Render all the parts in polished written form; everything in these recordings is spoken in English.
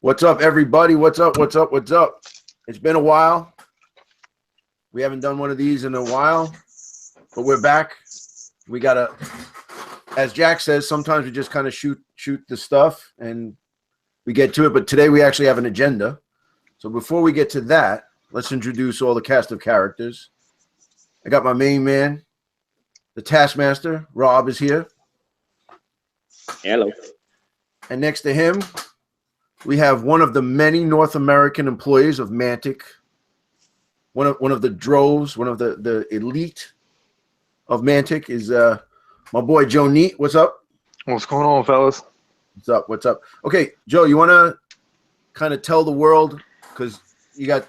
What's up, everybody? What's up? What's up? What's up? It's been a while. We haven't done one of these in a while, but we're back. We gotta, as Jack says, sometimes we just kind of shoot the stuff and we get to it. But today we actually have an agenda. So before we get to that, let's introduce all the cast of characters. I got my main man, the Taskmaster. Rob is here. Hello. And next to him, we have one of the many North American employees of Mantic, one of the droves, one of the elite of Mantic is my boy Joe Neat. What's up? What's going on, fellas? What's up? What's up? Okay, Joe, you want to kind of tell the world, because you got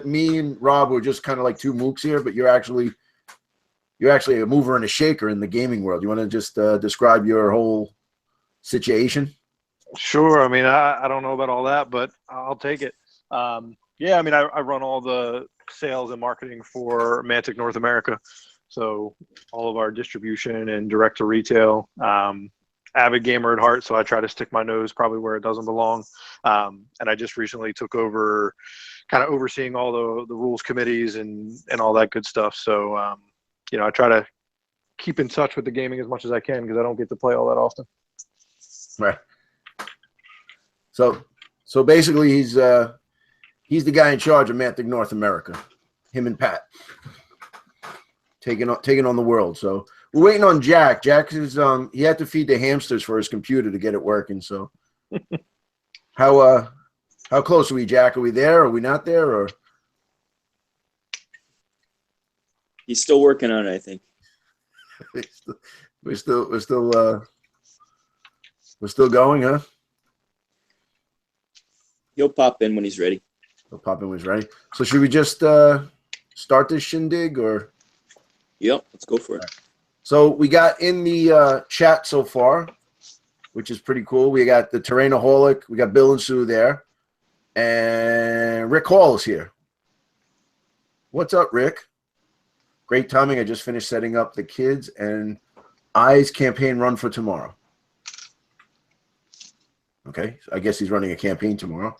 me and Rob, who are just kind of like two mooks here, but you're actually a mover and a shaker in the gaming world. You want to just describe your whole situation? Sure. I mean, I don't know about all that, but I'll take it. Yeah, I mean, I run all the sales and marketing for Mantic North America. So all of our distribution and direct to retail. Avid gamer at heart, so I try to stick my nose probably where it doesn't belong. And I just recently took over kind of overseeing all the rules committees and all that good stuff. So, you know, I try to keep in touch with the gaming as much as I can because I don't get to play all that often. Right. So basically, he's the guy in charge of Mantic North America. Him and Pat taking on the world. So we're waiting on Jack. Jack is he had to feed the hamsters for his computer to get it working. So how close are we, Jack? Are we there? Are we not there? Or He's still working on it, I think. we're still going, huh? He'll pop in when he's ready. He'll pop in when he's ready. So should we just start this shindig, or? Yep, let's go for it. So we got in the chat so far, which is pretty cool. We got the Terrainaholic. We got Bill and Sue there. And Rick Hall is here. What's up, Rick? Great timing. I just finished setting up the kids and I's campaign run for tomorrow. Okay, so I guess he's running a campaign tomorrow.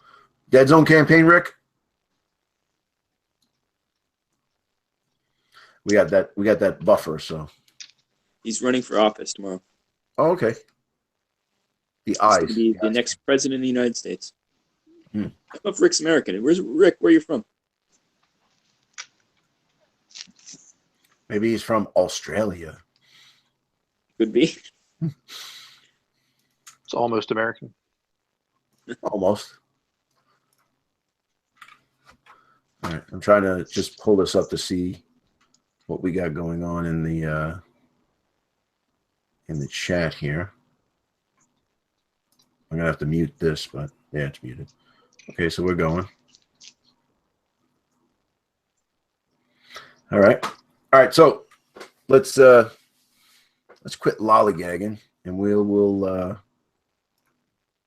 Deadzone campaign, Rick? We got that buffer, so. He's running for office tomorrow. Oh, okay. The He's eyes. going to be the next president of the United States. Hmm. I don't know if Rick's American. Where's Rick? Where are you from? Maybe he's from Australia. Could be. It's almost American. Almost. All right, I'm trying to just pull this up to see what we got going on in the chat here. I'm gonna have to mute this, but yeah, it's muted. Okay, so we're going. All right. So let's quit lollygagging and we'll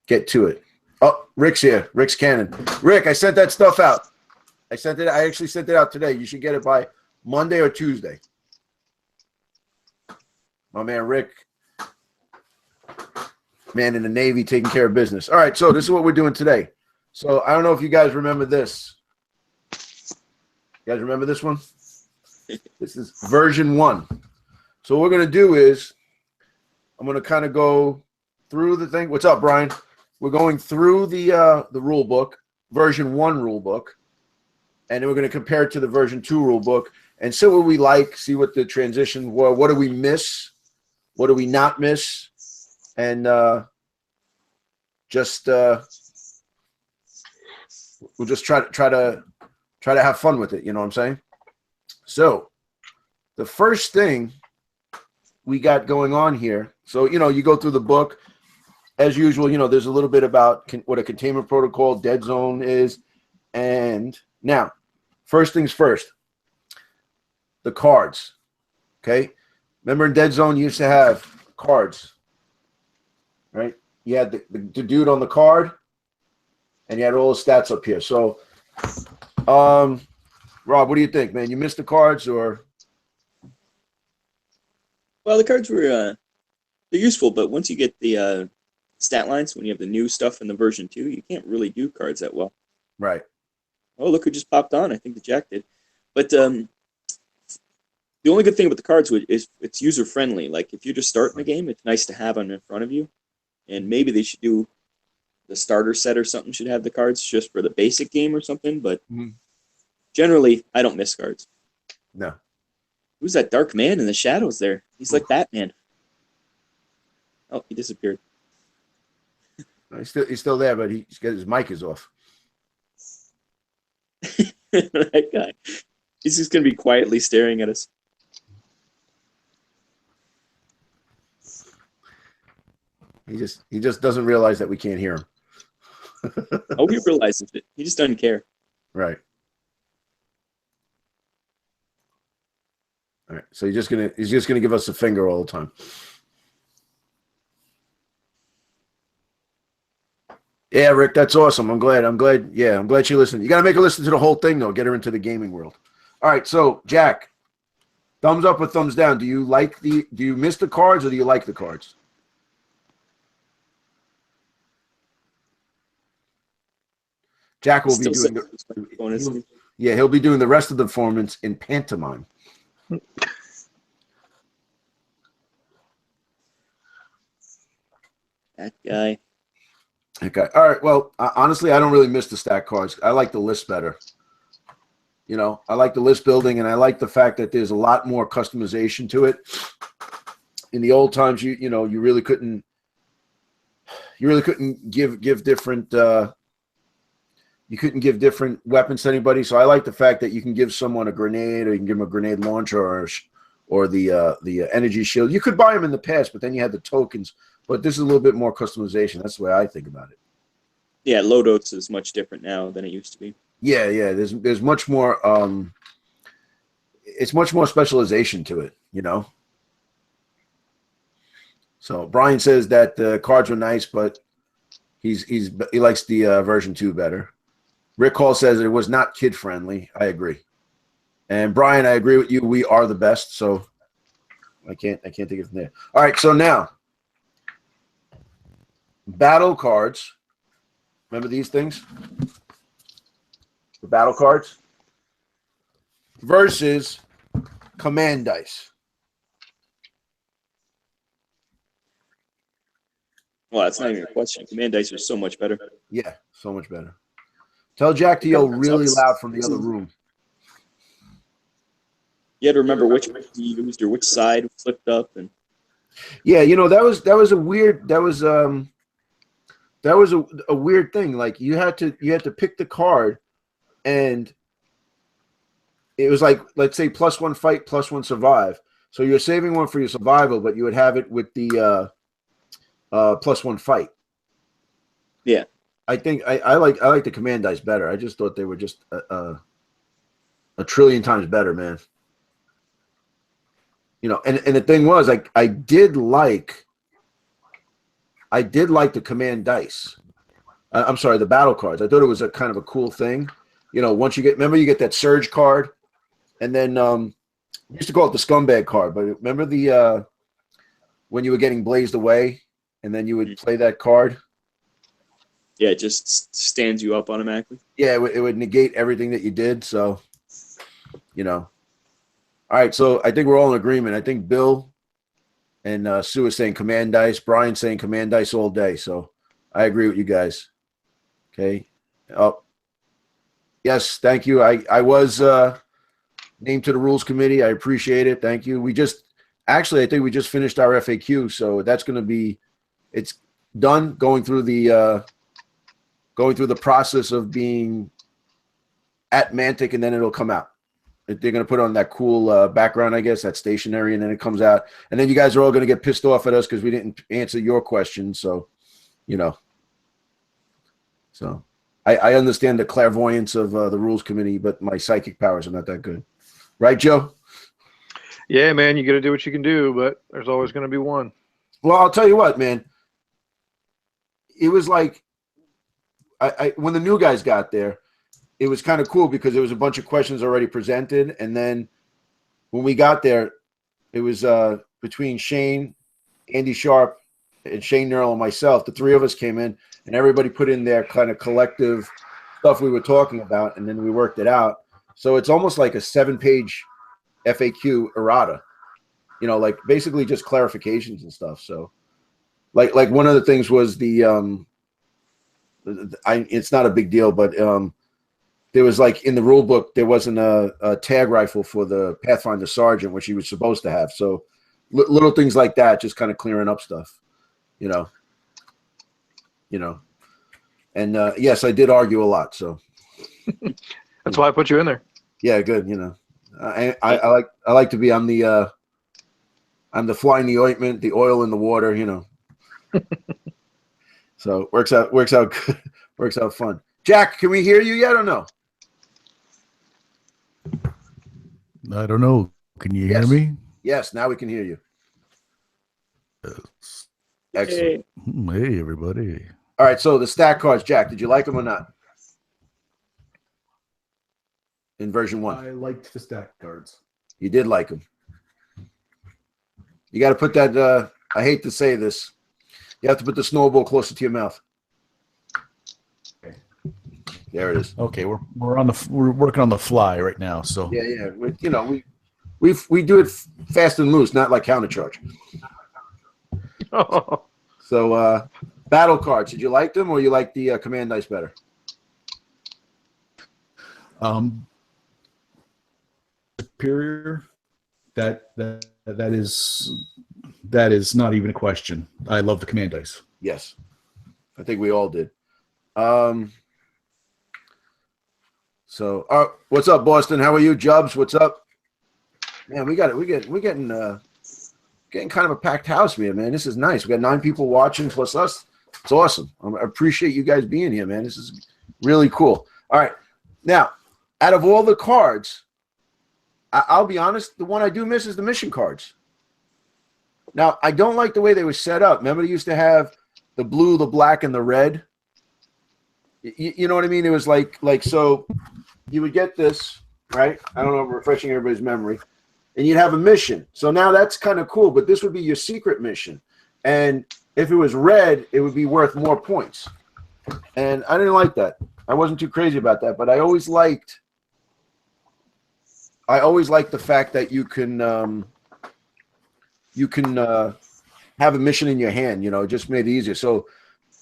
get to it. Oh, Rick's here. Rick's Cannon. Rick, I sent that stuff out. I actually sent it out today. You should get it by Monday or Tuesday. My man Rick, man in the Navy, taking care of business. All right, so this is what we're doing today. So I don't know if you guys remember this. You guys remember this one? This is version 1. So what we're going to do is I'm going to kind of go through the thing. What's up, Brian? We're going through the rule book, version 1 rule book, and then we're going to compare it to the version 2 rule book and see what we like, see what the transition were, what do we miss, what do we not miss, and just we'll just try to have fun with it. You know what I'm saying? So the first thing we got going on here. So you go through the book. As usual, there's a little bit about what a containment protocol, dead zone is. And now, first things first, the cards, okay? Remember in dead zone, you used to have cards, right? You had the dude on the card, and you had all the stats up here. So, Rob, what do you think, man? You missed the cards, or? Well, the cards were they're useful, but once you get the stat lines when you have the new stuff in the version 2. You can't really do cards that well. Right. Oh, look who just popped on. I think the Jack did. But the only good thing about the cards is it's user-friendly. Like, if you're just starting the game, it's nice to have them in front of you. And maybe they should do the starter set or something should have the cards just for the basic game or something. But generally, I don't miss cards. No. Who's that dark man in the shadows there? He's like Batman. Oh, he disappeared. He's still there, but he's got his mic is off. That guy. He's just going to be quietly staring at us. He just doesn't realize that we can't hear him. Oh, he realizes it. He just doesn't care. Right. All right. So he's just gonna give us a finger all the time. Yeah, Rick, that's awesome. I'm glad. Yeah, I'm glad she listened. You got to make her listen to the whole thing, though. Get her into the gaming world. All right, so Jack, thumbs up or thumbs down? Do you miss the cards or do you like the cards? Jack will be doing he'll be doing the rest of the performance in pantomime. That guy. Okay. All right. Well, honestly, I don't really miss the stack cards. I like the list better. You know, I like the list building, and I like the fact that there's a lot more customization to it. In the old times, you really couldn't give different you couldn't give different weapons to anybody. So I like the fact that you can give someone a grenade, or you can give them a grenade launcher, or the energy shield. You could buy them in the past, but then you had the tokens. But this is a little bit more customization. That's the way I think about it. Yeah, loadouts is much different now than it used to be. Yeah. There's much more. It's much more specialization to it, you know. So Brian says that the cards were nice, but he likes the version 2 better. Rick Hall says it was not kid friendly. I agree. And Brian, I agree with you. We are the best. So I can't take it from there. All right. So now. Battle cards. Remember these things? The battle cards versus command dice. Well, that's not even a question. Command dice are so much better. Yeah, so much better. Tell Jack to yell really loud from the other room. You had to remember which one you used or which side flipped up, and yeah, you know that was a weird a weird thing. Like you had to pick the card, and it was like, let's say +1 fight, +1 survive. So you're saving one for your survival, but you would have it with the +1 fight. Yeah, I think I like the command dice better. I just thought they were just a trillion times better, man. You know, and the thing was, like, I did like the command dice. I'm sorry, the battle cards. I thought it was a kind of a cool thing. You know, once you get that surge card, and then we used to call it the scumbag card. But remember the when you were getting blazed away, and then you would play that card. Yeah, it just stands you up automatically. Yeah, it would negate everything that you did. So, you know. All right, so I think we're all in agreement. I think Bill and Sue is saying command dice. Brian's saying command dice all day. So I agree with you guys. Okay. Oh, yes, thank you. I was named to the rules committee. I appreciate it. Thank you. I think we just finished our FAQ. So that's going to be, it's done going through the process of being at Mantic, and then it'll come out. They're going to put on that cool background, I guess, that's stationary, and then it comes out. And then you guys are all going to get pissed off at us because we didn't answer your questions. So, you know. So I understand the clairvoyance of the rules committee, but my psychic powers are not that good. Right, Joe? Yeah, man, you got to do what you can do, but there's always going to be one. Well, I'll tell you what, man. It was like when the new guys got there, it was kind of cool because there was a bunch of questions already presented. And then when we got there, it was between Shane, Andy Sharp, and Shane Nerl and myself, the three of us came in, and everybody put in their kind of collective stuff we were talking about, and then we worked it out. So it's almost like a 7-page FAQ errata, like basically just clarifications and stuff. So like one of the things was it's not a big deal, but there was like in the rule book, there wasn't a tag rifle for the Pathfinder Sergeant, which he was supposed to have. So little things like that, just kind of clearing up stuff, and yes, I did argue a lot. So that's why I put you in there. Yeah, good. I like to be. I'm the fly in the ointment, the oil in the water. So works out good. Works out fun. Jack, can we hear you yet or no? I don't know. Can you hear me? Yes, now we can hear you. Yes. Excellent. Hey, everybody. All right, so the stack cards, Jack, did you like them or not? In version 1. I liked the stack cards. You did like them. You got to put that, I hate to say this, you have to put the snowball closer to your mouth. Okay. There it is. Okay, we're working on the fly right now, so yeah. We do it fast and loose, not like counter charge. So battle cards, did you like them or you like the command dice better? Superior. That is not even a question. I love the command dice. Yes, I think we all did. So, what's up, Boston? How are you, Jubs? What's up? Man, we're getting kind of a packed house here, man. This is nice. We got 9 people watching plus us. It's awesome. I appreciate you guys being here, man. This is really cool. All right, now, out of all the cards, I'll be honest, the one I do miss is the mission cards. Now, I don't like the way they were set up. Remember, they used to have the blue, the black, and the red. You know what I mean? It was like so you would get this, right? I don't know, I'm refreshing everybody's memory. And you'd have a mission. So now that's kind of cool, but this would be your secret mission. And if it was red, it would be worth more points. And I didn't like that. I wasn't too crazy about that, but I always liked the fact that you can have a mission in your hand. It just made it easier. So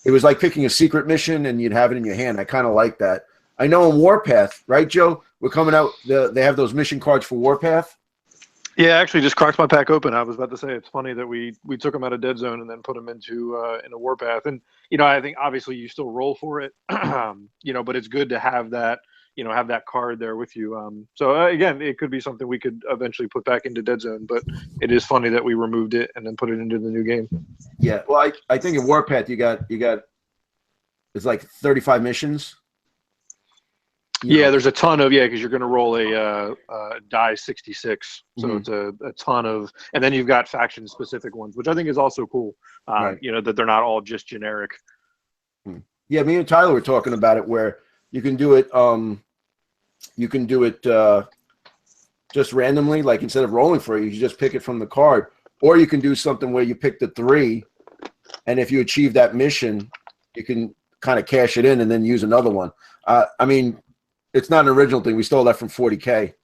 it was like picking a secret mission and you'd have it in your hand. I kind of like that. I know in Warpath, right, Joe? We're coming out. They have those mission cards for Warpath. Yeah, I actually just cracked my pack open. I was about to say it's funny that we took them out of Deadzone and then put them into a Warpath. And I think obviously you still roll for it, but it's good to have that. Have that card there with you. So again, it could be something we could eventually put back into Deadzone, but it is funny that we removed it and then put it into the new game. Yeah, well, I think in Warpath you got it's like 35 missions. Yeah, there's a ton of because you're going to roll a die 66, so it's a ton of, and then you've got faction specific ones, which I think is also cool. Right. That they're not all just generic. Yeah, me and Tyler were talking about it where you can do it. You can do it just randomly, like instead of rolling for it, you just pick it from the card, or you can do something where you pick the 3, and if you achieve that mission, you can kind of cash it in and then use another one. I mean, it's not an original thing. We stole that from 40K,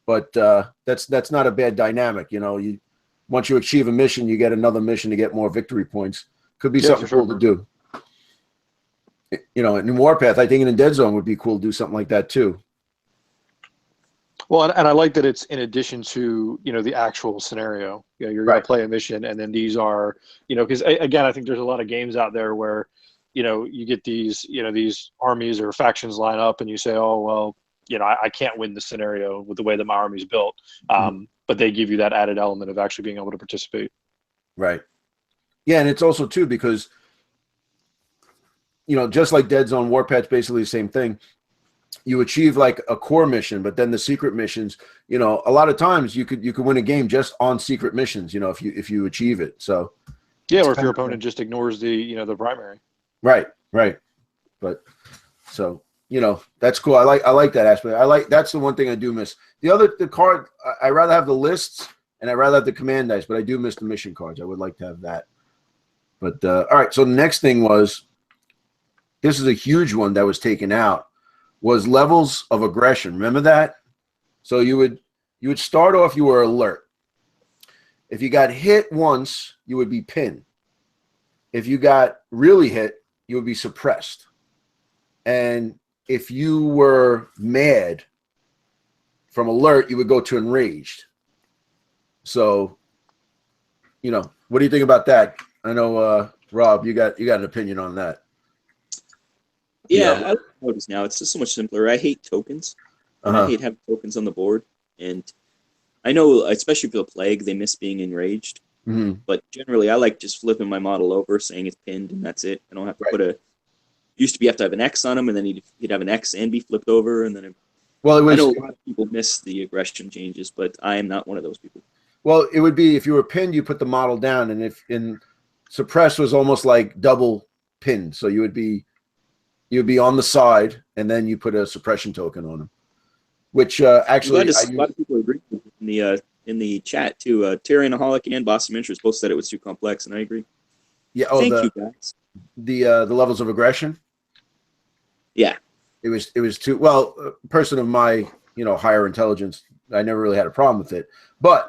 but that's not a bad dynamic. Once you achieve a mission, you get another mission to get more victory points. Could be something cool to do. In Warpath, I think in Deadzone would be cool to do something like that too. Well, and I like that it's in addition to the actual scenario. You're going to play a mission, and then these are because again, I think there's a lot of games out there where you get these these armies or factions line up, and you say, oh well, I can't win the scenario with the way that my army's built. But they give you that added element of actually being able to participate. Right. Yeah, and it's also too because just like Deadzone, Warpath's basically the same thing. You achieve like a core mission, but then the secret missions, a lot of times you could win a game just on secret missions, if you achieve it. So yeah, or if your opponent just ignores the the primary. Right. But so that's cool. I like that aspect. That's the one thing I do miss. The card I rather have the lists and I rather have the command dice, but I do miss the mission cards. I would like to have that. But all right, so the next thing was, this is a huge one that was taken out, was levels of aggression. Remember that? So you would start off, you were alert. If you got hit once, you would be pinned. If you got really hit, you would be suppressed. And if you were mad from alert, you would go to enraged. So, you know, what do you think about that? I know, Rob, you got an opinion on that. Yeah, I notice now it's just so much simpler. I hate tokens. And I hate having tokens on the board. And I know, especially for the plague, they miss being enraged. But generally, I like just flipping my model over, saying it's pinned, and that's it. I don't have to put a. Used to be you have to have an X on them, and then you'd have an X and be flipped over, and then. I know a lot of people miss the aggression changes, but I am not one of those people. Well, it would be if you were pinned, you put the model down, and if in suppress was almost like double pinned, so you would be on the side, and then you put a suppression token on them, which actually a lot of people agree with in the chat too. Tyrannoholic and Boston Interest both said it was too complex, and I agree. Yeah. Thank you guys. The levels of aggression. Yeah. It was too well. A person of my higher intelligence, I never really had a problem with it, but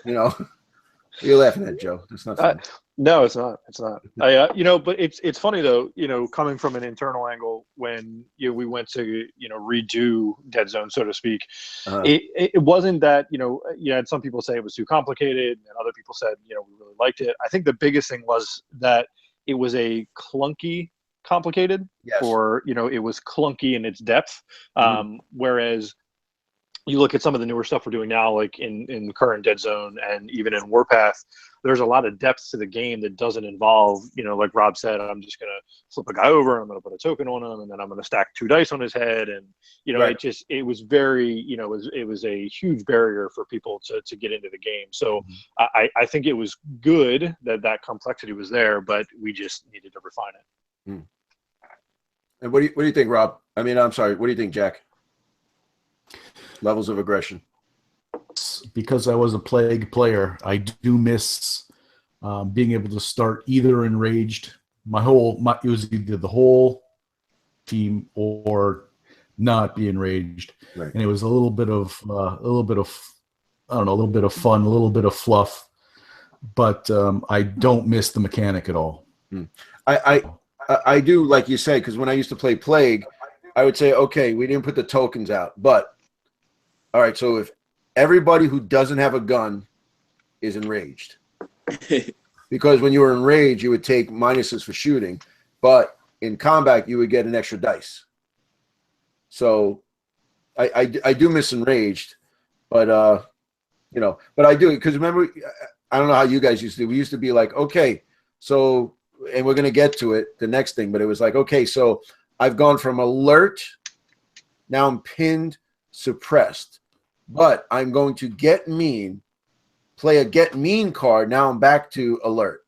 you're laughing at Joe. It's not funny. No, it's not. It's not. But it's funny though. Coming from an internal angle, when we went to redo Deadzone, so to speak, it wasn't that you had some people say it was too complicated, and other people said we really liked it. I think the biggest thing was that it was a clunky complicated, or it was clunky in its depth, whereas you look at some of the newer stuff we're doing now, like in current Deadzone and even in Warpath, there's a lot of depth to the game that doesn't involve, like Rob said, I'm just going to flip a guy over, I'm going to put a token on him, and then I'm going to stack 2 dice on his head. And, it was very, it was a huge barrier for people to get into the game. So I think it was good that complexity was there, but we just needed to refine it. And what do you think, Rob? I mean, I'm sorry. What do you think, Jack? Levels of aggression. Because I was a plague player, I do miss being able to start either enraged. It was either the whole team or not be enraged, right. And it was a little bit of fun, a little bit of fluff, but I don't miss the mechanic at all. I do, like you say, because when I used to play Plague, I would say, okay, we didn't put the tokens out, but all right, so if everybody who doesn't have a gun is enraged, because when you were enraged, you would take minuses for shooting, but in combat, you would get an extra dice. So I do miss enraged, but but I do, because remember, I don't know how you guys used to do. We used to be like, okay, so, and we're going to get to it, the next thing, but it was like, okay, so I've gone from alert, now I'm pinned, suppressed, but I'm going to get mean, play a get mean card, now I'm back to alert,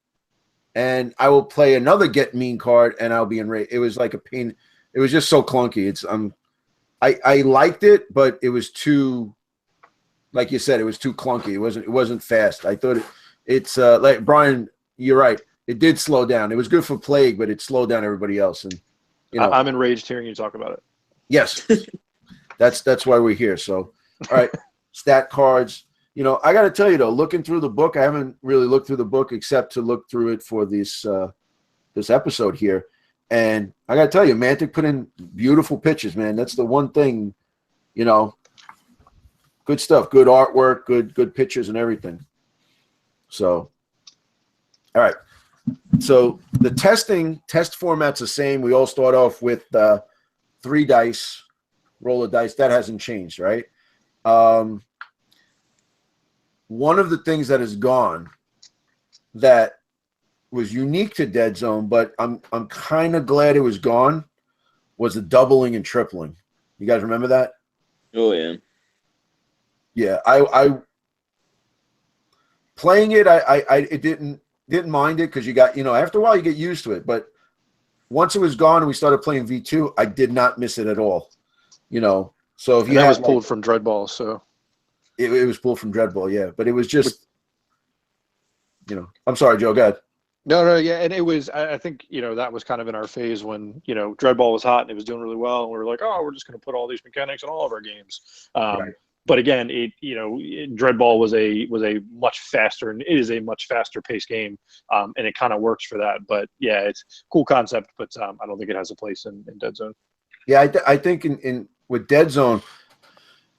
and I will play another get mean card, and I'll be enraged. It was like a pain. It was just so clunky. I liked it, but it was too, like you said, it was too clunky. It wasn't fast. I thought it's like Brian, you're right. It did slow down. It was good for Plague, but it slowed down everybody else. And I'm enraged hearing you talk about it. Yes, that's why we're here. So, all right, stat cards. I got to tell you though, looking through the book, I haven't really looked through the book except to look through it for this episode here. And I got to tell you, Mantic put in beautiful pictures, man. That's the one thing, good stuff, good artwork, good pictures and everything. So, all right. So the test format's the same. We all start off with 3 dice, roll of dice. That hasn't changed, right? One of the things that is gone that was unique to Deadzone, but I'm kind of glad it was gone, was the doubling and tripling. You guys remember that? Oh yeah. Yeah, I playing it, I didn't mind it because you got, after a while you get used to it, but once it was gone and we started playing V2, I did not miss it at all. So if you that was pulled from Dreadball, so it was pulled from Dreadball, yeah. But it was just, I'm sorry, Joe, go ahead. No, yeah, and it was. I think that was kind of in our phase when Dreadball was hot and it was doing really well, and we were like, oh, we're just going to put all these mechanics in all of our games. Right. But again, Dreadball was a much faster and is a much faster paced game, and it kind of works for that. But yeah, it's a cool concept, but I don't think it has a place in Deadzone. Yeah, I think in with Deadzone,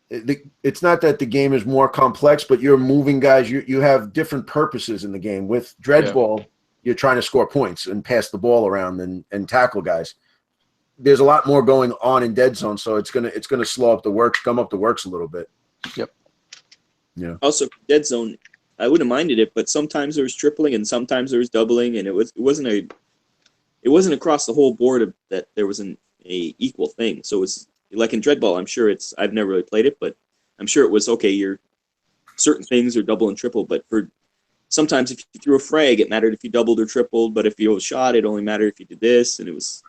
it's not that the game is more complex, but you're moving guys. You have different purposes in the game. With Dreadball, you're trying to score points and pass the ball around and tackle guys. There's a lot more going on in Deadzone, so it's gonna slow up the works, gum up the works a little bit. Yep. Yeah. Also, Deadzone, I wouldn't have minded it, but sometimes there was tripling and sometimes there was doubling, and it wasn't across the whole board that there was a equal thing. So it was like in Dreadball. I'm sure I've never really played it, but I'm sure it was okay. Your certain things are double and triple, but sometimes if you threw a frag, it mattered if you doubled or tripled, but if you shot, it only mattered if you did this, and it was.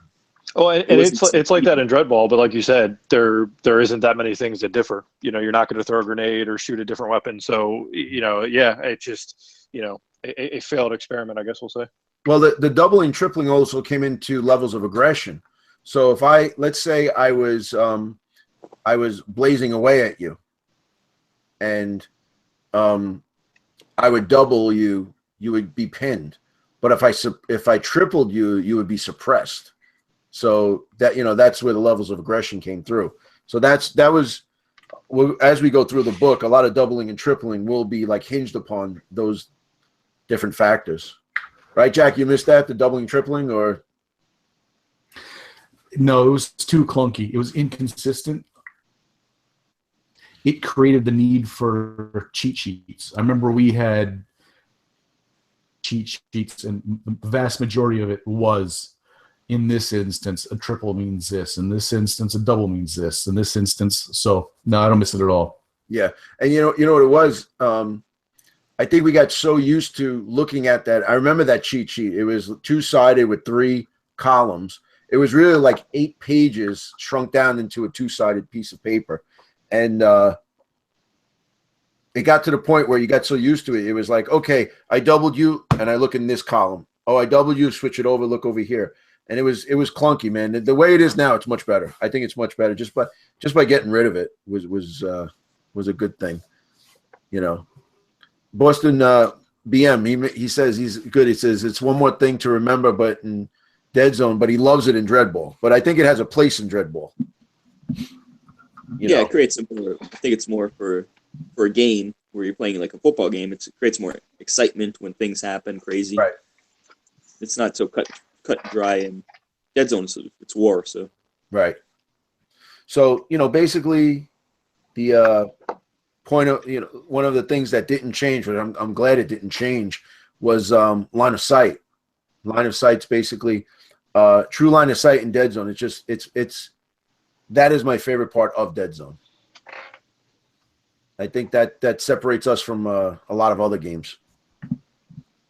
Oh, and it's like that in Dreadball, but like you said, there isn't that many things that differ. You're not going to throw a grenade or shoot a different weapon. So it's just a failed experiment, I guess we'll say. Well, the doubling, tripling also came into levels of aggression. So if let's say I was blazing away at you, and I would double you, you would be pinned. But if I tripled you, you would be suppressed. So that's where the levels of aggression came through. So that was as we go through the book, a lot of doubling and tripling will be like hinged upon those different factors. Right, Jack? You missed that, the doubling, tripling, or? No, it was too clunky. It was inconsistent. It created the need for cheat sheets. I remember we had cheat sheets, and the vast majority of it was, in this instance, a triple means this. In this instance, a double means this. In this instance, so no, I don't miss it at all. Yeah, and you know what it was? I think we got so used to looking at that. I remember that cheat sheet. It was two-sided with 3 columns. It was really like 8 pages shrunk down into a 2-sided piece of paper. And it got to the point where you got so used to it. It was like, okay, I doubled you and I look in this column. Oh, I doubled you, switch it over, look over here. And it was clunky, man. The way it is now, it's much better. I think it's much better. Just by getting rid of it was a good thing. Boston BM, he says he's good. He says it's one more thing to remember, but in Deadzone, but he loves it in Dreadball. But I think it has a place in Dreadball. It creates I think it's more for a game where you're playing like a football game. It creates more excitement when things happen crazy. Right. It's not so cut and dry, and Deadzone, it's war. So. Right. So basically, the point of one of the things that didn't change, but I'm glad it didn't change, was line of sight. Line of sight's basically true line of sight in Deadzone. It's that is my favorite part of Deadzone. I think that separates us from a lot of other games.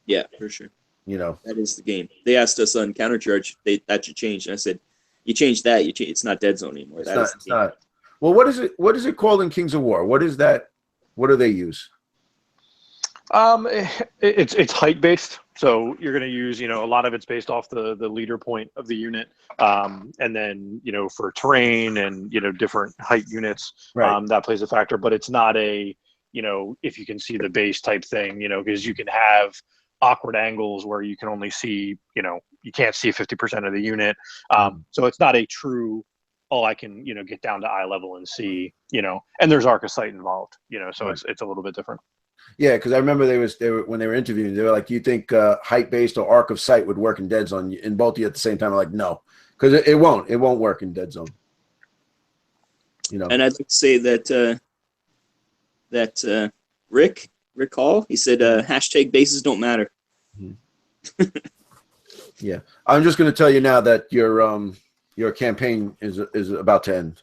Yeah, for sure. That is the game. They asked us on Countercharge that should change, and I said, "You change that. It's not Deadzone anymore." It's not. Well, what is it? What is it called in Kings of War? What is that? What do they use? It's height based, so you're going to use a lot of it's based off the leader point of the unit, and then for terrain and different height units, right. That plays a factor. But it's not a if you can see the base type thing, because you can have awkward angles where you can only see you can't see 50% of the unit, so it's not a true. Oh, I can get down to eye level and see and there's arc of sight involved, so right. It's a little bit different. Yeah, because I remember they were when they were interviewing, they were like, "Do you think height based or arc of sight would work in Deadzone?" And both of you at the same time are like, "No," because it won't work in Deadzone. And I'd like to say that Rick Hall, he said hashtag bases don't matter. Mm-hmm. Yeah, I'm just going to tell you now that your campaign is about to end.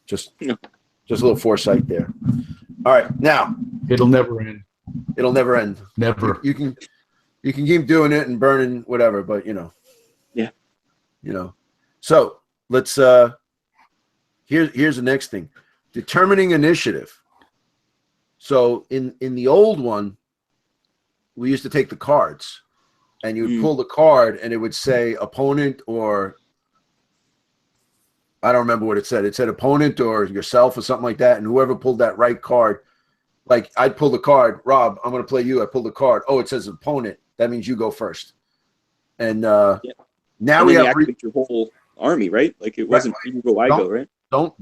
Just a little foresight there. All right, now it'll never end. It'll never end. Never. You can keep doing it and burning whatever, but Yeah. So let's here's the next thing. Determining initiative. So in the old one, we used to take the cards, and you would pull the card, and it would say opponent, or I don't remember what it said. It said opponent or yourself or something like that. And whoever pulled that right card, like I'd pull the card, Rob, I'm going to play you. I pull the card. Oh, it says opponent. That means you go first. And now and we then have you activate your whole army, right? Like it wasn't you go, I go, right? Don't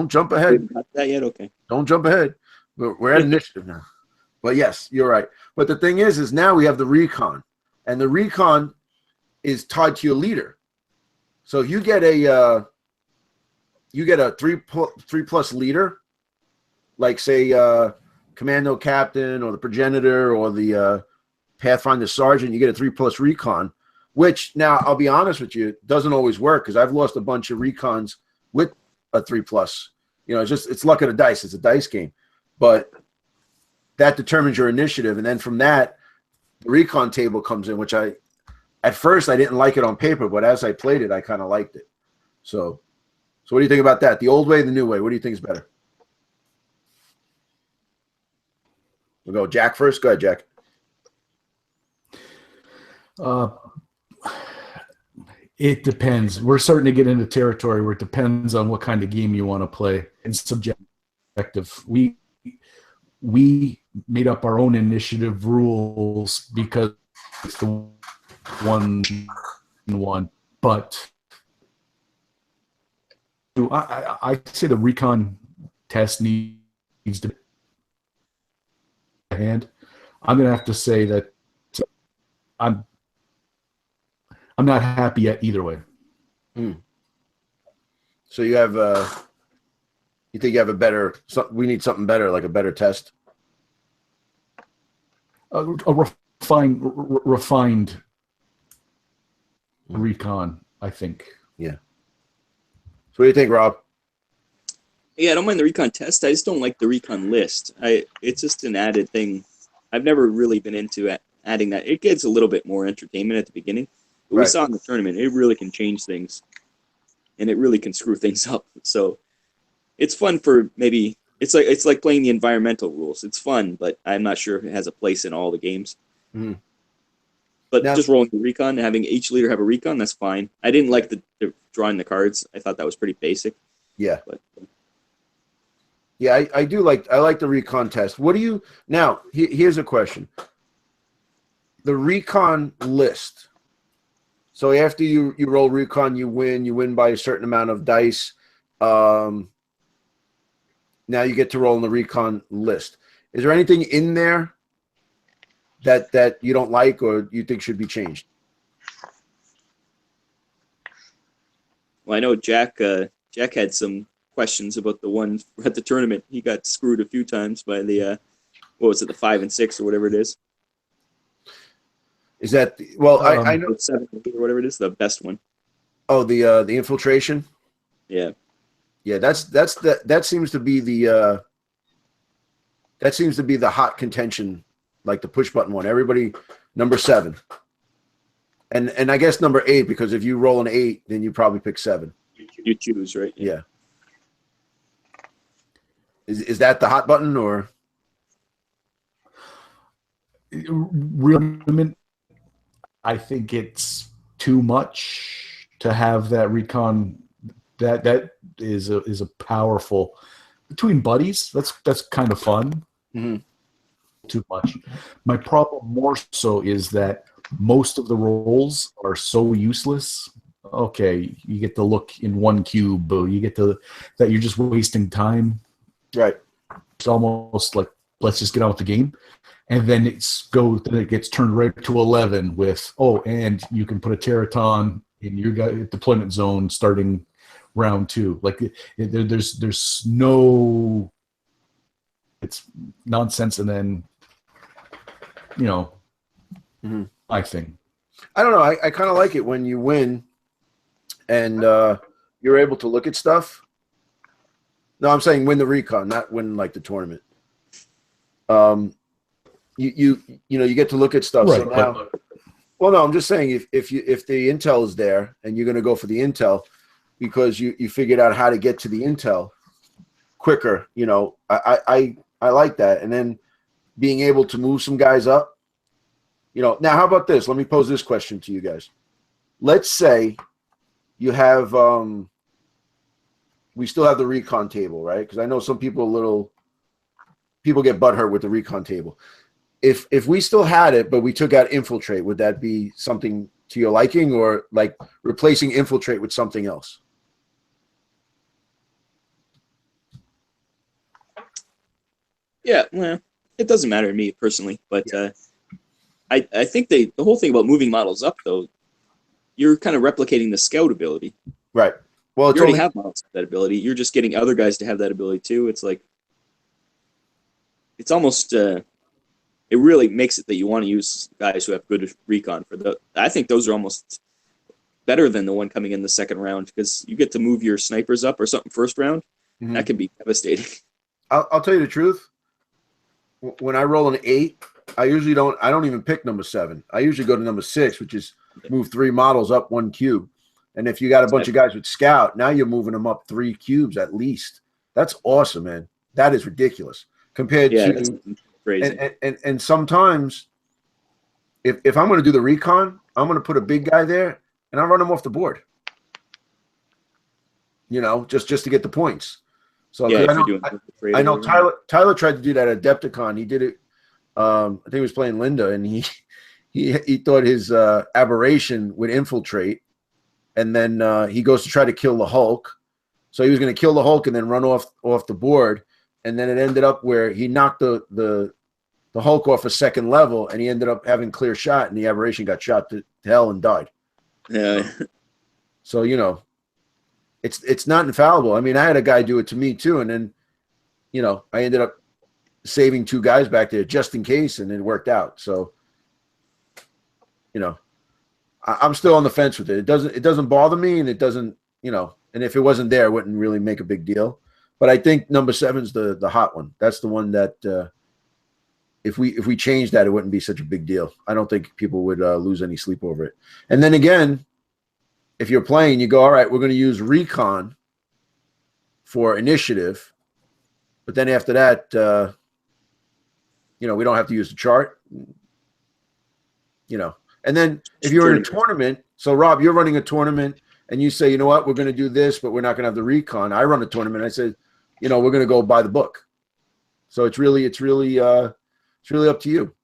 jump ahead. Not that yet. Okay. Don't jump ahead. We're at initiative now. But yes, you're right. But the thing is now we have the Recon, and the Recon is tied to your leader. So if you get a 3+ leader, like say Commando Captain or the Progenitor or the Pathfinder Sergeant, you get a 3+ Recon. Which now I'll be honest with you, doesn't always work because I've lost a bunch of Recons with a 3+. You know, it's luck of the dice. It's a dice game, but that determines your initiative, and then from that, the Recon table comes in, which at first I didn't like it on paper, but as I played it, I kind of liked it. So what do you think about that? The old way, the new way. What do you think is better? We'll go Jack first. Go ahead, Jack. It depends. We're starting to get into territory where it depends on what kind of game you want to play. It's subjective. We made up our own initiative rules because it's the one, but I say the Recon test needs to be a hand. I'm going to have to say that I'm not happy yet either way. So you have you think you have a better? We need something better, like a better test. A refined Recon, I think. Yeah. So what do you think, Rob? Yeah, I don't mind the Recon test. I just don't like the Recon list. It's just an added thing. I've never really been into adding that. It gets a little bit more entertainment at the beginning. But we saw in the tournament, it really can change things, and it really can screw things up. So it's fun for maybe it's like playing the environmental rules. It's fun, but I'm not sure if it has a place in all the games. Mm-hmm. But just rolling the Recon, having each leader have a Recon, that's fine. I didn't like the drawing the cards. I thought that was pretty basic. Yeah. But yeah, I like the Recon test. What do you now? Here's a question. The Recon list. So after you roll Recon, you win by a certain amount of dice. Now you get to roll in the Recon list. Is there anything in there that you don't like or you think should be changed? Well, I know Jack had some questions about the one at the tournament. He got screwed a few times by the what was it, the 5 and 6 or whatever it is. Is that I know 7 or whatever it is, the best one. Oh, the infiltration. Yeah. Yeah, that seems to be the hot contention, like the push button one. Everybody, number 7, and I guess number 8, because if you roll an 8, then you probably pick 7. You choose, right? Yeah. Is that the hot button or? I think it's too much to have that Recon. That is a powerful between buddies. That's kind of fun. Mm-hmm. Too much. My problem more so is that most of the rolls are so useless. Okay, you get to look in one cube, but you get to that you're just wasting time. Right. It's almost like let's just get on with the game. And then it gets turned right to 11 with, and you can put a Teraton in your deployment zone starting round 2. Like there's no, it's nonsense. And then, my thing. I don't know. I kind of like it when you win and you're able to look at stuff. No, I'm saying win the Recon, not win like the tournament. You get to look at stuff. Right. So now, well, no, I'm just saying if the intel is there and you're going to go for the intel because you figured out how to get to the intel quicker, I like that. And then being able to move some guys up You know, now how about this? Let me pose this question to you guys. Let's say you have we still have the recon table, right? Because I know some people get butthurt with the recon table. If we still had it, but we took out infiltrate, would that be something to your liking, or like replacing infiltrate with something else? Yeah, well, it doesn't matter to me personally, but I think the whole thing about moving models up, though, you're kind of replicating the scout ability. Right. Well, You already have models with that ability. You're just getting other guys to have that ability too. It's like, it's almost, it really makes it that you want to use guys who have good recon for the. I think those are almost better than the one coming in the second round, because you get to move your snipers up or something first round. Mm-hmm. That can be devastating. I'll tell you the truth. When I roll an 8, I don't even pick number 7. I usually go to number 6, which is move 3 models up 1 cube. And if you got a bunch of guys with scout, now you're moving them up 3 cubes at least. That's awesome, man. That is ridiculous compared to crazy. And sometimes if I'm going to do the recon, I'm going to put a big guy there and I'll run him off the board. You know, just to get the points. So yeah, I know Tyler tried to do that at Adepticon. He did it. I think he was playing Linda, and he thought his aberration would infiltrate, and then he goes to try to kill the Hulk. So he was going to kill the Hulk and then run off the board, and then it ended up where he knocked the Hulk off a second level, and he ended up having clear shot, and the aberration got shot to hell and died. Yeah. So you know. It's not infallible. I mean, I had a guy do it to me too, and then, you know, I ended up saving 2 guys back there just in case, and it worked out. So, you know, I'm still on the fence with it. It doesn't bother me, and it doesn't, you know, and if it wasn't there, it wouldn't really make a big deal. But I think number 7's the hot one. That's the one that if we change that, it wouldn't be such a big deal. I don't think people would lose any sleep over it. And then again, if you're playing, you go, all right, we're going to use recon for initiative. But then after that, you know, we don't have to use the chart. You know, and then if you're in a tournament, so Rob, you're running a tournament and you say, you know what, we're going to do this, but we're not going to have the recon. I run a tournament. I said, you know, we're going to go by the book. So it's really up to you.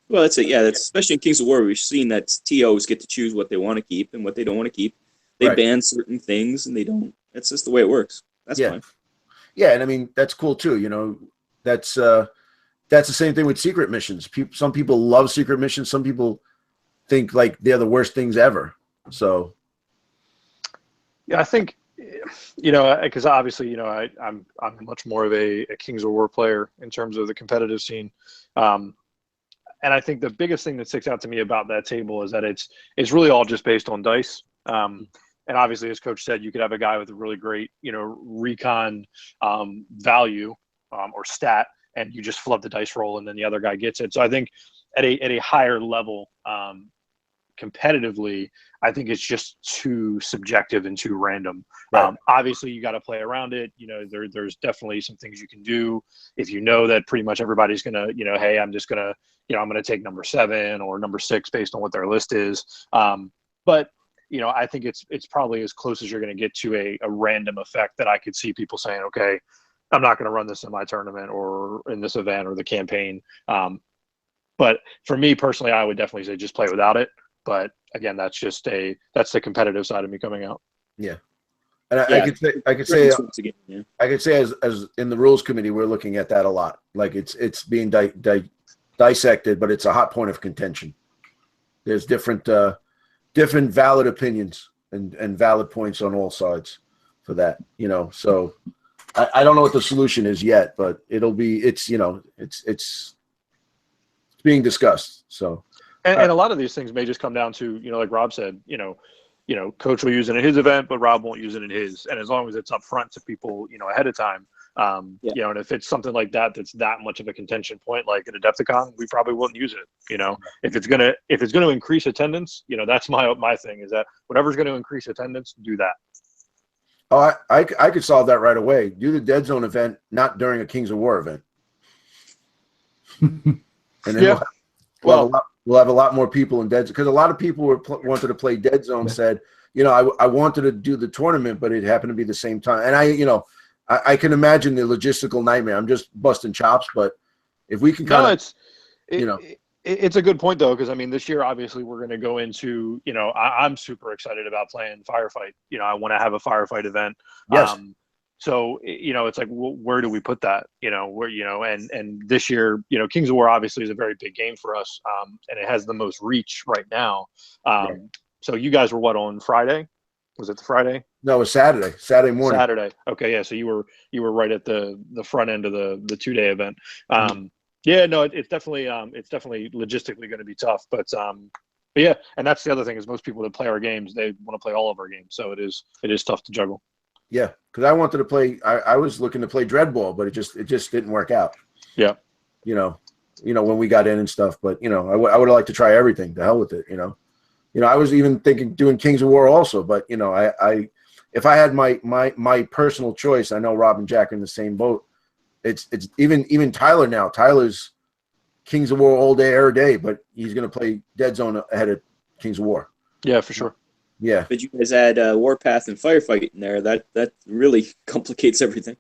Well, that's it. Yeah, that's especially in Kings of War. We've seen that TOs get to choose what they want to keep and what they don't want to keep. They ban certain things and they don't. That's just the way it works. That's fine. Yeah, and I mean that's cool too. You know, that's the same thing with secret missions. Some people love secret missions. Some people think like they're the worst things ever. So, yeah, I think, you know, because obviously, you know, I'm much more of a Kings of War player in terms of the competitive scene. And I think the biggest thing that sticks out to me about that table is that it's really all just based on dice. And obviously, as Coach said, you could have a guy with a really great, you know, recon value or stat, and you just flub the dice roll, and then the other guy gets it. So I think at a higher level, competitively, I think it's just too subjective and too random. Right. Obviously, you got to play around it. You know, there's definitely some things you can do if you know that pretty much everybody's gonna, you know, hey, I'm gonna take number 7 or number 6 based on what their list is. But you know, I think it's probably as close as you're going to get to a random effect that I could see people saying, okay, I'm not going to run this in my tournament or in this event or the campaign. But for me personally, I would definitely say just play without it. But again, that's the competitive side of me coming out. Yeah. And I could say as in the rules committee, we're looking at that a lot. Like it's being dissected, but it's a hot point of contention. There's different valid opinions and valid points on all sides for that, you know. So I don't know what the solution is yet, but it's being discussed. So and a lot of these things may just come down to, you know, like Rob said, you know, Coach will use it in his event, but Rob won't use it in his. And as long as it's up front to people, you know, ahead of time, you know, and if it's something like that that's that much of a contention point, like at Adepticon, we probably wouldn't use it. You know, if it's gonna increase attendance, you know, that's my thing is that whatever's going to increase attendance, do that. Oh, I could solve that right away. Do the Deadzone event not during a Kings of War event, and then we'll we'll have a lot more people in Dead Zone, because a lot of people wanted to play Dead Zone. Said, I wanted to do the tournament, but it happened to be the same time, and I can imagine the logistical nightmare. I'm just busting chops, but if we can it's a good point though, because I mean, this year obviously we're going to go into, I'm super excited about playing Firefight. I want to have a Firefight event. Yes. So it's like, where do we put that? And this year, Kings of War obviously is a very big game for us, and it has the most reach right now. Right. So you guys were what, on Friday? Was it the Friday? No, it was Saturday morning. Saturday. Okay, yeah. So you were right at the front end of the 2-day event. Yeah, no, it's definitely logistically going to be tough, but yeah, and that's the other thing is most people that play our games, they want to play all of our games, so it is tough to juggle. Yeah, because I wanted to play. I was looking to play Dreadball, but it just didn't work out. Yeah, when we got in and stuff, but I would have liked to try everything. To hell with it, I was even thinking doing Kings of War also, but if I had my personal choice, I know Rob and Jack are in the same boat. It's even Tyler now. Tyler's Kings of War all day, every day, but he's going to play Dead Zone ahead of Kings of War. Yeah, for sure. Yeah. But you guys add Warpath and Firefight in there. That really complicates everything.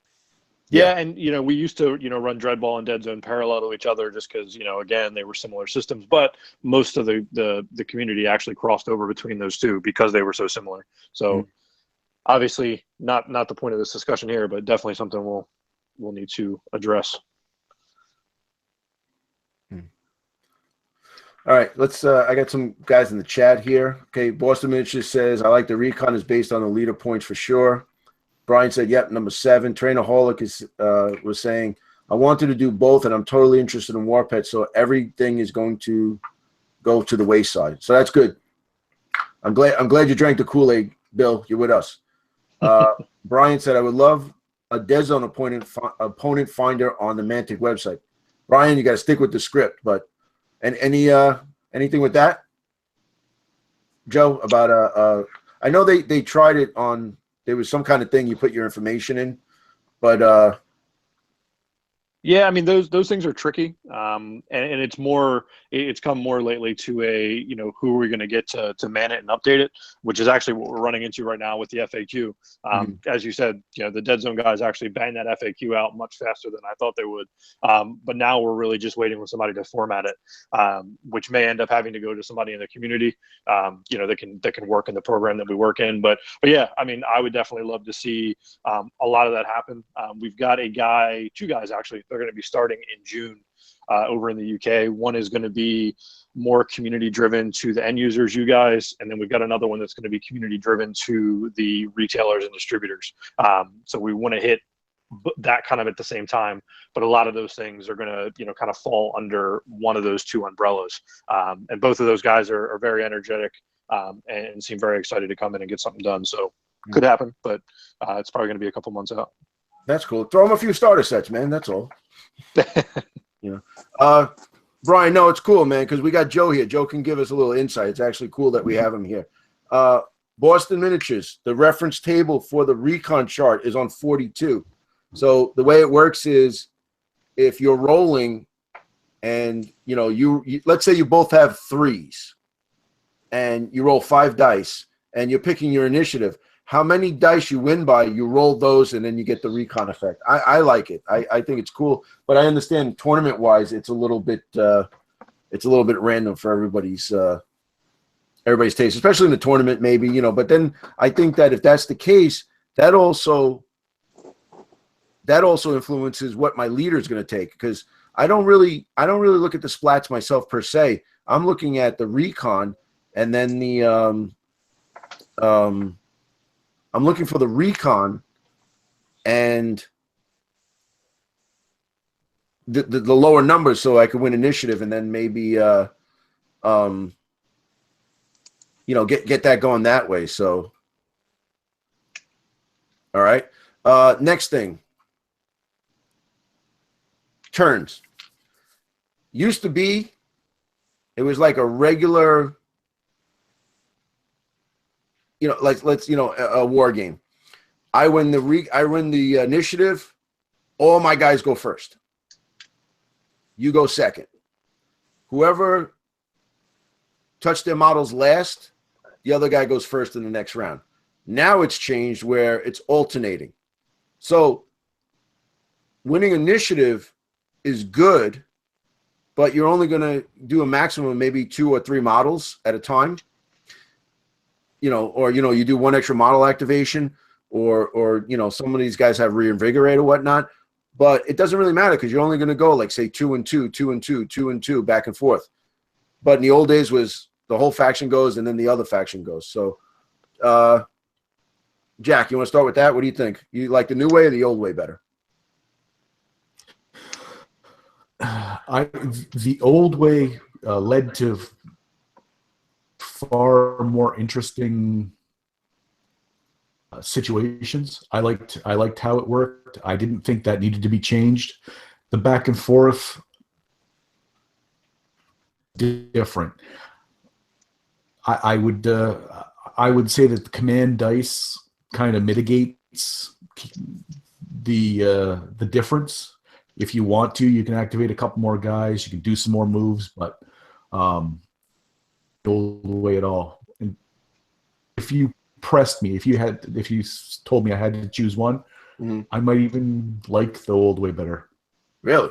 Yeah, and we used to run Dreadball and Dead Zone parallel to each other just because again they were similar systems, but most of the community actually crossed over between those two because they were so similar. So obviously not the point of this discussion here, but definitely something we'll need to address. All right, let's. I got some guys in the chat here. Okay, Boston Minutes just says I like the Recon is based on the leader points for sure. Brian said, "Yep, number 7." Trainerholic was saying I wanted to do both, and I'm totally interested in Warped, so everything is going to go to the wayside. So that's good. I'm glad you drank the Kool-Aid, Bill. You're with us. Brian said I would love a Dead Zone opponent finder on the Mantic website. Brian, you got to stick with the script, but anything with that, Joe? About I know they tried it on. There was some kind of thing you put your information in, but yeah, I mean those things are tricky, and it's come more lately to a who are we going to get to man it and update it, which is actually what we're running into right now with the FAQ. As you said, the Dead Zone guys actually banged that FAQ out much faster than I thought they would, but now we're really just waiting for somebody to format it, which may end up having to go to somebody in the community, that can work in the program that we work in. But yeah, I mean I would definitely love to see a lot of that happen. We've got two guys actually. They're going to be starting in June over in the UK. One is going to be more community driven to the end users, you guys, and then we've got another one that's going to be community driven to the retailers and distributors. So we want to hit that kind of at the same time, but a lot of those things are going to kind of fall under one of those two umbrellas. And both of those guys are very energetic and seem very excited to come in and get something done. So could happen, but it's probably going to be a couple months out. That's cool. Throw them a few starter sets, man. That's all. Brian, no, it's cool, man, because we got Joe here. Joe can give us a little insight. It's actually cool that we have him here. Boston Miniatures, the reference table for the Recon chart is on 42. So the way it works is if you're rolling and, you let's say you both have 3s and you roll 5 dice and you're picking your initiative, how many dice you win by, you roll those, and then you get the Recon effect. I like it. I think it's cool, but I understand tournament-wise, it's a little bit random for everybody's taste, especially in the tournament, maybe. But then I think that if that's the case, that also influences what my leader is going to take, because I don't really look at the splats myself per se. I'm looking at the Recon, and then the I'm looking for the Recon and the lower numbers so I can win initiative, and then maybe get that going that way. So all right. Next thing. Turns. Used to be, it was like a regular, a war game. I win the initiative. All my guys go first. You go second. Whoever touch their models last, the other guy goes first in the next round. Now it's changed where it's alternating. So winning initiative is good, but you're only going to do a maximum of maybe 2 or 3 models at a time. Or you do 1 extra model activation, or some of these guys have reinvigorate or whatnot. But it doesn't really matter because you're only going to go, like, say, 2 and 2, 2 and 2, 2 and 2, back and forth. But in the old days was the whole faction goes and then the other faction goes. So, Jack, you want to start with that? What do you think? You like the new way or the old way better? The old way led to far more interesting situations. I liked how it worked. I didn't think that needed to be changed. The back and forth, different. I would say that the command dice kind of mitigates the difference. If you want to, you can activate a couple more guys. You can do some more moves, but the old way at all. And if you pressed me, if you told me I had to choose one, I might even like the old way better. Really?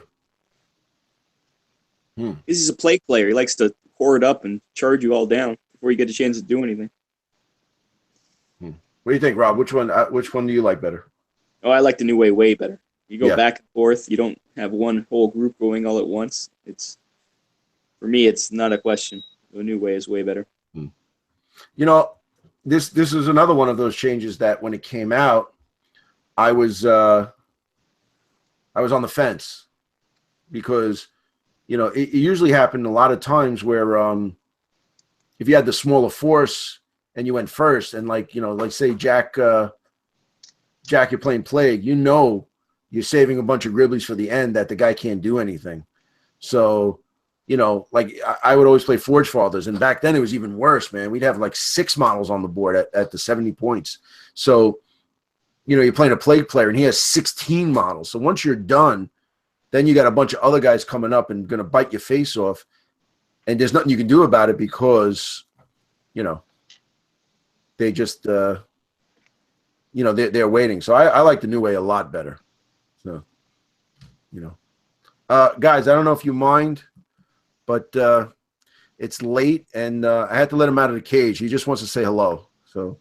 He's a plague player. He likes to hoard up and charge you all down before you get a chance to do anything. What do you think, Rob? Which one do you like better? Oh, I like the new way better. You go back and forth. You don't have one whole group going all at once. For me, it's not a question. The new way is way better. This is another one of those changes that when it came out, I was on the fence because it usually happened a lot of times where if you had the smaller force and you went first, and like say Jack, you're playing Plague, you're saving a bunch of Griblies for the end that the guy can't do anything. So, I would always play Forge Fathers, and back then it was even worse, man. We'd have like 6 models on the board at the 70 points. So, you're playing a Plague player, and he has 16 models. So once you're done, then you got a bunch of other guys coming up and going to bite your face off, and there's nothing you can do about it because, they just, they're waiting. So I like the new way a lot better. So, guys, I don't know if you mind, but it's late, and I had to let him out of the cage. He just wants to say hello. So.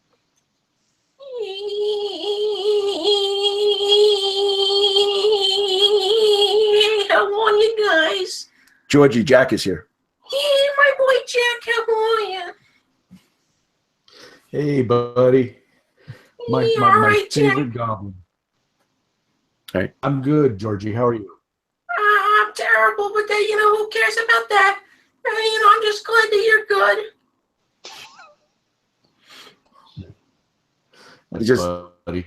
How are you guys? Georgie, Jack is here. Hey, my boy Jack, how are you? Hey, buddy. My right, favorite goblin. All right. I'm good, Georgie. How are you? I'm terrible, but who cares about that? I'm just glad that you're good. That's buddy.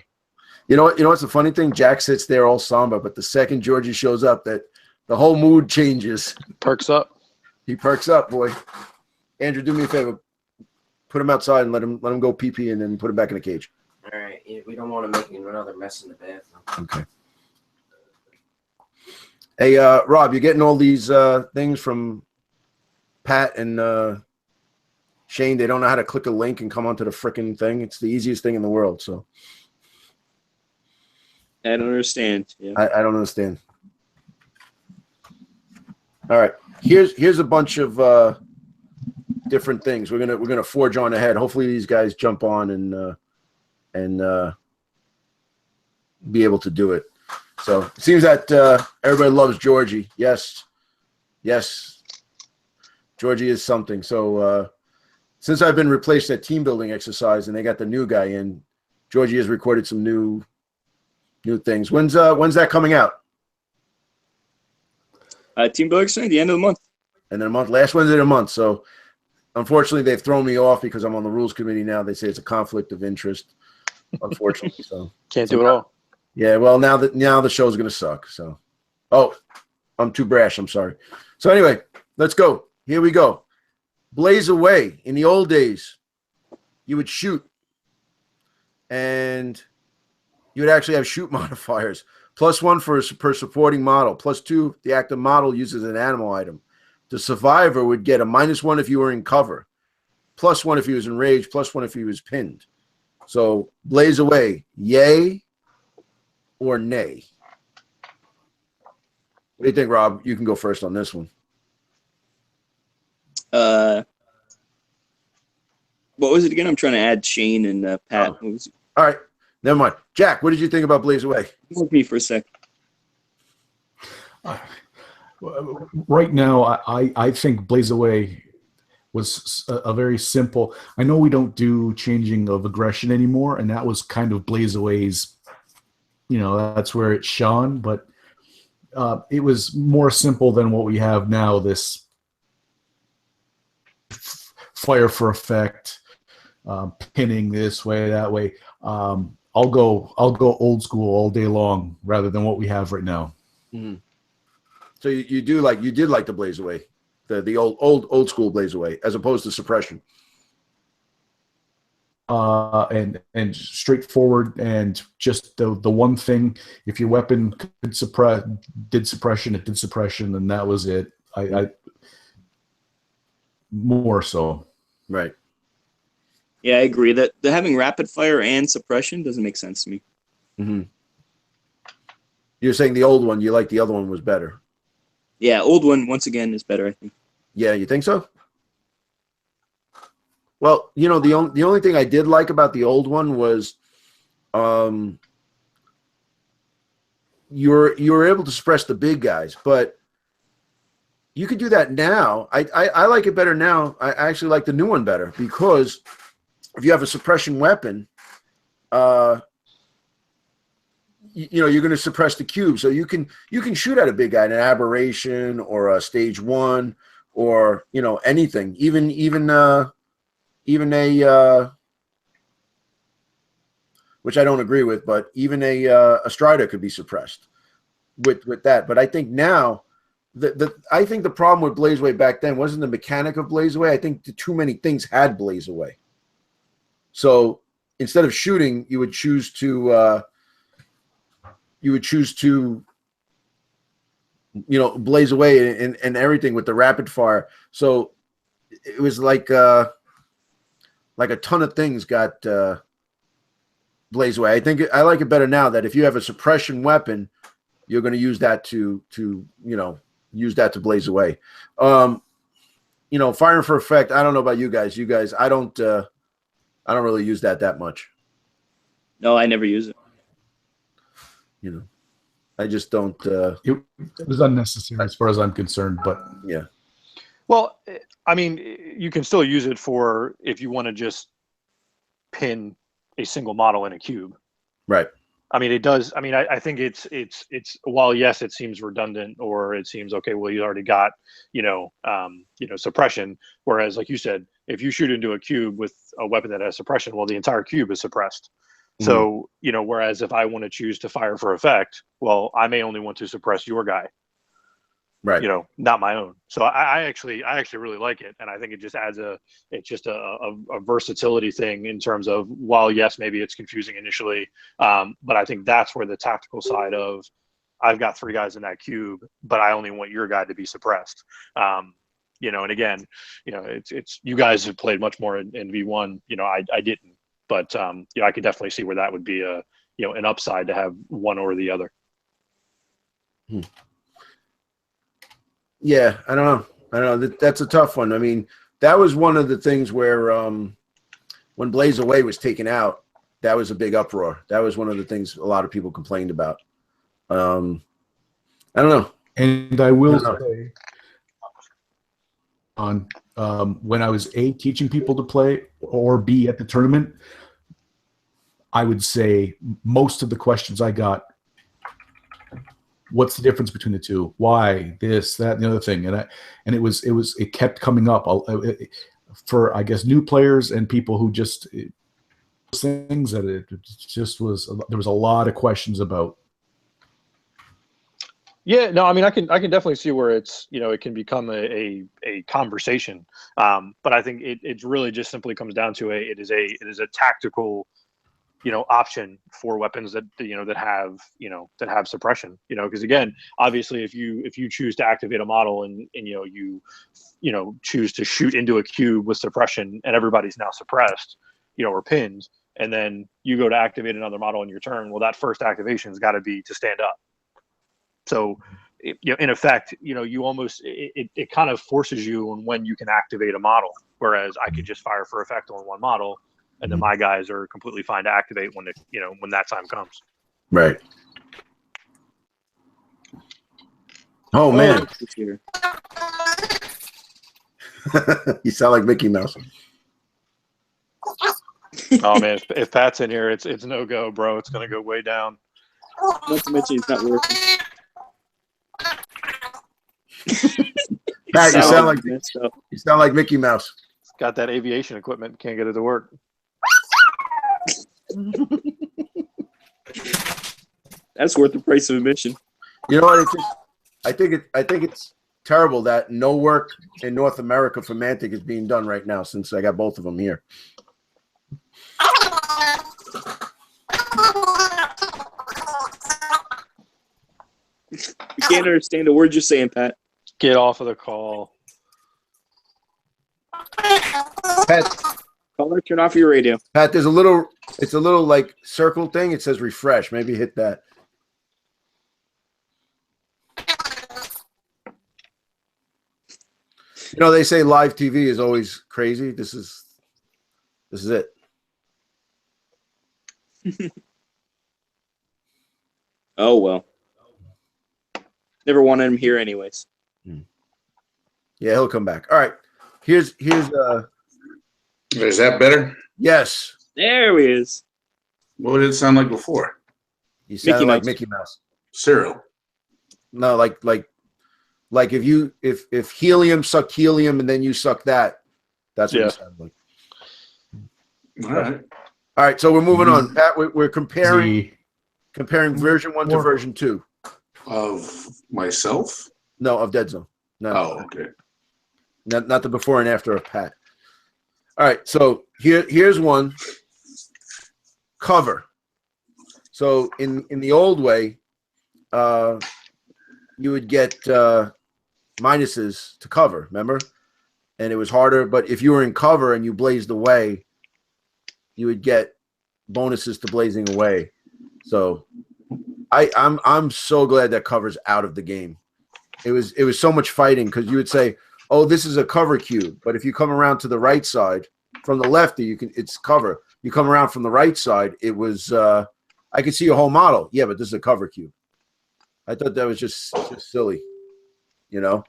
You know what's the funny thing? Jack sits there all somber, but the second Georgie shows up, that the whole mood changes. Perks up. He perks up, boy. Andrew, do me a favor. Put him outside and let him go pee-pee, and then put him back in the cage. All right. We don't want to make another mess in the bathroom. Okay. Hey, Rob, you're getting all these things from Pat and Shane. They don't know how to click a link and come onto the frickin' thing. It's the easiest thing in the world. So I don't understand. Yeah. I don't understand. All right. Here's a bunch of different things. We're gonna forge on ahead. Hopefully these guys jump on and be able to do it. So it seems that everybody loves Georgie. Yes. Georgie is something. So since I've been replaced at team building exercise and they got the new guy in, Georgie has recorded some new things. When's that coming out? Team building at the end of the month. And then last Wednesday of the month. So unfortunately they've thrown me off because I'm on the rules committee now. They say it's a conflict of interest, unfortunately. So Can't do it all. Yeah, well, now the show's going to suck. So, I'm too brash. I'm sorry. So anyway, let's go. Here we go. Blaze away. In the old days, you would shoot, and you would actually have shoot modifiers. +1 per supporting model. +2, the active model uses an animal item. The survivor would get a -1 if you were in cover. +1 if he was enraged, +1 if he was pinned. So blaze away, yay or nay? What do you think, Rob? You can go first on this one. What was it again? I'm trying to add Shane and Pat. Oh. What was it? All right, never mind. Jack, what did you think about blaze away? With me for a sec. Right now, I think blaze away was a very simple. I know we don't do changing of aggression anymore, and that was kind of blaze away's. That's where it shone, but it was more simple than what we have now. This fire for effect, pinning this way, that way. I'll go old school all day long rather than what we have right now. Mm-hmm. So you did like the blaze away, the old school blaze away, as opposed to suppression. And straightforward, and just the one thing, if your weapon did suppression, it did suppression, and that was it. I more so. Right. Yeah, I agree that having rapid fire and suppression doesn't make sense to me. Mm-hmm. You're saying the old one, you like the other one was better. Yeah, old one once again is better, I think. Yeah, you think so? Well, the only thing I did like about the old one was, you were able to suppress the big guys, but you could do that now. I like it better now. I actually like the new one better, because if you have a suppression weapon, you're going to suppress the cube, so you can shoot at a big guy, an aberration or a stage 1 or anything, even a which I don't agree with, but even a Strider could be suppressed with that. But I think now I think the problem with blaze away back then wasn't the mechanic of blaze away. I think too many things had blaze away. So instead of shooting, you would choose to blaze away and everything with the rapid fire. So it was like a ton of things got blaze away. I think I like it better now that if you have a suppression weapon, you're going to use that to blaze away. Firing for effect. I don't know about you guys. I don't really use that much. No, I never use it. I just don't. It was unnecessary as far as I'm concerned, but yeah. Well, I mean, you can still use it for if you want to just pin a single model in a cube. Right. I mean, it does. I mean, I think it's while yes, it seems redundant, or it seems okay. Well, you already got suppression. Whereas, like you said, if you shoot into a cube with a weapon that has suppression, well, the entire cube is suppressed. Mm-hmm. So whereas if I want to choose to fire for effect, well, I may only want to suppress your guy. Right. Not my own. So I actually really like it, and I think it just adds a versatility thing in terms of, while yes, maybe it's confusing initially, but I think that's where the tactical side of, I've got 3 guys in that cube, but I only want your guy to be suppressed. And again, it's you guys have played much more in V1. I didn't, but I could definitely see where that would be an upside to have one or the other. Yeah, I don't know. That's a tough one. I mean, that was one of the things where when Blaze Away was taken out, that was a big uproar. That was one of the things a lot of people complained about. I don't know. And I will say, when I was A, teaching people to play, or B, at the tournament, I would say most of the questions I got, what's the difference between the two? Why this, that, and the other thing? And it kept coming up for, I guess, new players and people who just things that it just was. There was a lot of questions about. Yeah, no, I mean, I can definitely see where it's, it can become a conversation. But I think it really just simply comes down to it is a tactical option for weapons that that have suppression. Because again, obviously, if you choose to activate a model and you choose to shoot into a cube with suppression, and everybody's now suppressed, or pinned, and then you go to activate another model in your turn. Well, that first activation's got to be to stand up. So, in effect, you almost it kind of forces you on when you can activate a model. Whereas I could just fire for effect on one model, and then my guys are completely fine to activate when when that time comes. Right. Oh man, you sound like Mickey Mouse. Oh man, if Pat's in here, it's no go, bro. It's gonna go way down. Not to mention he's not working. Pat, you sound like Mickey Mouse. It's got that aviation equipment, can't get it to work. That's worth the price of admission. You know what? I think it's terrible that no work in North America for Mantic is being done right now since I got both of them here. You can't understand a word you're saying, Pat. Get off of the call. Pat, Caller, turn off your radio. Pat, it's a little like circle thing. It says refresh. Maybe hit that. They say live TV is always crazy. This is it. Oh well. Never wanted him here anyways. Yeah, he'll come back. All right. Here's Is that better? yes. There he is. What did it sound like before? You sound Mickey like Mouse. Mickey Mouse. Cyril. No, like if helium sucked helium and then you suck that, that's what it sounds like. All right. All right, so we're moving on. Pat, we're comparing version 1 to More. version 2. Of myself? No, of Deadzone. No, Oh, okay. not the before and after of Pat. All right, so here's one. Cover. So in the old way, you would get minuses to cover, remember? And it was harder, but if you were in cover and you blazed away, you would get bonuses to blazing away. So I'm so glad that cover's out of the game. It was so much fighting because you would say, oh, this is a cover cube, but if you come around to the right side from the left, it's cover. You come around from the right side, it was I could see your whole model. Yeah, but this is a cover cube. I thought that was just silly, Yeah.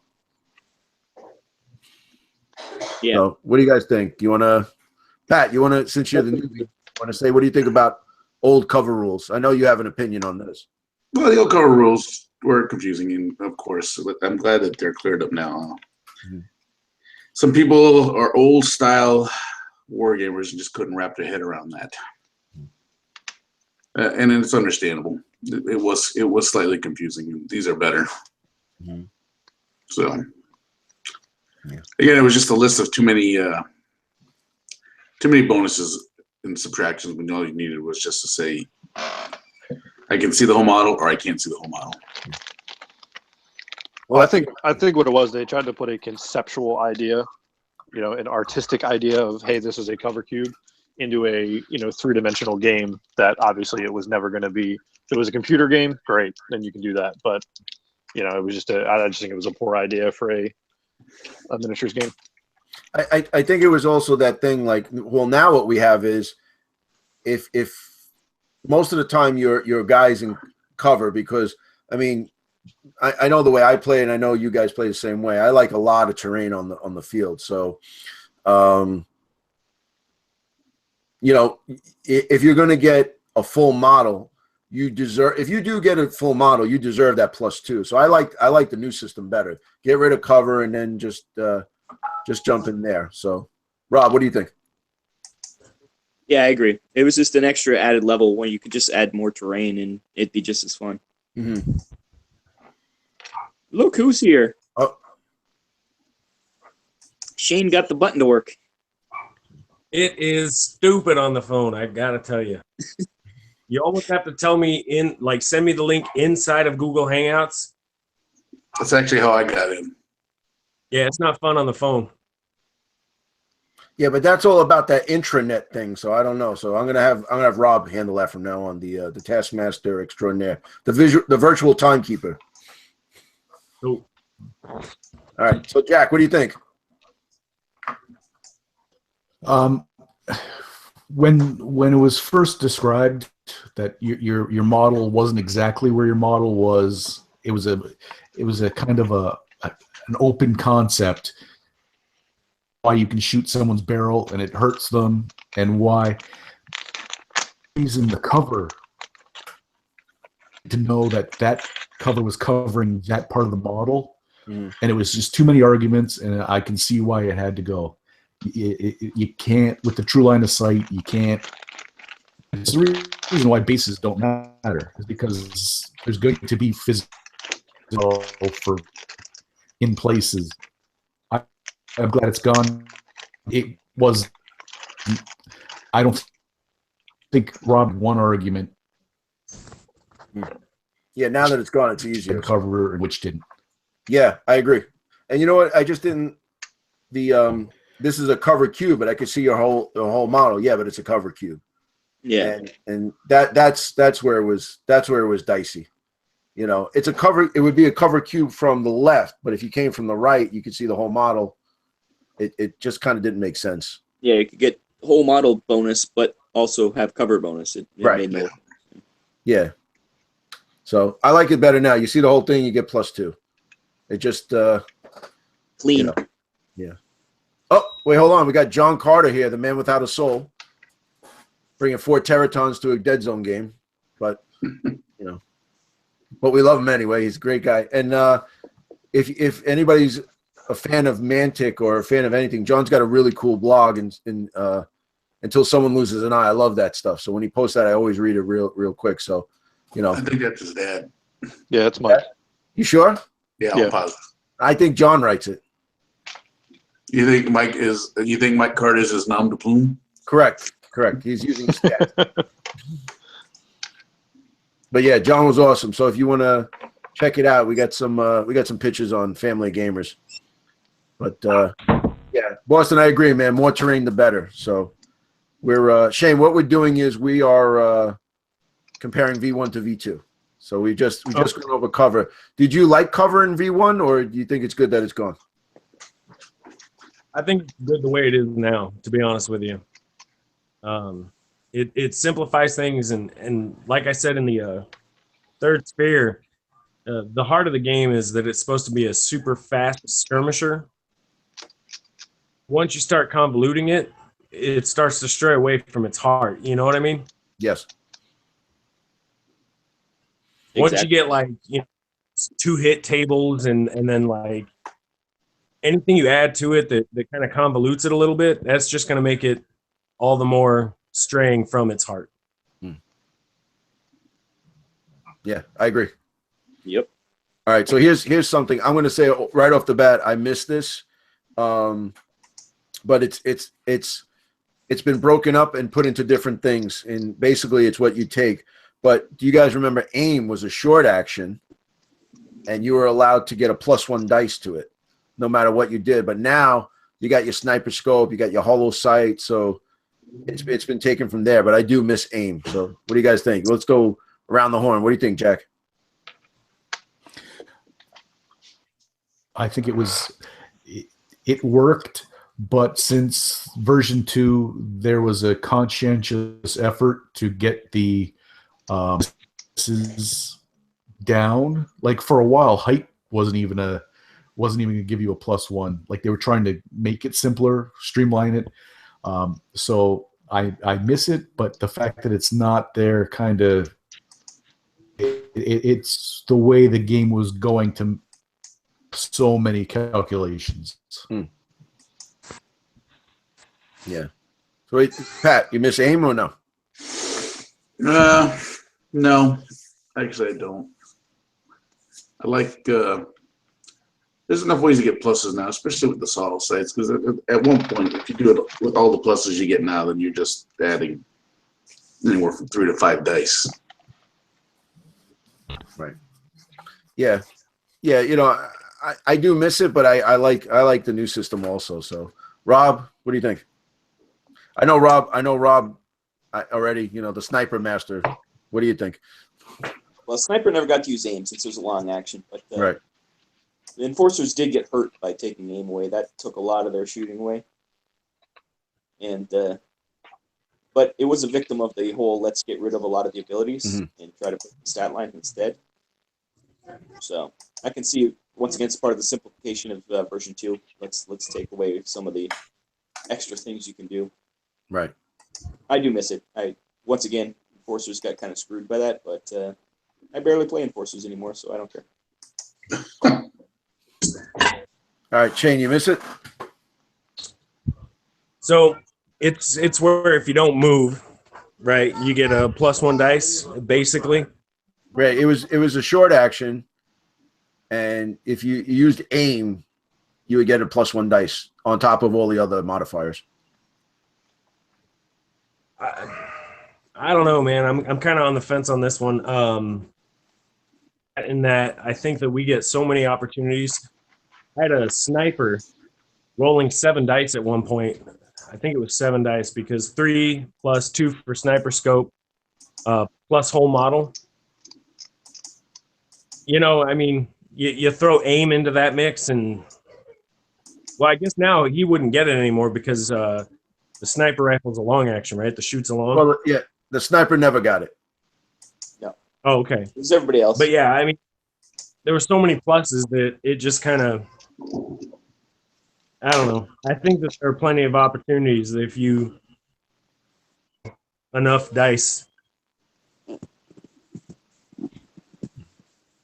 So, what do you guys think? Pat, since you're the newbie, want to say, what do you think about old cover rules? I know you have an opinion on this. Well, the old cover rules were confusing, and of course, I'm glad that they're cleared up now. Mm-hmm. Some people are old style war gamers and just couldn't wrap their head around that, and it's understandable. It was slightly confusing. These are better. Mm-hmm. So, again, it was just a list of too many bonuses and subtractions when all you needed was just to say, I can see the whole model or I can't see the whole model. Well, I think what it was, they tried to put a conceptual idea, an artistic idea of, hey, this is a cover cube, into a three-dimensional game that obviously it was never going to be. If it was a computer game, great, then you can do that. But it was I just think it was a poor idea for a miniatures game. I think it was also that thing like, well, now what we have is if most of the time your guys in cover, because I mean I know the way I play and I know you guys play the same way. I like a lot of terrain on the field. So if you're going to get a full model, if you do get a full model, you deserve that +2. So I like the new system better. Get rid of cover and then just jump in there. So, Rob, what do you think? Yeah, I agree. It was just an extra added level where you could just add more terrain and it'd be just as fun. Mm-hmm. Look who's here. Oh. Shane got the button to work. It is stupid on the phone. I gotta tell you. You almost have to tell me send me the link inside of Google Hangouts. That's actually how I got in. Yeah, it's not fun on the phone. Yeah, but that's all about that intranet thing. So I don't know. So I'm gonna have Rob handle that from now on. The Taskmaster Extraordinaire, the virtual timekeeper. Oh. All right. So Jack, what do you think? When it was first described that your model wasn't exactly where your model was, it was a kind of an open concept. Why you can shoot someone's barrel and it hurts them, and why using the cover to know that cover was covering that part of the model, and it was just too many arguments, and I can see why it had to go. You can't, with the true line of sight, you can't. It's the reason why bases don't matter, is because there's going to be physical for in places. I'm glad it's gone. It was. I don't think Rob won argument. Yeah, now that it's gone, it's easier. Cover, which didn't. Yeah, I agree. And you know what? I just didn't. This is a cover cube, but I could see your whole model. Yeah, but it's a cover cube. Yeah. And that's where it was. That's where it was dicey. You know, it's a cover. It would be a cover cube from the left, but if you came from the right, you could see the whole model. It just kind of didn't make sense. Yeah, you could get whole model bonus, but also have cover bonus. It Right. made no. Yeah. So I like it better now. You see the whole thing, you get +2. It just Clean. You know, yeah. Oh, wait, hold on. We got John Carter here, the man without a soul, bringing 4 teratons to a Deadzone game. But but we love him anyway. He's a great guy. And if anybody's a fan of Mantic or a fan of anything, John's got a really cool blog. And Until Someone Loses an Eye, I love that stuff. So when he posts that, I always read it real quick. So, I think that's his dad. Yeah, it's Mike. You sure? Yeah, Yeah. I'm positive. I think John writes it. You think Mike Carter is his nom de plume? Correct. He's using stats. But yeah, John was awesome. So if you want to check it out, we got some pictures on Family Gamers. But yeah, Boston, I agree, man. More terrain, the better. So we're Shane. What we're doing is we are comparing V1 to V2. So we just went over cover. Did you like cover in V1, or do you think it's good that it's gone? I think it's good the way it is now, to be honest with you. It simplifies things, and like I said in the third sphere, the heart of the game is that it's supposed to be a super fast skirmisher. Once you start convoluting it, it starts to stray away from its heart. You know what I mean? Yes. Once you get 2-hit tables and then like anything you add to it that kind of convolutes it a little bit, that's just going to make it all the more straying from its heart. Yeah, I agree. Yep. All right, so here's something I'm going to say right off the bat. I missed this, but it's been broken up and put into different things, and basically it's what you take. But do you guys remember aim was a short action, and you were allowed to get a +1 dice to it, no matter what you did. But now you got your sniper scope, you got your hollow sight, so it's been taken from there. But I do miss aim. So what do you guys think? Let's go around the horn. What do you think, Jack? I think it worked, but since version 2, there was a conscientious effort to get the down. Like for a while, height wasn't even going to give you a +1. Like they were trying to make it simpler, streamline it. So I miss it, but the fact that it's not there kind of it's the way the game was going to so many calculations. Yeah. So wait, Pat, you miss aim or no? No, actually I don't. I like There's enough ways to get pluses now, especially with the solo sites, because at one point, if you do it with all the pluses you get now, then you're just adding anywhere from 3 to 5 dice. Right. Yeah. Yeah. You know, I do miss it, but I like the new system also. So, Rob, what do you think? I know Rob already. You know, the sniper master. What do you think? Well, sniper never got to use aim since there's a long action, but Right. the enforcers did get hurt by taking aim away. That took a lot of their shooting away. And but it was a victim of the whole let's get rid of a lot of the abilities and try to put the stat line instead. So I can see once again it's part of the simplification of version 2. Let's take away some of the extra things you can do. Right. I do miss it. Once again, enforcers got kind of screwed by that, but I barely play enforcers anymore, so I don't care. All right, Shane, you miss it? So it's where if you don't move, right, you get a +1 dice, basically. Right. It was a short action, and if you used aim, you would get a +1 dice on top of all the other modifiers. I don't know, man. I'm kind of on the fence on this one. In that I think that we get so many opportunities. I had a sniper rolling 7 dice at one point. I think it was 7 dice because 3 + 2 for sniper scope, plus whole model. You know, I mean, you throw aim into that mix, and well, I guess now he wouldn't get it anymore because the sniper rifle's a long action, right? The shoots along. Well, yeah, the sniper never got it. Oh, okay. It was everybody else. But yeah, I mean, there were so many pluses that it just kind of, I don't know. I think that there are plenty of opportunities if you enough dice.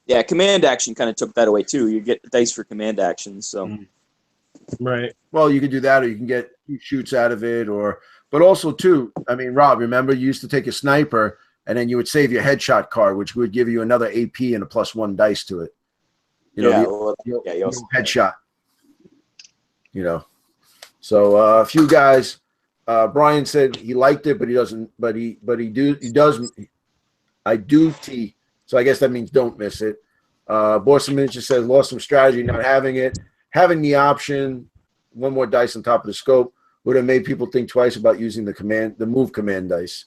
Yeah, command action kind of took that away too. You get dice for command actions, so. Right. Well, you could do that, or you can get shoots out of it, but also too. I mean, Rob, remember you used to take a sniper, and then you would save your headshot card, which would give you another AP and a +1 dice to it. You know, you also headshot. You know, so a few guys. Brian said he liked it, but he doesn't. But he does. I do T. So I guess that means don't miss it. Boston Miniature says lost some strategy not having it. Having the option, 1 more dice on top of the scope would have made people think twice about using the move command dice.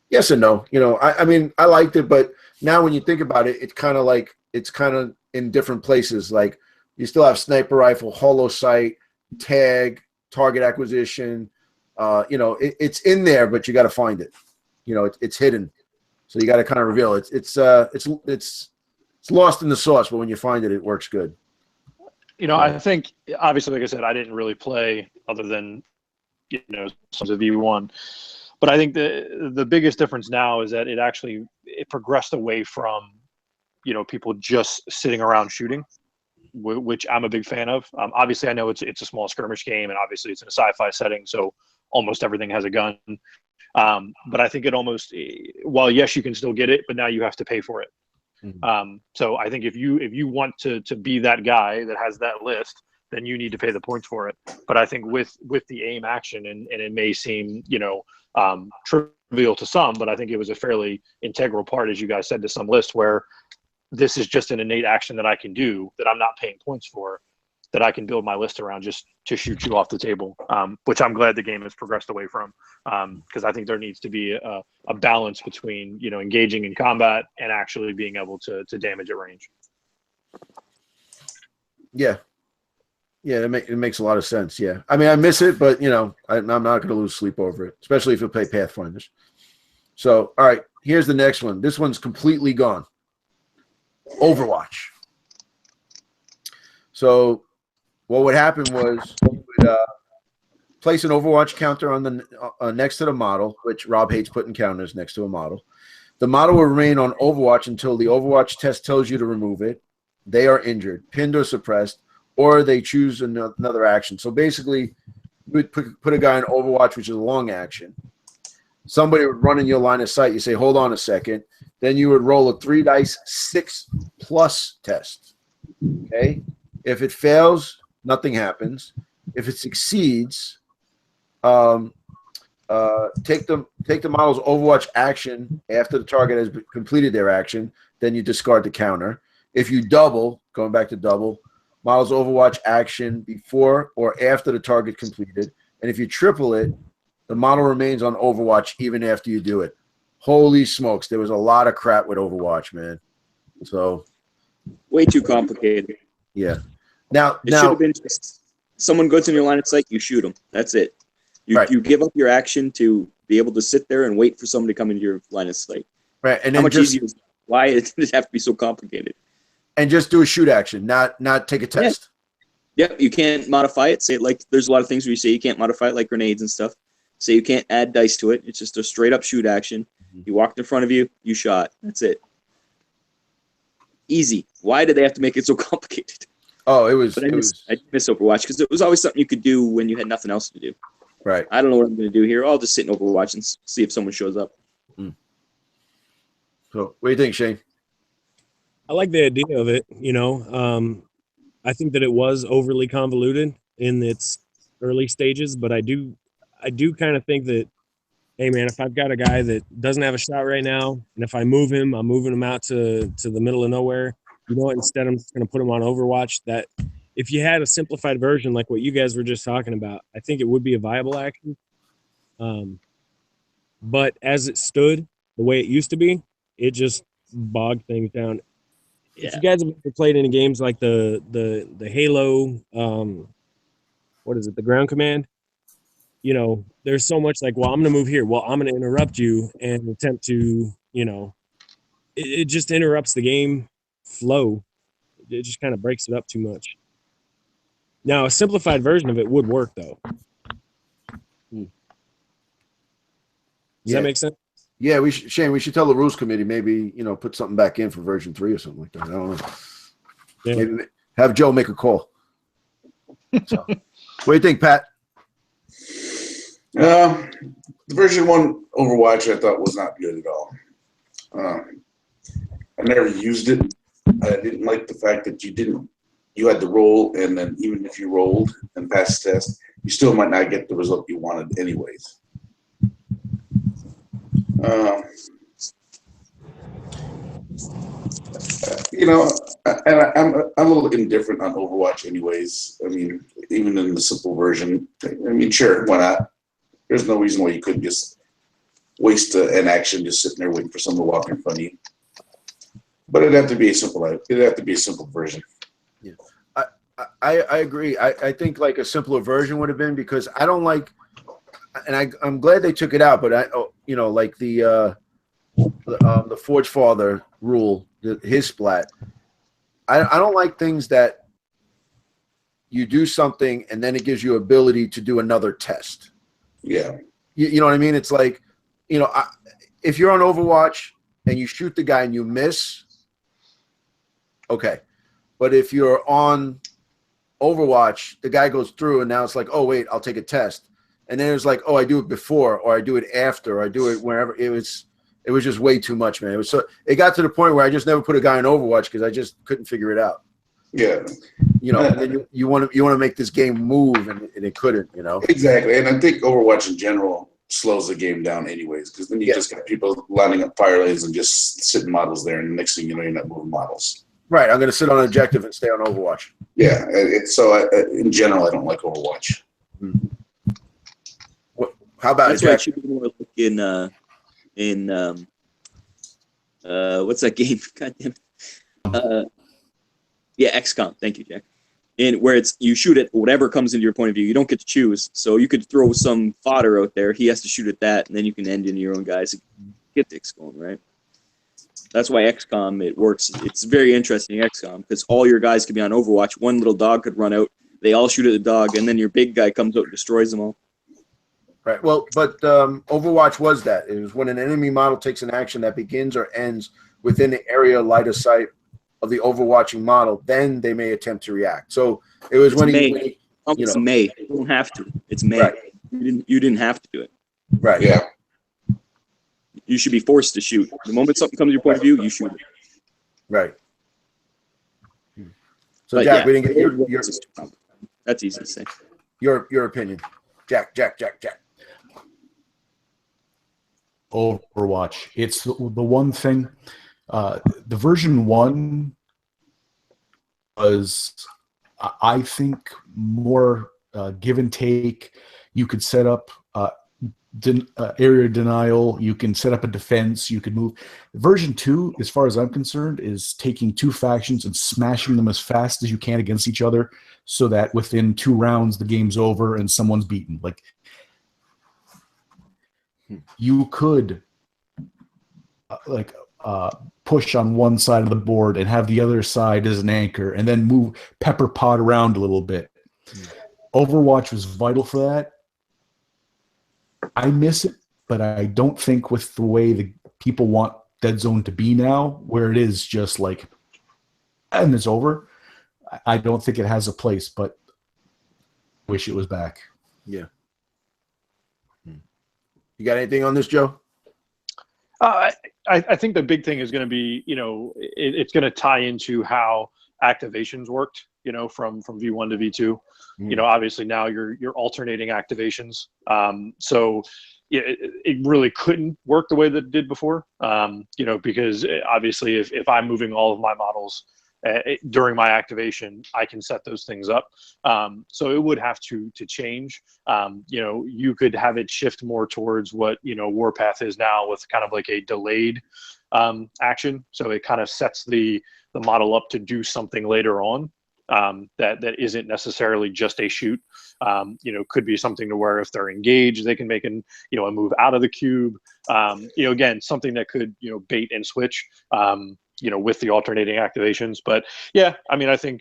Yes and no. You know, I mean, I liked it, but now when you think about it, it's kind of in different places. Like you still have sniper rifle, holo sight, tag, target acquisition. You know, it's in there, but you got to find it. You know, it's hidden, so you got to kind of reveal it. It's lost in the sauce, but when you find it, it works good. You know, I think obviously, like I said, I didn't really play other than some of V1. But I think the biggest difference now is that it progressed away from, people just sitting around shooting, which I'm a big fan of. Obviously, I know it's a small skirmish game, and obviously it's in a sci-fi setting, so almost everything has a gun. But I think it almost, while yes, you can still get it, but now you have to pay for it. Mm-hmm. So I think if you want to be that guy that has that list, then you need to pay the points for it. But I think with the aim action, and it may seem, trivial to some, but I think it was a fairly integral part, as you guys said, to some list where this is just an innate action that I can do that I'm not paying points for, that I can build my list around just to shoot you off the table, which I'm glad the game has progressed away from, because I think there needs to be a balance between, engaging in combat and actually being able to damage at range. Yeah. Yeah, it makes a lot of sense. Yeah, I mean, I miss it, but I'm not going to lose sleep over it, especially if you play Pathfinders. So, all right, here's the next one. This one's completely gone. Overwatch. So, what would happen was you would place an Overwatch counter on the next to the model, which Rob hates putting counters next to a model. The model will remain on Overwatch until the Overwatch test tells you to remove it. They are injured, pinned, or suppressed, or they choose another action. So basically, you would put a guy in Overwatch, which is a long action. Somebody would run in your line of sight. You say, hold on a second. Then you would roll a 3 dice 6+ test. Okay? If it fails, nothing happens. If it succeeds, take the model's Overwatch action after the target has completed their action. Then you discard the counter. If you double, going back to double, model's Overwatch action before or after the target completed. And if you triple it, the model remains on Overwatch even after you do it. Holy smokes, there was a lot of crap with Overwatch, man. So way too complicated. Yeah. Now It should have been just someone goes in your line of sight, you shoot them. That's it. You give up your action to be able to sit there and wait for someone to come into your line of sight. Right. And how then much easier is that? Why does it have to be so complicated? And just do a shoot action, not take a test. Yeah. Yep, you can't modify it. Say it like there's a lot of things where you say you can't modify it, like grenades and stuff. Say you can't add dice to it. It's just a straight up shoot action. He walked in front of you, you shot. That's it. Easy. Why did they have to make it so complicated? Oh, it was. I miss Overwatch because it was always something you could do when you had nothing else to do. Right. I don't know what I'm going to do here. I'll just sit in Overwatch and see if someone shows up. So, what do you think, Shane? I like the idea of it. I think that it was overly convoluted in its early stages, but I do kind of think that, hey man, if I've got a guy that doesn't have a shot right now, and if I move him, I'm moving him out to the middle of nowhere. You know what? Instead, I'm just going to put him on Overwatch. That if you had a simplified version like what you guys were just talking about, I think it would be a viable action. But as it stood, the way it used to be, it just bogged things down. Yeah. If you guys have ever played any games like the Halo, what is it, the ground command? There's so much like, well, I'm going to move here. Well, I'm going to interrupt you and attempt to, it just interrupts the game flow. It just kind of breaks it up too much. Now, a simplified version of it would work, though. Does that make sense? Yeah, Shane, we should tell the rules committee maybe, put something back in for version 3 or something like that. I don't know. Yeah. Maybe have Joe make a call. So, what do you think, Pat? The version 1 Overwatch I thought was not good at all. I never used it. I didn't like the fact that you had to roll, and then even if you rolled and passed the test, you still might not get the result you wanted anyways. And I'm a little indifferent on Overwatch anyways. I mean, even in the simple version, sure, why not? There's no reason why you couldn't just waste an action just sitting there waiting for someone to walk in front of you. But it'd have to be a simple version. Yeah, I agree. I think like a simpler version would have been, because I don't like, and I'm glad they took it out. But like the Forge Father rule, his splat. I don't like things that you do something and then it gives you ability to do another test. Yeah. You know what I mean? It's like, if you're on Overwatch and you shoot the guy and you miss, okay. But if you're on Overwatch, the guy goes through and now it's like, oh, wait, I'll take a test. And then it was like, oh, I do it before, or I do it after, or I do it wherever. It was just way too much, man. It got to the point where I just never put a guy in Overwatch because I just couldn't figure it out. Yeah. And then you want to make this game move, and it couldn't, Exactly. And I think Overwatch in general slows the game down anyways, because then you just got people lining up fire lanes and just sitting models there, and the next thing you know, you're not moving models. Right. I'm going to sit on objective and stay on Overwatch. Yeah. In general, I don't like Overwatch. How about that's it, why it should be more like in what's that game? God damn it. XCOM. Thank you, Jack. And where you shoot at whatever comes into your point of view. You don't get to choose. So you could throw some fodder out there. He has to shoot at that, and then you can end in your own guys. Get the XCOM, right? That's why XCOM, it works. It's very interesting, XCOM, because all your guys could be on Overwatch. One little dog could run out. They all shoot at the dog, and then your big guy comes out and destroys them all. Right. Well, but Overwatch was that. It was when an enemy model takes an action that begins or ends within the area line of sight of the overwatching model, then they may attempt to react. So it was when May. It's May. You don't have to. It's May. Right. You didn't have to do it. Right. Yeah. You should be forced to shoot. The moment something comes to your point of view, you shoot it. Right. So, But Jack, yeah, we didn't get that's easy to say. your opinion. Jack. Overwatch. It's the one thing. The version 1 was, I think, more give and take. You could set up area denial. You can set up a defense. You could move. Version 2, as far as I'm concerned, is taking two factions and smashing them as fast as you can against each other, so that within 2 rounds the game's over and someone's beaten. Like, you could push on one side of the board and have the other side as an anchor, and then move pepper pot around a little bit. Overwatch was vital for that. I miss it, but I don't think with the way the people want Deadzone to be now, where it is just like, and it's over. I don't think it has a place, but wish it was back. Yeah. You got anything on this, Joe? I think the big thing is going to be, it's going to tie into how activations worked, from V1 to V2. Obviously now you're alternating activations. So it really couldn't work the way that it did before, because obviously if I'm moving all of my models during my activation, I can set those things up. So it would have to change. You could have it shift more towards what, Warpath is now, with kind of like a delayed action. So it kind of sets the model up to do something later on. That isn't necessarily just a shoot. Could be something to where if they're engaged, they can make a move out of the cube. Again, something that could, bait and switch, with the alternating activations. But yeah, I think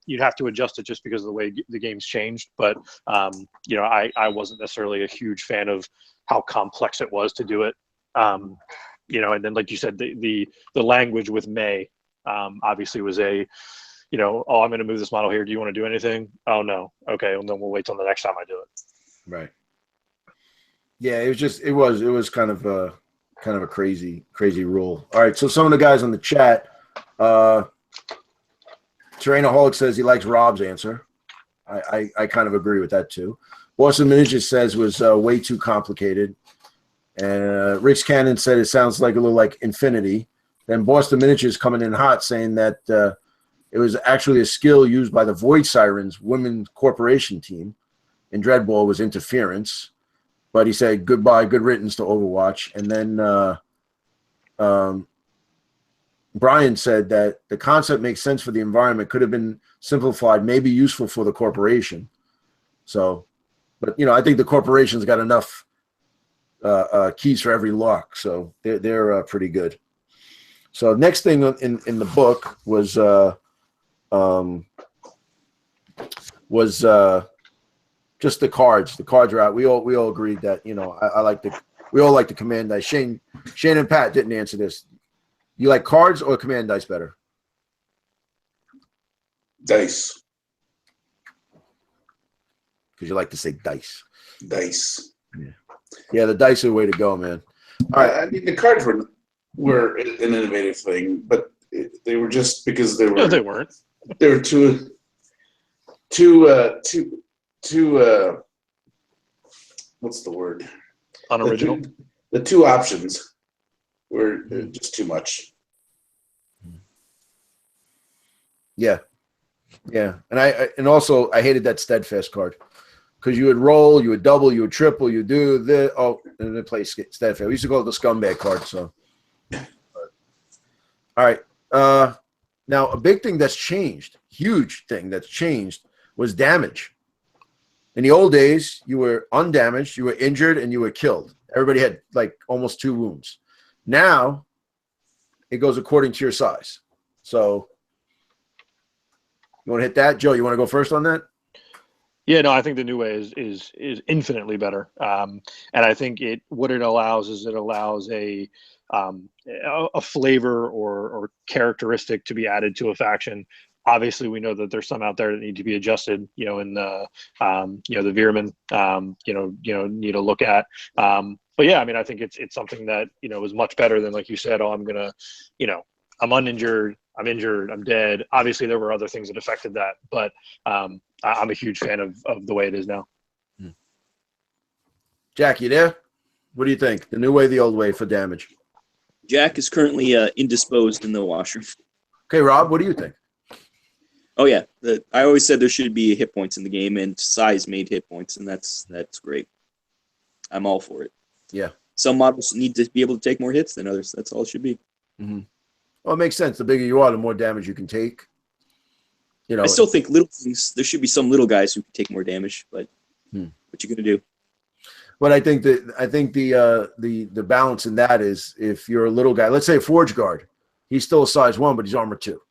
you'd have to adjust it just because of the way the game's changed. But, I wasn't necessarily a huge fan of how complex it was to do it. And then, like you said, the language with May, obviously was a, oh, I'm going to move this model here. Do you want to do anything? Oh, no. Okay. Well, then we'll wait till the next time I do it. Right. Yeah, it was kind of a crazy rule. All right. So some of the guys on the chat, Terrainaholic says he likes Rob's answer. I kind of agree with that too. Boston Miniatures says was way too complicated. And Rick's Cannon said it sounds like a little like Infinity. Then Boston Miniatures coming in hot saying that it was actually a skill used by the Void Sirens women's corporation team, and Dreadball was interference. But he said goodbye, good riddance to Overwatch. And then Brian said that the concept makes sense for the environment, could have been simplified, maybe useful for the corporation. So, but I think the corporation's got enough keys for every lock, so they're pretty good. So next thing in the book was just the cards. The cards are out. We all agreed that we all like the command dice. Shane and Pat didn't answer this. You like cards or command dice better? Dice. Because you like to say dice. Dice. Yeah, the dice are the way to go, man. All right. I mean, the cards were an innovative thing, but they were just because they were. No, they weren't. They were too. What's the word? Unoriginal. The two options were just too much. Yeah, and also I hated that steadfast card because you would roll, you would double, you would triple, you do the and then play steadfast. We used to call it the scumbag card. So, all right. Now a big thing that's changed, huge thing that's changed, was damage. In the old days, you were undamaged, you were injured, and you were killed. Everybody had like almost 2 wounds. Now, it goes according to your size. So, you want to hit that, Joe? You want to go first on that? Yeah, no, I think the new way is infinitely better. And I think what it allows is a flavor or characteristic to be added to a faction. Obviously, we know that there's some out there that need to be adjusted, in the veer-myn, need to look at. But yeah, I think it's something that, is much better than, like you said, I'm uninjured, I'm injured, I'm dead. Obviously, there were other things that affected that, but I'm a huge fan of the way it is now. Jack, you there? What do you think? The new way, the old way for damage? Jack is currently indisposed in the washroom. Okay, Rob, what do you think? Oh yeah, I always said there should be hit points in the game, and size made hit points, and that's great. I'm all for it. Yeah. Some models need to be able to take more hits than others. That's all it should be. Mm-hmm. Well, it makes sense. The bigger you are, the more damage you can take. You know, I still think little things. There should be some little guys who can take more damage, but what you gonna do? But I think the balance in that is if you're a little guy, let's say a Forge Guard, he's still a size 1, but he's armor 2.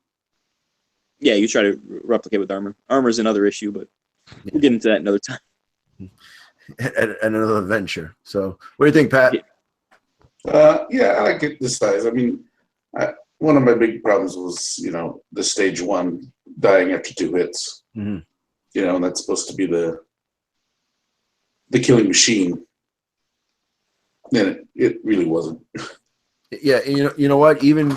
Yeah, you try to replicate with armor. Armor is another issue, but we'll get into that another time. And another venture. So, what do you think, Pat? Yeah, I like it this size. I mean, one of my big problems was, the stage 1 dying after 2 hits. Mm-hmm. And that's supposed to be the killing machine. And it really wasn't. Yeah, and you know what? Even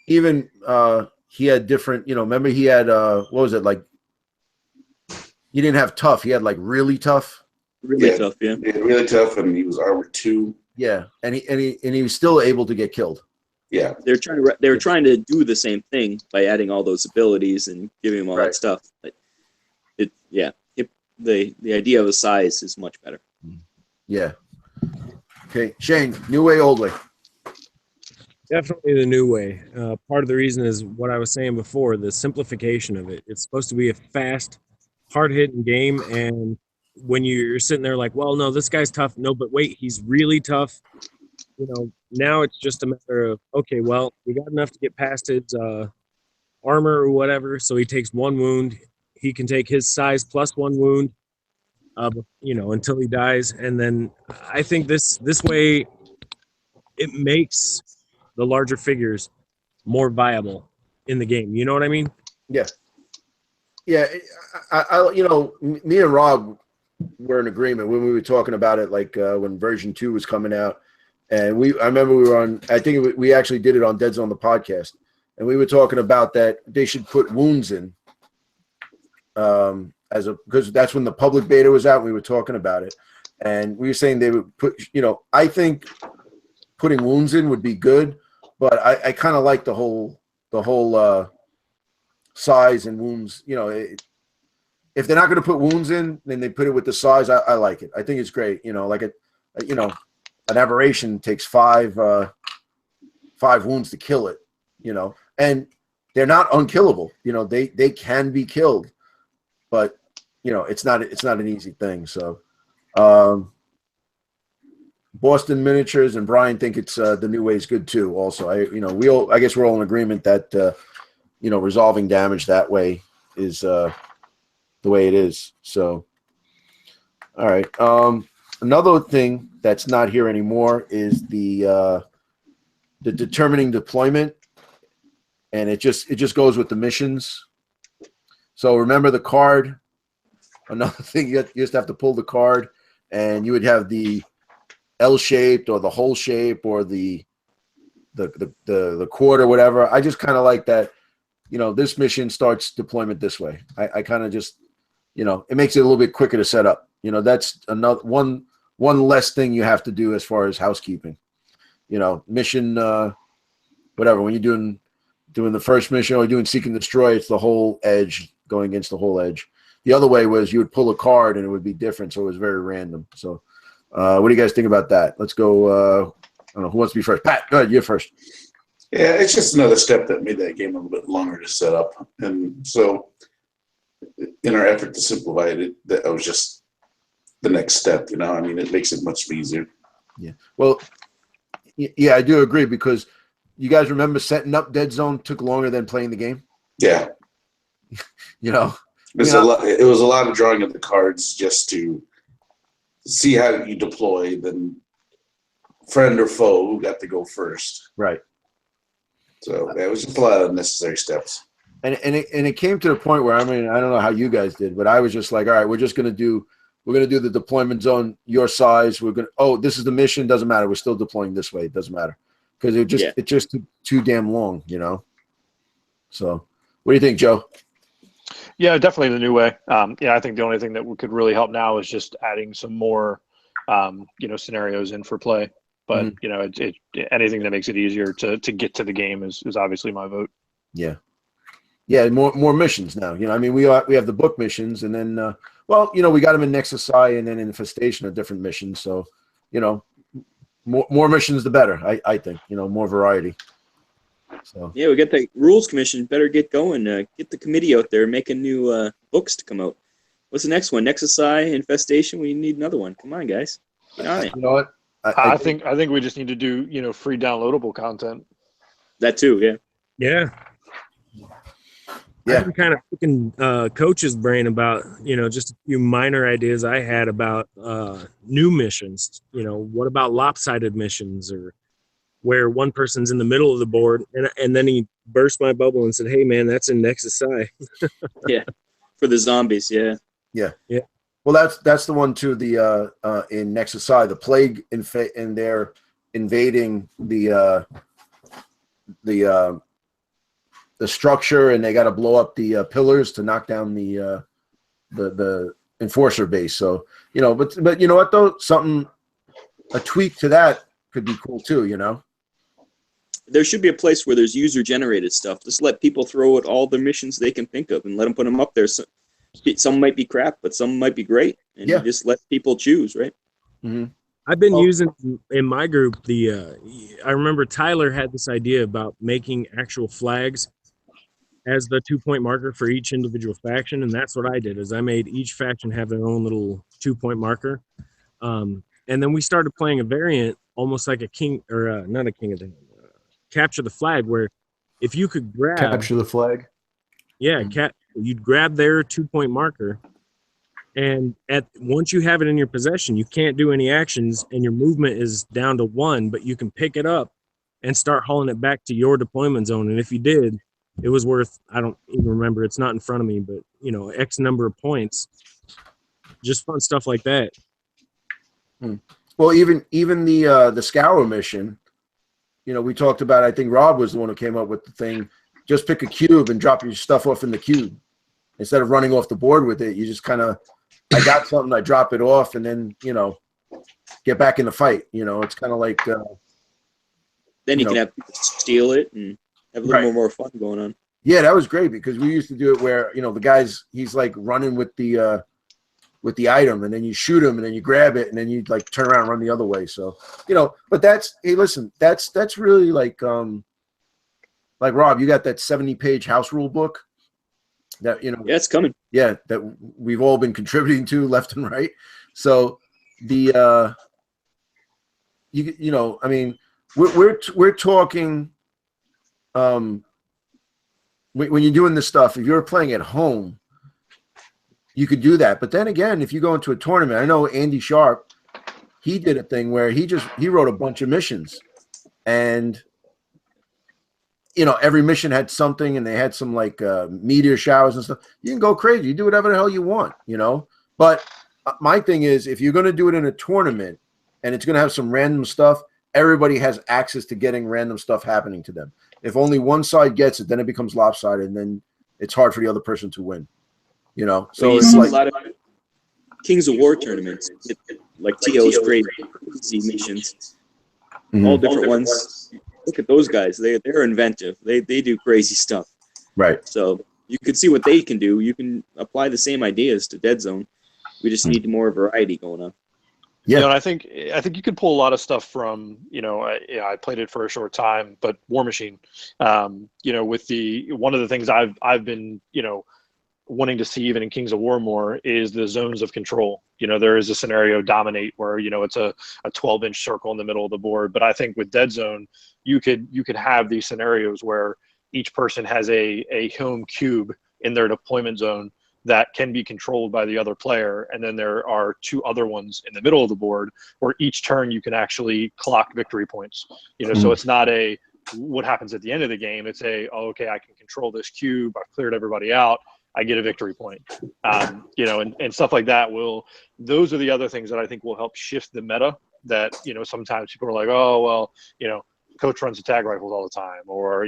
he had different. Remember he had what was it like? He didn't have tough. He had like really tough. Really tough, yeah. Really tough, and he was armor 2. Yeah, and he was still able to get killed. Yeah, they were trying to do the same thing by adding all those abilities and giving him all that stuff. But the idea of the size is much better. Yeah. Okay, Shane, new way, old way. Definitely the new way. Part of the reason is what I was saying before, the simplification of it. It's supposed to be a fast, hard-hitting game, and when you're sitting there like, well, no, this guy's tough. No, but wait, he's really tough. Now it's just a matter of, okay, well, we got enough to get past his armor or whatever, so he takes 1 wound. He can take his size plus 1 wound, until he dies. And then I think this way it makes the larger figures more viable in the game. You know what I mean? Yeah. Yeah. I me and Rob were in agreement when we were talking about it, like when version 2 was coming out. And I remember we were on, I think we actually did it on Deadzone the podcast. And we were talking about that they should put wounds in because that's when the public beta was out. We were talking about it. And we were saying they would put, I think putting wounds in would be good, but I kind of like the whole size and wounds. If they're not going to put wounds in, then they put it with the size. I like it. I think it's great. An aberration takes 5 wounds to kill it. And they're not unkillable. They can be killed, but it's not an easy thing. So. Boston Miniatures and Brian think it's the new way is good too. Also, I guess we're all in agreement that resolving damage that way is the way it is. So, all right. Another thing that's not here anymore is the determining deployment, and it just goes with the missions. So remember the card. Another thing, you just have to pull the card, and you would have the L-shaped or the whole shape or the quarter, whatever. I just kind of like that. This mission starts deployment this way. I kind of just, it makes it a little bit quicker to set up. That's another one less thing you have to do as far as housekeeping. Mission, whatever. When you're doing the first mission or doing seek and destroy, it's the whole edge going against the whole edge. The other way was you would pull a card and it would be different, so it was very random. So. What do you guys think about that? Let's go. I don't know who wants to be first. Pat, go ahead. You're first. Yeah, it's just another step that made that game a little bit longer to set up, and so in our effort to simplify it, that was just the next step. It makes it much easier. Yeah. Well, yeah, I do agree because you guys remember setting up Deadzone took longer than playing the game. Yeah. It was a lot of drawing of the cards just to see how you deploy, then friend or foe who got to go first. Right. So it was just a lot of unnecessary steps. And it came to the point where I don't know how you guys did, but I was just like, all right, we're gonna do the deployment zone your size. This is the mission, doesn't matter. We're still deploying this way, it doesn't matter. Because it's just too damn long, So, what do you think, Joe? Yeah, definitely the new way. Yeah, I think the only thing that could really help now is just adding some more, scenarios in for play. But anything that makes it easier to get to the game is obviously my vote. Yeah, yeah, more missions now. I mean, we have the book missions, and then we got them in Nexus I and then Infestation of different missions. So, more missions the better. I think more variety. So yeah, we got the rules commission. Better get going. Get the committee out there making new books to come out. What's the next one? Nexus I, Infestation. We need another one. Come on, guys, get on it. You know what? I think we just need to do free downloadable content. That too, yeah. Yeah. Yeah. I've been kind of picking Coach's brain about, just a few minor ideas I had about new missions. What about lopsided missions, or where one person's in the middle of the board, and then he burst my bubble and said, "Hey, man, that's in Nexus I." Yeah, for the zombies, yeah. Yeah. Well, that's the one too. The in Nexus I, the plague and they're invading the structure, and they got to blow up the pillars to knock down the enforcer base. So but you know what though, a tweak to that could be cool too. There should be a place where there's user-generated stuff. Just let people throw out all the missions they can think of and let them put them up there. So, some might be crap, but some might be great. And you just let people choose, right? Mm-hmm. I've been using in my group I remember Tyler had this idea about making actual flags as the 2-point marker for each individual faction, and that's what I did. Is I made each faction have their own little 2-point marker, and then we started playing a variant almost like a king, or not a king of the capture the flag, where if you could grab Capture the flag. Yeah, you'd grab their 2-point marker, and once you have it in your possession, you can't do any actions, and your movement is down to 1, but you can pick it up and start hauling it back to your deployment zone. And if you did, it was worth, I don't even remember, it's not in front of me, but X number of points. Just fun stuff like that. Well, even the Scour mission, we talked about. I think Rob was the one who came up with the thing. Just pick a cube and drop your stuff off in the cube instead of running off the board with it. You just kind of, I got something, I drop it off, and then get back in the fight. It's kind of like. Then you can have people steal it and have a little more fun going on. Yeah, that was great because we used to do it where the guy's he's like running with the item, and then you shoot him, and then you grab it, and then you like turn around and run the other way. So but that's that's really like Rob, you got that 70-page house rule book that Yeah, it's coming. Yeah, that we've all been contributing to left and right. So the I mean we're talking when you're doing this stuff, if you're playing at home, you could do that. But then again, if you go into a tournament, I know Andy Sharp, he did a thing where he wrote a bunch of missions, and every mission had something, and they had some like meteor showers and stuff. You can go crazy. You do whatever the hell you want, But my thing is, if you're going to do it in a tournament and it's going to have some random stuff, everybody has access to getting random stuff happening to them. If only one side gets it, then it becomes lopsided, and then it's hard for the other person to win. So you see a lot of Kings of War tournaments, like TO's crazy missions, all different ones. Look at those guys; they're inventive. They do crazy stuff. Right. So you can see what they can do. You can apply the same ideas to Deadzone. We just need more variety going on. Yeah, and I think you could pull a lot of stuff from I played it for a short time, but War Machine, with one of the things I've been wanting to see even in Kings of War more is the zones of control. There is a scenario Dominate where it's a 12-inch circle in the middle of the board, but I think with Deadzone you could have these scenarios where each person has a home cube in their deployment zone that can be controlled by the other player, and then there are 2 other ones in the middle of the board where each turn you can actually clock victory points. So it's not what happens at the end of the game. It's okay, I can control this cube, I've cleared everybody out, I get a victory point. And stuff like that those are the other things that I think will help shift the meta that, sometimes people are like, oh, well, coach runs the tag rifles all the time, or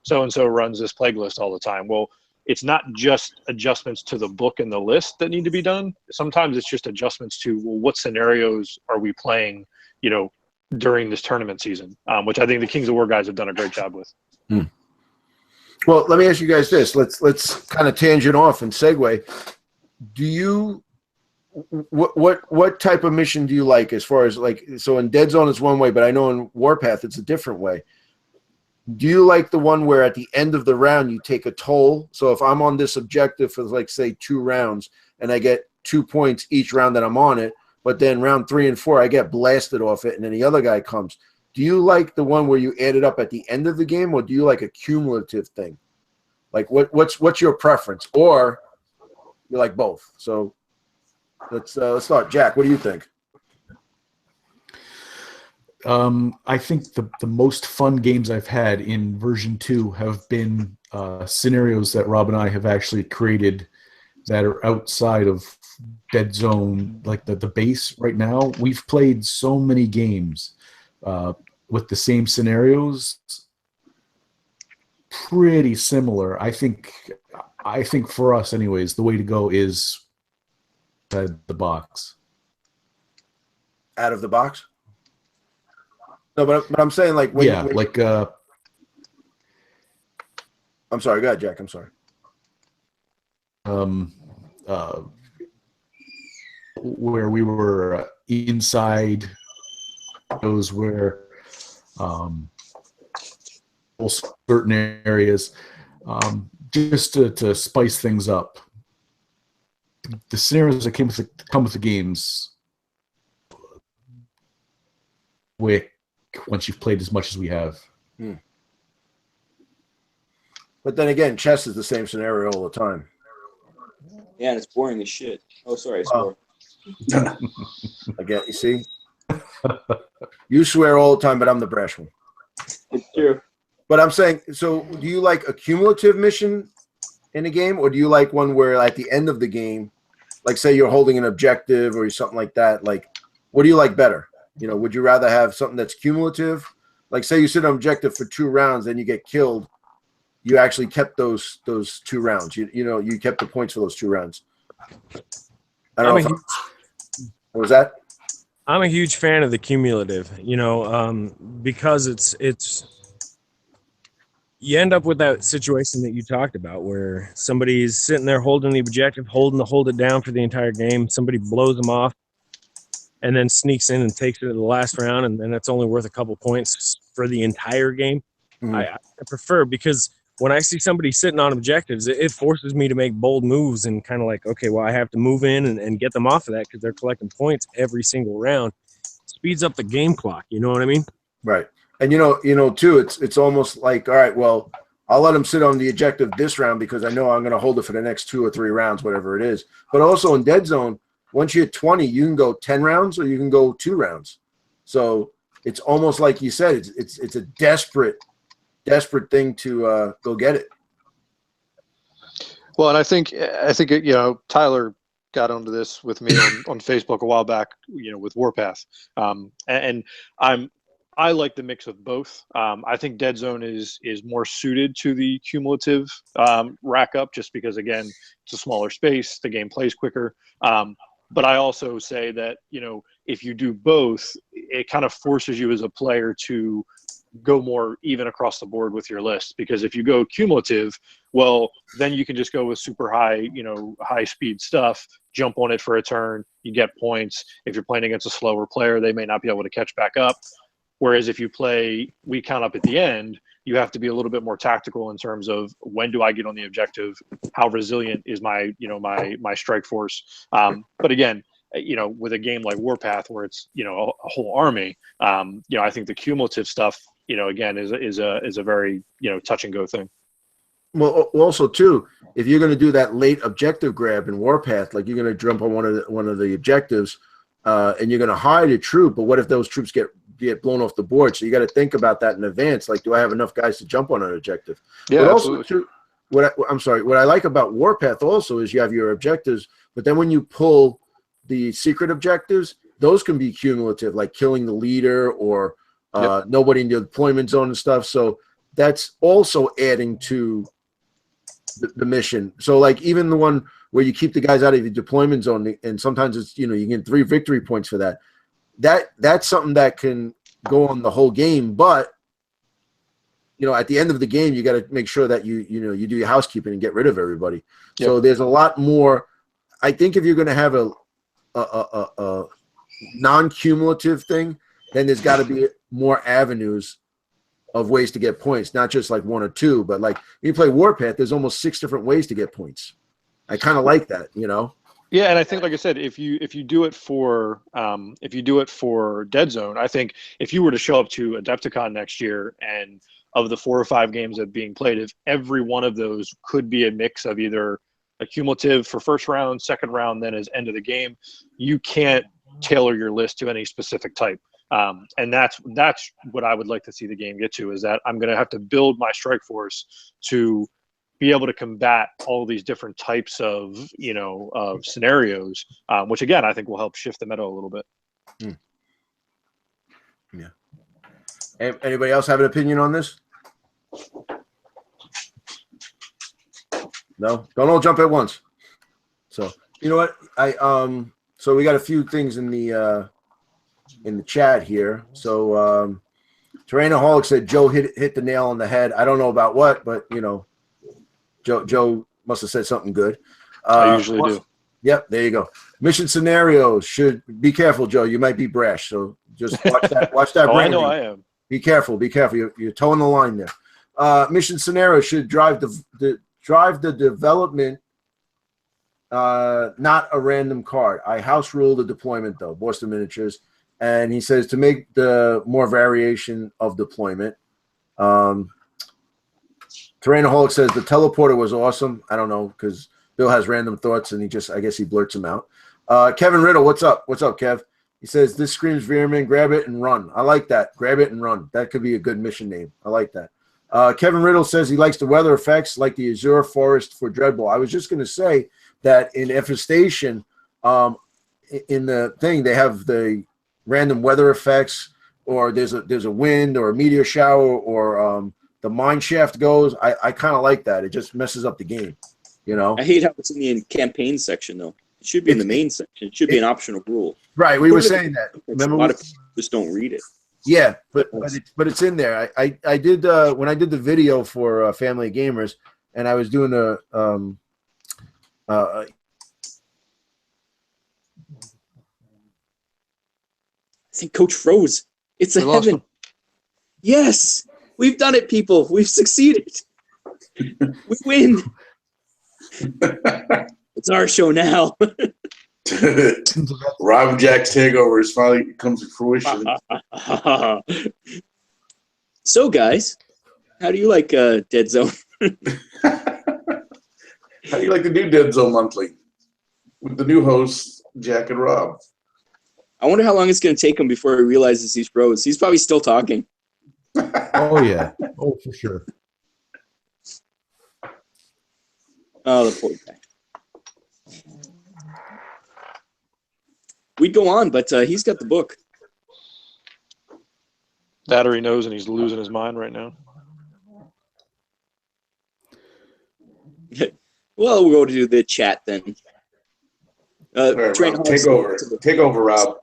so and so runs this plague list all the time. Well, it's not just adjustments to the book and the list that need to be done. Sometimes it's just adjustments to, well, what scenarios are we playing, during this tournament season, which I think the Kings of War guys have done a great job with. Well, let me ask you guys this. Let's kind of tangent off and segue. Do you what type of mission do you like, as far as so in Deadzone it's one way, but I know in Warpath it's a different way. Do you like the one where at the end of the round you take a toll? So if I'm on this objective for say 2 rounds and I get 2 points each round that I'm on it, but then round 3 and 4 I get blasted off it and then the other guy comes. Do you like the one where you add it up at the end of the game, or do you like a cumulative thing? Like what's your preference? Or you like both? So let's start. Jack, what do you think? I think the most fun games I've had in version 2 have been scenarios that Rob and I have actually created that are outside of Deadzone, like the base right now. We've played so many games with the same scenarios, pretty similar. I think for us anyways, the way to go is out of the box. Out of the box? No, but I'm saying I'm sorry, go ahead, Jack. I'm sorry. Where we were inside those where certain areas, just to spice things up. The scenarios that come with the games, once you've played as much as we have. But then again, chess is the same scenario all the time. Yeah, and it's boring as shit. Oh, sorry, I swore. Again, you see? You swear all the time, but I'm the brash one. It's true. But I'm saying, so do you like a cumulative mission in a game, or do you like one where at the end of the game, like say you're holding an objective or something like that, like what do you like better? Would you rather have something that's cumulative? Like say you sit on objective for 2 rounds and you get killed, you actually kept those 2 rounds. You kept the points for those 2 rounds. I don't know. What was that? I'm a huge fan of the cumulative, because it's you end up with that situation that you talked about where somebody's sitting there holding the objective, hold it down for the entire game. Somebody blows them off and then sneaks in and takes it in the last round, and then that's only worth a couple points for the entire game. I prefer, because when I see somebody sitting on objectives, it forces me to make bold moves and kind of like, okay, well, I have to move in and get them off of that because they're collecting points every single round. Speeds up the game clock. You know what I mean? Right. And too, it's almost like, all right, well, I'll let them sit on the objective this round because I know I'm going to hold it for the next 2 or 3 rounds, whatever it is. But also in Deadzone, once you hit 20, you can go 10 rounds or you can go 2 rounds. So it's almost like you said, it's a desperate thing to go get it. Well, and I think Tyler got onto this with me on Facebook a while back, with Warpath, and I like the mix of both. I think Deadzone is more suited to the cumulative rack up, just because again it's a smaller space, the game plays quicker. But I also say that if you do both, it kind of forces you as a player to go more even across the board with your list, because if you go cumulative, well, then you can just go with super high, high speed stuff, jump on it for a turn, you get points. If you're playing against a slower player, they may not be able to catch back up. Whereas if you play we count up at the end, you have to be a little bit more tactical in terms of when do I get on the objective, how resilient is my my strike force. But again, with a game like Warpath where it's a whole army, I think the cumulative stuff again is a very touch and go thing. Well, also too, if you're going to do that late objective grab in Warpath, like you're going to jump on one of the objectives, and you're going to hide a troop, but what if those troops get blown off the board? So you got to think about that in advance. Like, do I have enough guys to jump on an objective? Yeah, but also absolutely. too, what I like about Warpath also is you have your objectives, but then when you pull the secret objectives, those can be cumulative, like killing the leader or nobody in the deployment zone and stuff. So that's also adding to the mission. So like even the one where you keep the guys out of the deployment zone, and sometimes it's, you know, you get 3 victory points for that. That's something that can go on the whole game, but you know, at the end of the game, you got to make sure that you do your housekeeping and get rid of everybody. Yep. So there's a lot more. I think if you're going to have a non-cumulative thing, then there's got to be more avenues of ways to get points, not just like 1 or 2, but like you play Warpath, there's almost 6 different ways to get points. I kind of like that, you know. Yeah, and I think, like I said, if you do it for Deadzone, I think if you were to show up to Adepticon next year, and of the 4 or 5 games that are being played, if every one of those could be a mix of either a cumulative for first round, second round, then as end of the game, you can't tailor your list to any specific type. And that's what I would like to see the game get to, is that I'm going to have to build my strike force to be able to combat all these different types of, you know, of scenarios, which again, I think will help shift the meta a little bit. Yeah. Anybody else have an opinion on this? No, don't all jump at once. So you know what, so we got a few things in the chat here. So Terrainaholic said Joe hit the nail on the head. I don't know about what, but you know, Joe must have said something good. I usually do. Yep, there you go. Mission scenarios should be careful, Joe. You might be brash, so just watch that. Watch that. Oh, I know I am. Be careful. Be careful. You're towing the line there. Mission scenario should drive the development, not a random card. I house rule the deployment though. Boston Miniatures, and he says to make the more variation of deployment. Terrainaholic says the teleporter was awesome. I don't know, because Bill has random thoughts and I guess he blurts them out. Kevin Riddle, what's up? What's up, Kev? He says this screams veer-myn, grab it and run. I like that. Grab it and run. That could be a good mission name. I like that. Kevin Riddle says he likes the weather effects like the Azure Forest for Dreadball. I was just going to say that in Infestation, in the thing, they have the random weather effects, or there's a wind or a meteor shower, or the mine shaft goes. I kind of like that. It just messes up the game, you know. I hate how it's in the campaign section though. It should be in the main section. It should be an optional rule. Right, we were saying that. Remember, a lot of people just don't read it. Yeah, but it's in there. I did when I did the video for Family Gamers, and I was doing I think Coach froze. It's a heaven. Yes, we've done it, people. We've succeeded. We win. It's our show now. Rob Jack's takeover is finally comes to fruition. So, guys, how do you like Deadzone? How do you like the new Deadzone Monthly with the new hosts, Jack and Rob? I wonder how long it's going to take him before he realizes he's froze. He's probably still talking. Oh, yeah. Oh, for sure. Oh, the poor guy. We'd go on, but he's got the book. That or he knows and he's losing his mind right now. Well, we'll go to the chat then. Right, take over, Rob.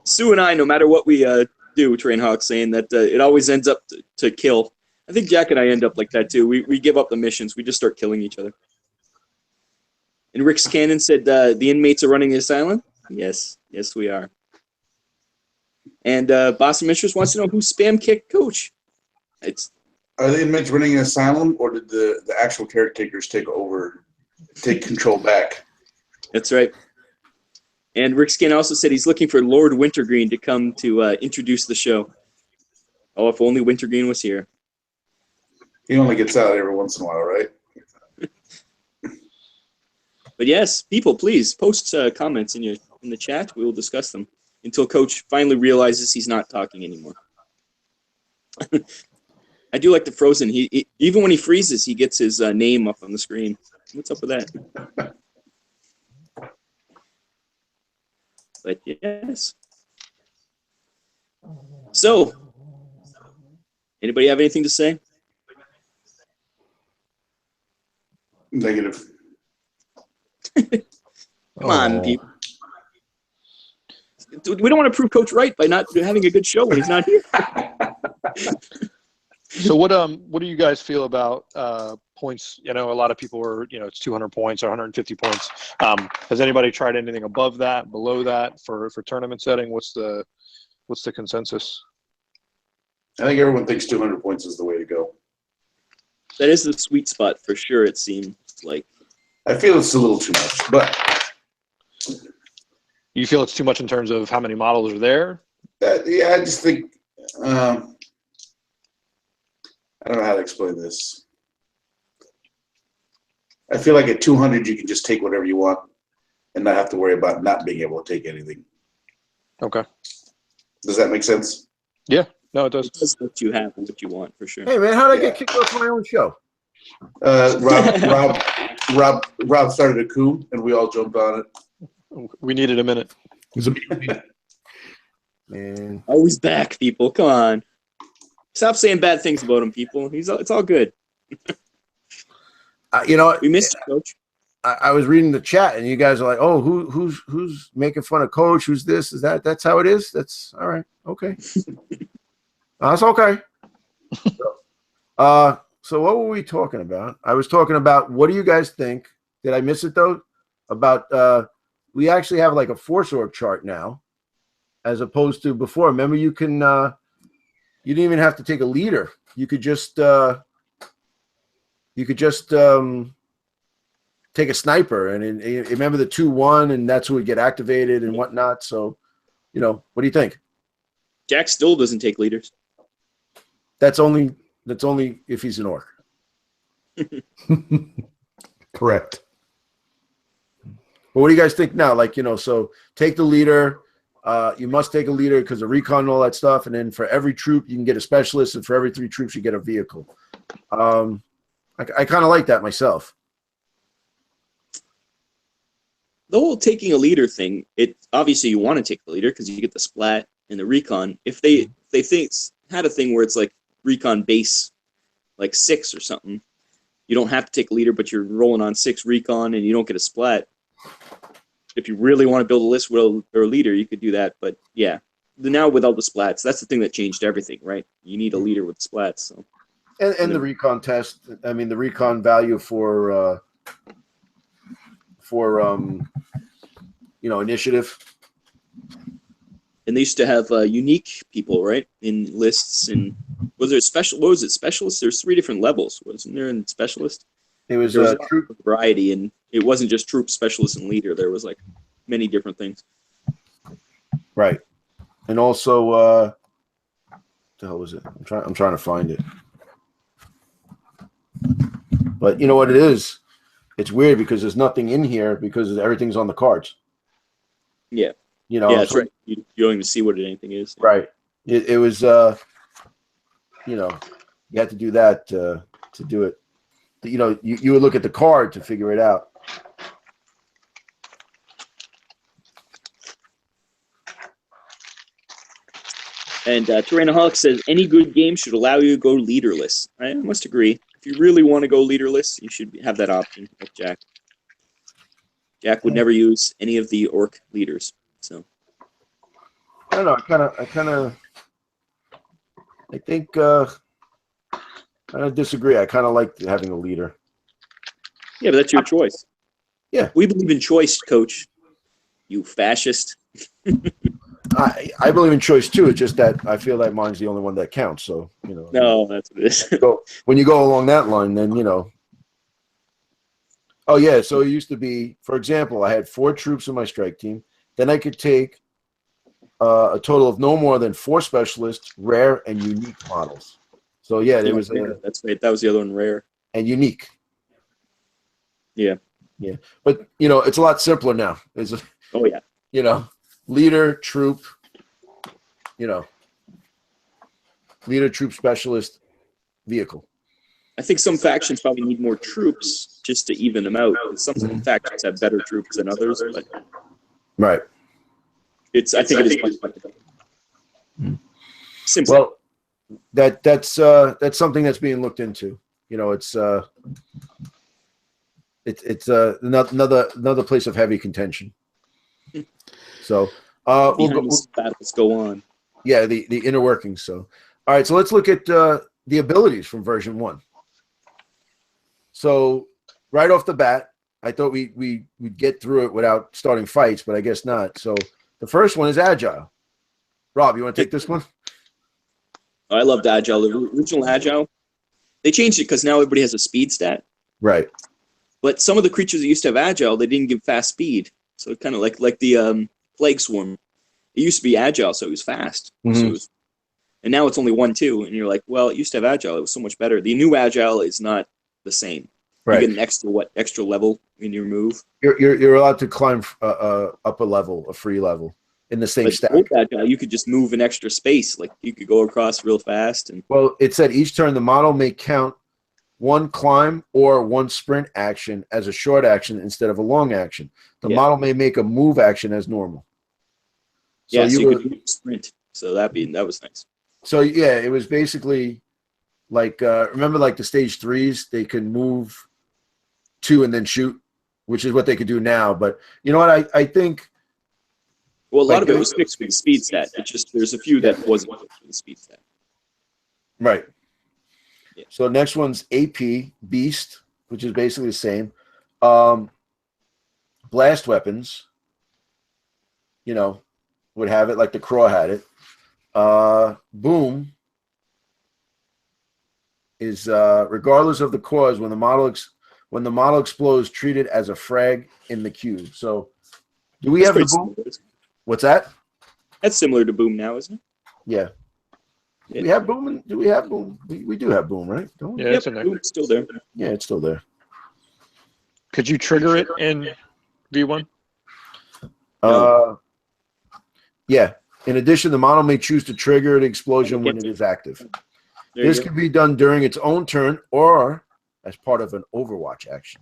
Sue and I, no matter what we do, Trainhawk saying that it always ends up to kill. I think Jack and I end up like that too. We give up the missions. We just start killing each other. And Rick's Cannon said the inmates are running the asylum. Yes, we are. And Boston Mistress wants to know who spam kicked Coach. Are the inmates running an asylum, or did the actual caretakers take control back? That's right. And Rick Skin also said he's looking for Lord Wintergreen to come to introduce the show. Oh, if only Wintergreen was here. He only gets out every once in a while, right? But yes, people, please post comments in the chat. We will discuss them until Coach finally realizes he's not talking anymore. I do like the Frozen. He even when he freezes, he gets his name up on the screen. What's up with that? But yes. So, Anybody have anything to say? Negative. Come on, people. We don't want to prove Coach right by not having a good show when he's not here. So what do you guys feel about points? You know, a lot of people are, you know, it's 200 points or 150 points. Has anybody tried anything above that, below that for tournament setting? What's the consensus? I think everyone thinks 200 points is the way to go. That is the sweet spot for sure, it seems like. I feel it's a little too much, but You feel it's too much in terms of how many models are there? yeah, I just think I don't know how to explain this. I feel like at 200 you can just take whatever you want and not have to worry about not being able to take anything. Okay. Does that make sense? Yeah. No, it does. It's what you have and what you want for sure. Hey man, how did I get kicked off my own show? Rob started a coup and we all jumped on it. We needed a minute. Man, Always back, people. Come on. Stop saying bad things about him, people. It's all good. you know, We missed you, Coach. I was reading the chat, and you guys are like, "Oh, who's making fun of Coach? Who's this? Is that? That's how it is. That's all right. Okay, that's okay." So what were we talking about? I was talking about what do you guys think? Did I miss it though? About we actually have like a force org chart now, as opposed to before. Remember, you can you didn't even have to take a leader. You could just take a sniper, and remember the 2-1, and that's who would get activated and whatnot. So, you know, what do you think? Jack still doesn't take leaders. That's only if he's an orc. Correct. But what do you guys think now? Like, you know, so take the leader. You must take a leader because of recon and all that stuff. And then for every troop, you can get a specialist, and for every 3 troops, you get a vehicle. I kind of like that myself. The whole taking a leader thing, it obviously you want to take the leader because you get the splat and the recon. If they had a thing where it's like recon base, like 6 or something, you don't have to take a leader, but you're rolling on 6 recon and you don't get a splat. If you really want to build a list with a leader, you could do that. But yeah, now without the splats, that's the thing that changed everything, right? You need a leader with splats. So. And the recon test. I mean, the recon value for you know, initiative. And they used to have unique people, right, in lists. And was there special? What was it? Specialist? There's 3 different levels, wasn't there? In specialist, It was there was troop a variety, and it wasn't just troop, specialist, and leader. There was like many different things. right, and also what the hell was it? I'm trying to find it. But you know what it is? It's weird because there's nothing in here because everything's on the cards. Yeah. You know. Yeah, that's right. You don't even see what anything is. Right. It was you know, you had to do that to do it. You know, you would look at the card to figure it out. And Tyrannoholic says any good game should allow you to go leaderless. I must agree. If you really want to go leaderless, you should have that option, like Jack. Jack would never use any of the orc leaders. So I don't know. I think I disagree. I kind of like having a leader. yeah, but that's your choice. Yeah. We believe in choice, Coach. You fascist. I believe in choice too. It's just that I feel like mine's the only one that counts. So you know. No, that's what it is. So when you go along that line, then you know. Oh yeah, so it used to be, for example, I had 4 troops in my strike team. Then I could take a total of no more than 4 specialists, rare and unique models. So yeah, there was that's right. That was the other one, rare and unique. Yeah. Yeah, but you know, it's a lot simpler now. Oh yeah. You know, leader, troop. You know, leader, troop, specialist, vehicle. I think some factions probably need more troops just to even them out. Some factions have better troops than others, but Right. I think it is much better. Simple. Well, that's something that's being looked into. You know, it's another place of heavy contention. So battles go on. Yeah, the inner workings. So, all right. So let's look at the abilities from version 1. So right off the bat, I thought we'd get through it without starting fights, but I guess not. So the first one is agile. Rob, you want to take this one? I loved agile. The original agile, they changed it because now everybody has a speed stat. Right. But some of the creatures that used to have agile, they didn't give fast speed. So it kind of like the plague swarm. It used to be agile, so it was fast. Mm-hmm. And now it's only 1/2, and you're like, well, it used to have agile. It was so much better. The new agile is not the same. Right. You get an extra level in your move. You're allowed to climb up a level, a free level in the same stack. Old agile, you could just move an extra space. Like you could go across real fast. And well, it said each turn the model may count 1 climb or 1 sprint action as a short action instead of a long action. The model may make a move action as normal. So you could sprint. So that was nice. So yeah, it was basically like remember like the stage 3s, they can move 2 and then shoot, which is what they could do now. But you know what? I think. Well, a lot of it was fixed with the speed stat. It's just there's a few that wasn't fixed with the speed stat. Right. Yeah. So next one's AP Beast, which is basically the same. Blast weapons, you know, would have it like the Craw had it. Boom is regardless of the cause, when the model explodes, treat it as a frag in the cube. So do we have the boom? What's that? That's similar to boom now, isn't it? Yeah. Do we have boom? Do we have boom? We do have boom, right? Don't we? Yeah, it's in there. Boom's still there. Yeah, it's still there. Could you trigger it in V1? Yeah. In addition, the model may choose to trigger the explosion when it is active. This can be done during its own turn or as part of an Overwatch action.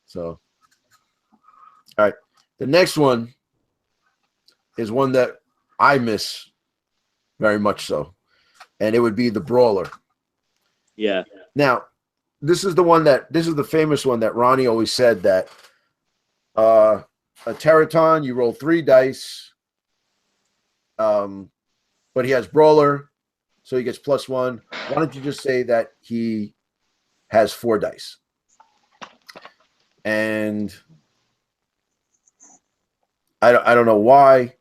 So, all right. The next one is one that I miss very much so, and it would be the Brawler. Yeah. Now, this is the famous one that Ronnie always said that a Teraton, you roll 3 dice, but he has Brawler, so he gets +1. Why don't you just say that he has 4 dice? And I don't know why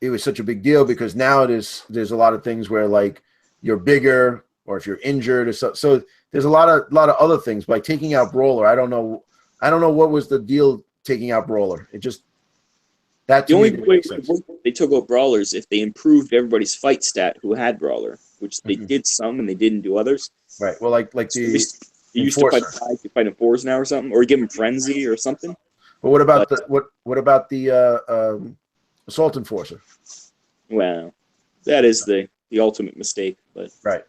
it was such a big deal, because now there's a lot of things where like you're bigger or if you're injured or so there's a lot of other things. By taking out Brawler, I don't know what was the deal taking out Brawler. It just that the only way they took out Brawlers if they improved everybody's fight stat who had Brawler, which they did some and they didn't do others. Right. Well, like they used to fight 5, you fight in 4s now or something, or give them Frenzy or something. But what about the Assault Enforcer? Well, that is the ultimate mistake. But right.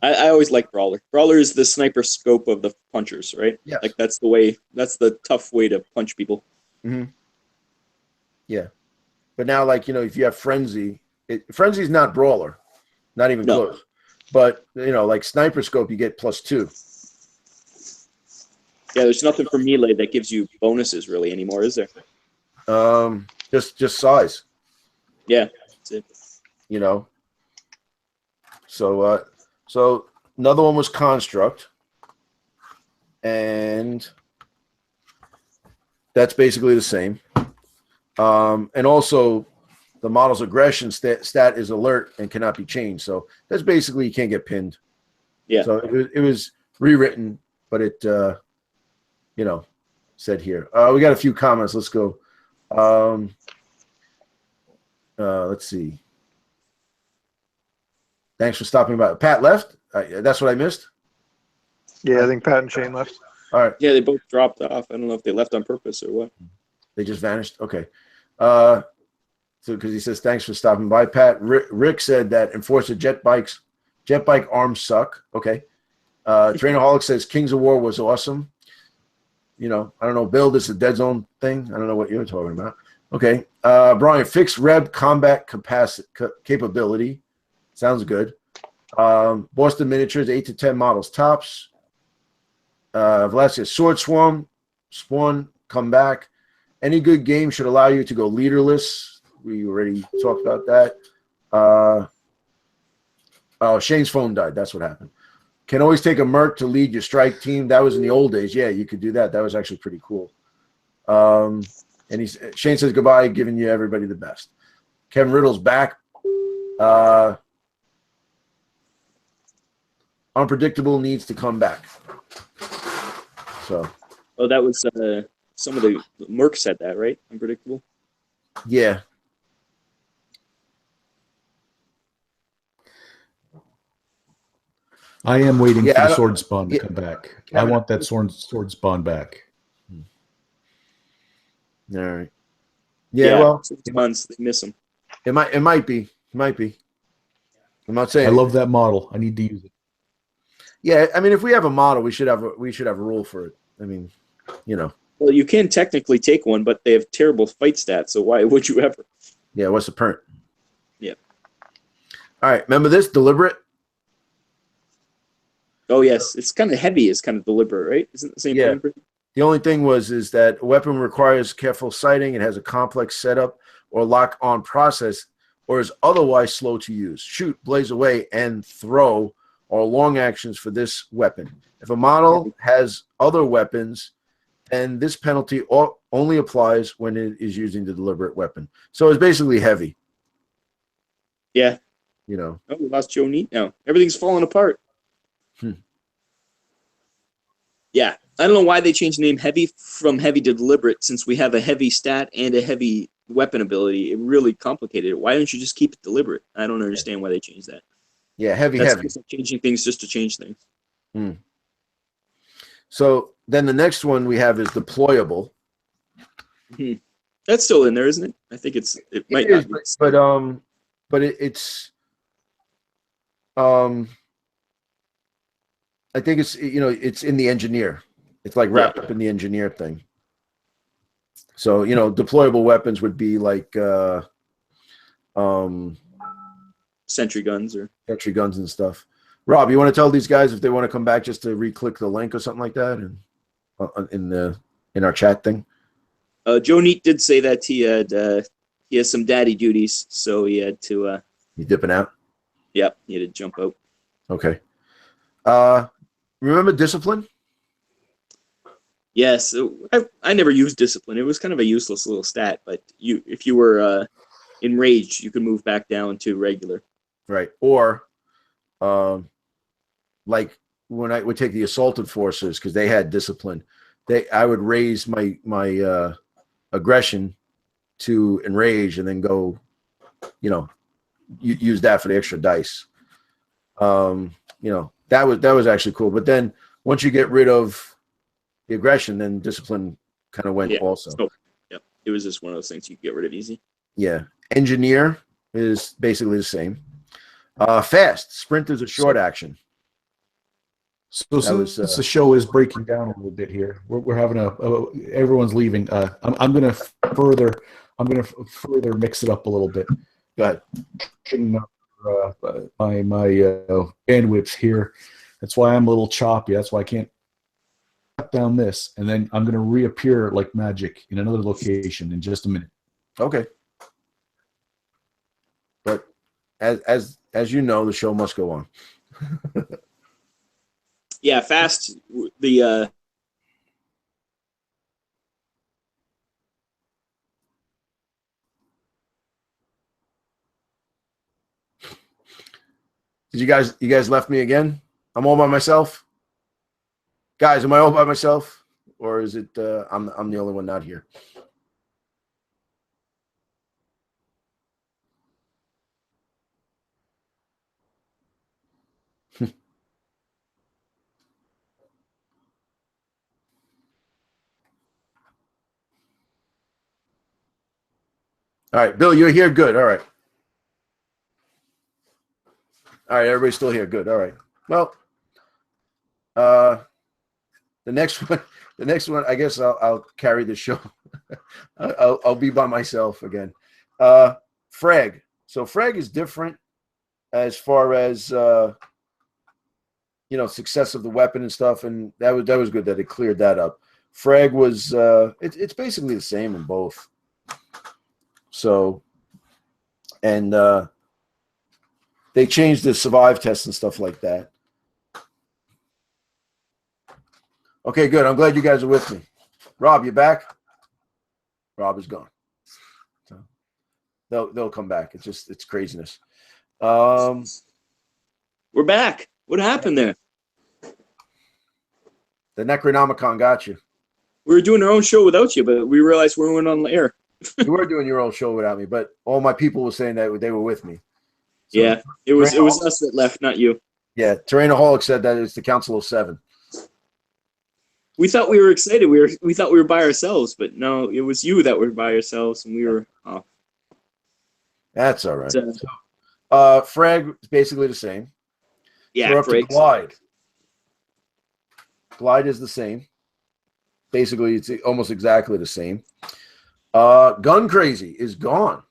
I always like Brawler. Brawler is the sniper scope of the punchers, right? Yeah. Like that's the tough way to punch people. Mm-hmm. Yeah. But now, like, you know, if you have Frenzy, Frenzy's not Brawler, not even close. But, you know, like Sniper Scope, you get +2. Yeah, there's nothing for melee that gives you bonuses really anymore, is there? Just size. Yeah, that's it. You know. So another one was Construct, and that's basically the same. And also, the model's aggression stat is alert and cannot be changed. So that's basically you can't get pinned. Yeah. So it was rewritten, but it you know, said here. We got a few comments. Let's go. Let's see. Thanks for stopping by. Pat left. That's what I missed. Yeah, I think Pat and Shane left. All right. Yeah, they both dropped off. I don't know if they left on purpose or what. They just vanished. Okay. So because he says thanks for stopping by, Pat. Rick said that Enforcer jet bike arms suck. Okay. Trainaholic says Kings of War was awesome. You know, I don't know, Bill, this is a Deadzone thing. I don't know what you're talking about. Okay. Brian, fixed Reb combat capability. Sounds good. Boston Miniatures, 8 to 10 models tops. Velasquez, Sword Spawn, come back. Any good game should allow you to go leaderless. We already talked about that. Oh, Shane's phone died. That's what happened. Can always take a merc to lead your strike team. That was in the old days. Yeah, you could do that. That was actually pretty cool. And Shane says goodbye, giving you everybody the best. Kevin Riddle's back. Unpredictable needs to come back. So. Oh, that was some of the Merc said that, right? Unpredictable. Yeah. I am waiting for the sword spawn to come back. I want that sword spawn back. All right. Yeah, well, months they miss them. It might be. I'm not saying. I love that model. I need to use it. Yeah, I mean, if we have a model, we should have a rule for it. I mean, you know. Well, you can technically take one, but they have terrible fight stats. So why would you ever? Yeah, what's the point? Yeah. All right. Remember this? Deliberate. Oh yes, it's kind of heavy. It's kind of deliberate, right? Isn't it the same thing? The only thing is that a weapon requires careful sighting. It has a complex setup or lock-on process, or is otherwise slow to use. Shoot, blaze away, and throw are long actions for this weapon. If a model has other weapons, then this penalty only applies when it is using the deliberate weapon. So it's basically heavy. Yeah. You know. Oh, we lost Joe Neat now. Everything's falling apart. Yeah. I don't know why they changed the name Heavy from Heavy to Deliberate, since we have a heavy stat and a heavy weapon ability. It really complicated it. Why don't you just keep it deliberate? I don't understand why they changed that. Yeah, heavy. Just like changing things just to change things. So then the next one we have is deployable. That's still in there, isn't it? I think it might not be. But it's I think it's it's in the engineer. It's like wrapped up in the engineer thing. So deployable weapons would be like sentry guns and stuff. Rob, you want to tell these guys if they want to come back just to re-click the link or something like that, and in our chat thing. Joe Neat did say that he has some daddy duties, so he had to. You dipping out? Yep, he had to jump out. Okay. Remember discipline? Yes, I never used discipline. It was kind of a useless little stat, but if you were enraged, you could move back down to regular. Right. Or like when I would take the assaulted forces, because they had discipline, I would raise my aggression to enrage and then go, use that for the extra dice. That was actually cool. But then once you get rid of the aggression, then discipline kind of went also. So, it was just one of those things you could get rid of easy. Yeah. Engineer is basically the same. Fast. Sprint is a short action. So since the show is breaking down a little bit here, we're having everyone's leaving. I'm gonna further mix it up a little bit. Go ahead. My bandwidth here. That's why I'm a little choppy. That's why I can't cut down this, and then I'm gonna reappear like magic in another location in just a minute. Okay. But as you know, the show must go on. Yeah, fast. The Did you guys left me again? I'm all by myself. Guys, am I all by myself, or is it I'm the only one not here? All right, Bill, you're here. Good. All right. All right, everybody's still here. Good. All right. Well, the next one, I guess I'll carry the show. I'll be by myself again. Frag. So frag is different as far as success of the weapon and stuff, and that was good that it cleared that up. Frag was it's basically the same in both. So, and they changed the survive test and stuff like that. Okay, good. I'm glad you guys are with me. Rob, you back? Rob is gone. So they'll come back. It's craziness. We're back. What happened there? The Necronomicon got you. We were doing our own show without you, but we realized we weren't on the air. You were doing your own show without me, but all my people were saying that they were with me. So, yeah, it was us that left, not you. Yeah, Terrainaholic said that it's the Council of Seven. We thought we were excited. We thought we were by ourselves, but no, it was you that were by yourselves, and we were off. That's all right. So, frag is basically the same. Yeah, so we're up to glide. Glide is the same. Basically, it's almost exactly the same. Gun crazy is gone.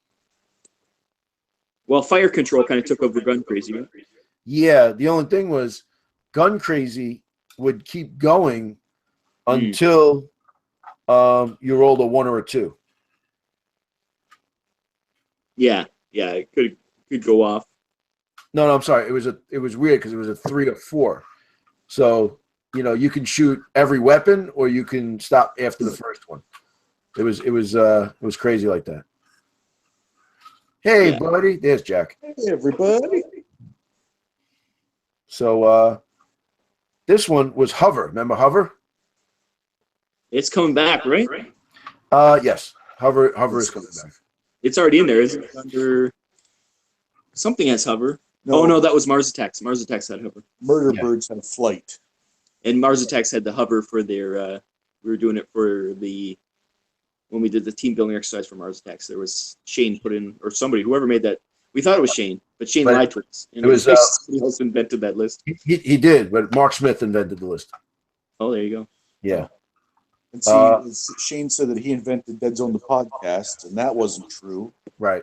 Well, fire control kind of took over gun crazy, right? Yeah, the only thing was gun crazy would keep going until you rolled a 1 or a 2. Yeah, it could go off. No, I'm sorry. It was weird because it was a 3 or 4. So you can shoot every weapon or you can stop after the first one. It was crazy like that. Hey, buddy. There's Jack. Hey, everybody. So this one was hover. Remember hover? It's coming back, right? Yes. Hover is coming back. It's already in there, isn't it? Under something has hover. No. Oh no, that was Mars Attacks. Mars Attacks had hover. Murder Birds had flight. And Mars Attacks had the hover for their we were doing it for when we did the team building exercise for Mars Attacks. There was Shane put in, or somebody, whoever made that. We thought it was Shane, but Shane lied to us. And it was somebody else invented that list. He did, but Mark Smith invented the list. Oh, there you go. Yeah. And see, Shane said that he invented Deadzone the podcast, and that wasn't true. Right.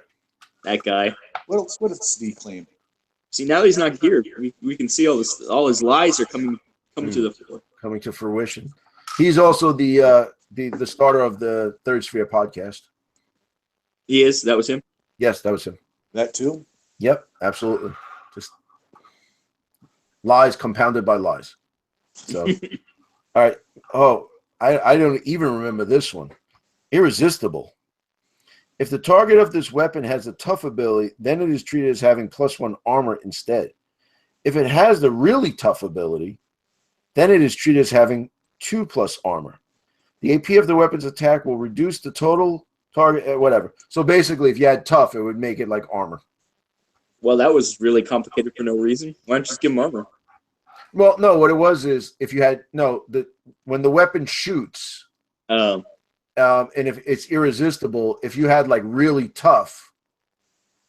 That guy. What else did he claim? See, now he's not here. We can see all his lies are coming to the floor. Coming to fruition. He's also the starter of the Third Sphere podcast. He is? That was him? Yes, that was him. That too? Yep, absolutely. Just lies compounded by lies. So, all right. Oh, I don't even remember this one. Irresistible. If the target of this weapon has a tough ability, then it is treated as having +1 armor instead. If it has the really tough ability, then it is treated as having 2+ armor. The AP of the weapon's attack will reduce the total target, whatever. So basically, if you had tough, it would make it like armor. Well, that was really complicated for no reason. Why don't you just give him armor? Well, no, what it was is if you had when the weapon shoots, and if it's irresistible, if you had like really tough,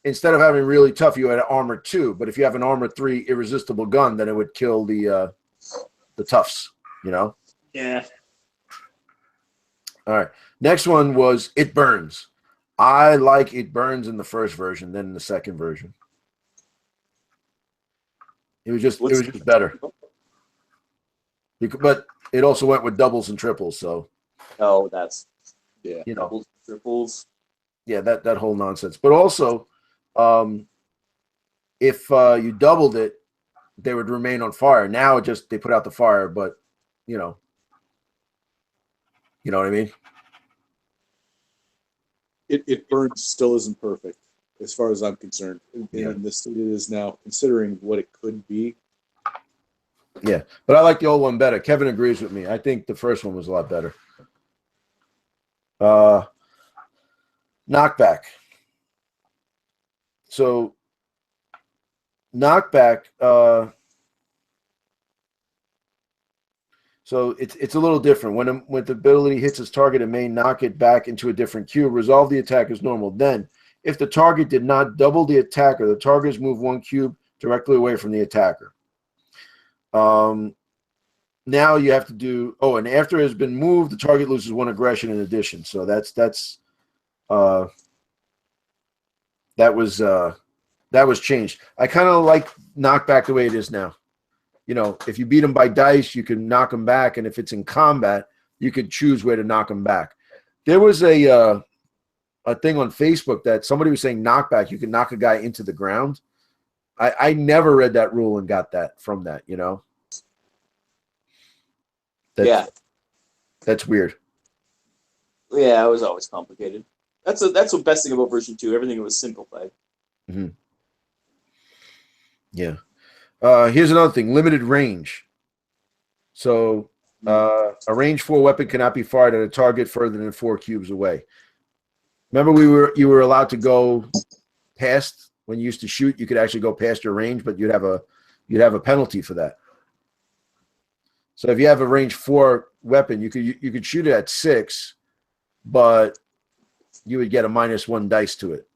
instead of having really tough, you had armor 2. But if you have an armor 3 irresistible gun, then it would kill the toughs. Yeah. All right. Next one was It Burns. I like It Burns in the first version than in the second version. It was just better. But it also went with doubles and triples, so. Oh, that's doubles, triples. Yeah, that whole nonsense. But also, if you doubled it, they would remain on fire. Now they put out the fire, but you know what I mean? It Burns still isn't perfect as far as I'm concerned. In the state it is now, considering what it could be. Yeah, but I like the old one better. Kevin agrees with me. I think the first one was a lot better. Knockback. So knockback. So it's a little different. When the ability hits its target, it may knock it back into a different cube. Resolve the attack as normal. Then, if the target did not double the attacker, the target is moved 1 cube directly away from the attacker. now you have to do. Oh, and after it has been moved, the target loses 1 aggression in addition. So that was changed. I kind of like knockback the way it is now. You know, if you beat them by dice, you can knock them back, and if it's in combat, you could choose where to knock them back. There was a thing on Facebook that somebody was saying knockback. You can knock a guy into the ground. I never read that rule and got that from that. You know. That's weird. Yeah, it was always complicated. That's the best thing about version 2. Everything was simplified. Mm-hmm. Yeah. Here's another thing: limited range. So a range 4 weapon cannot be fired at a target further than 4 cubes away. Remember, you were allowed to go past when you used to shoot. You could actually go past your range, but you'd have a penalty for that. So if you have a range 4 weapon, you could shoot it at 6, but you would get a -1 dice to it.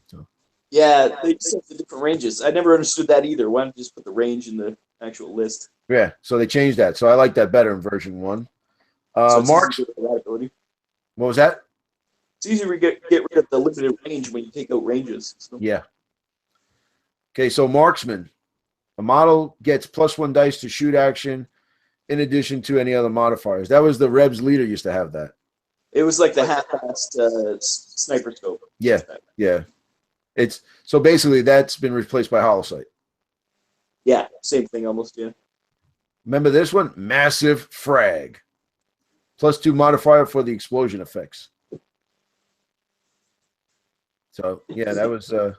So. Yeah, they just have the different ranges. I never understood that either. Why don't you just put the range in the actual list? Yeah, so they changed that. So I like that better in version 1. So Marks. what was that? It's easier to get rid of the limited range when you take out ranges. So. Yeah. Okay, so marksman. A model gets +1 dice to shoot action in addition to any other modifiers. That was the Rebs leader used to have that. It was like the half-assed sniper scope. Yeah, yeah. It's so basically that's been replaced by holosight. Yeah, same thing almost, yeah. Remember this one? Massive frag. +2 modifier for the explosion effects. So yeah, that was the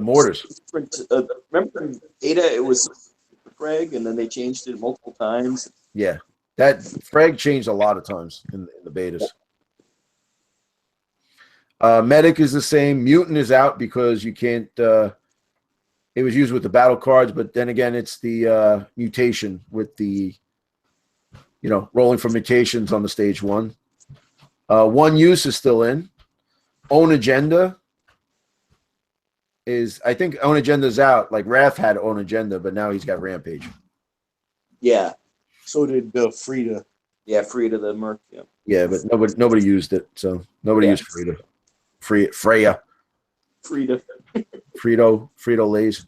mortars. Remember in beta it was frag, and then they changed it multiple times. Yeah, that frag changed a lot of times in the betas. Medic is the same. Mutant is out because you can't. It was used with the battle cards, but then again, it's the mutation with the, rolling for mutations on the stage 1. One use is still in. Own agenda is, I think own agenda is out. Like Wrath had own agenda, but now he's got rampage. Yeah. So did Frida. Yeah, Frida the Merc. Yeah. Yeah, but nobody used it, so nobody used Frida. Freya. Frida. Frito Lays.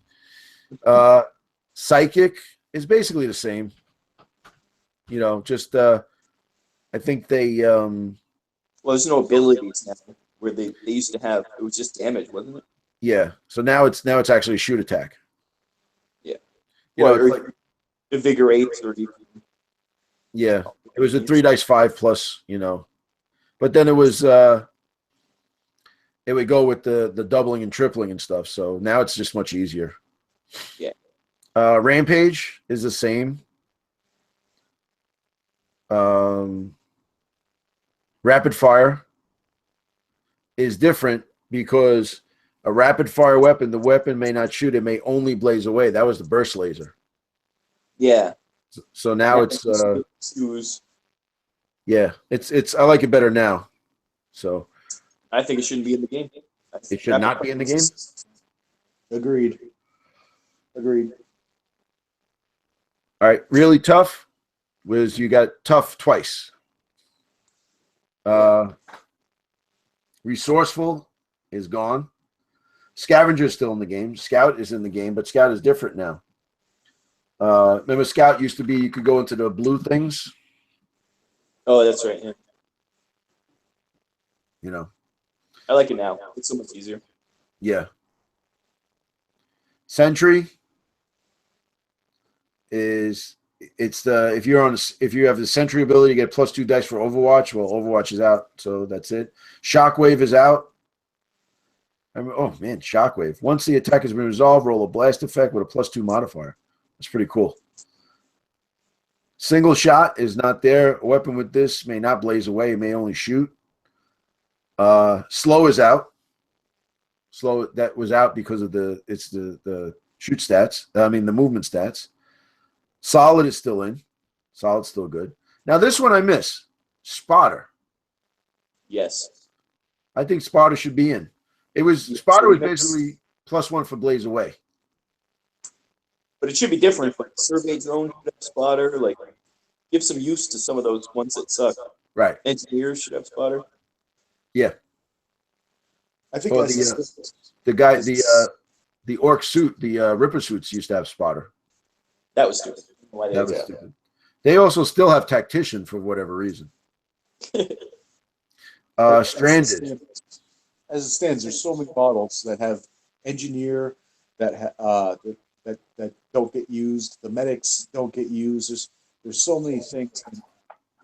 Psychic is basically the same. Just I think they well, there's no abilities now where they used to have. It was just damage, wasn't it? Yeah. So now it's actually a shoot attack. Yeah. Like, invigorate or yeah. It was a 3 dice 5 plus, but then it was it would go with the doubling and tripling and stuff. So now it's just much easier. Yeah. Rampage is the same. Rapid fire is different because a rapid fire weapon, the weapon may not shoot, it may only blaze away. That was the burst laser. Yeah. So now it's yeah, it's I like it better now. So I think it shouldn't be in the game. It should not be in the game? Agreed. All right, really tough was you got tough twice. Resourceful is gone. Scavenger is still in the game. Scout is in the game, but Scout is different now. Remember, Scout used to be you could go into the blue things. Oh, that's right. Yeah. I like it now. It's so much easier. Yeah. Sentry is if you have the Sentry ability, you get +2 dice for Overwatch. Well, Overwatch is out, so that's it. Shockwave is out. Oh man, Shockwave. Once the attack has been resolved, roll a blast effect with a +2 modifier. That's pretty cool. Single shot is not there. A weapon with this may not blaze away. It may only shoot. Slow is out. Slow, that was out because of the shoot stats. I mean the movement stats. Solid is still in. Solid's still good. Now this one I miss. Spotter. Yes. I think Spotter should be in. Spotter was basically +1 for blaze away. But it should be different. Like survey drone should have spotter. Like give some use to some of those ones that suck. Right. Engineers should have spotter. Yeah. I think Well, that's the orc suit, the Ripper suits used to have spotter. That was stupid. Why they That did was that. stupid. They also still have tactician for whatever reason. Stranded. As it stands, there's so many models that have engineer that that don't get used. The medics don't get used. There's so many things. And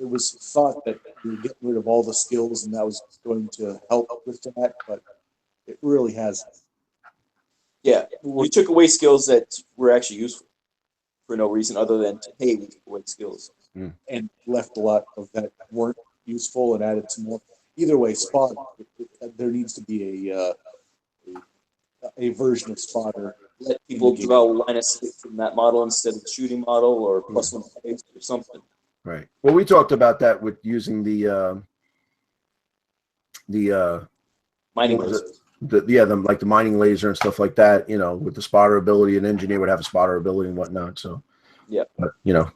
it was thought that you were getting rid of all the skills and that was going to help with that, but it really hasn't. Yeah, we took away skills that were actually useful for no reason other than hey, we took away skills And left a lot of that weren't useful and added some more. Either way, spot there needs to be a version of spotter. Let people draw a line of sight from that model instead of the shooting model or +1 or something. Right. Well, we talked about that with using the Mining what was lasers. the mining laser and stuff like that. You know, with the spotter ability, an engineer would have a spotter ability and whatnot. So Yeah. but you know,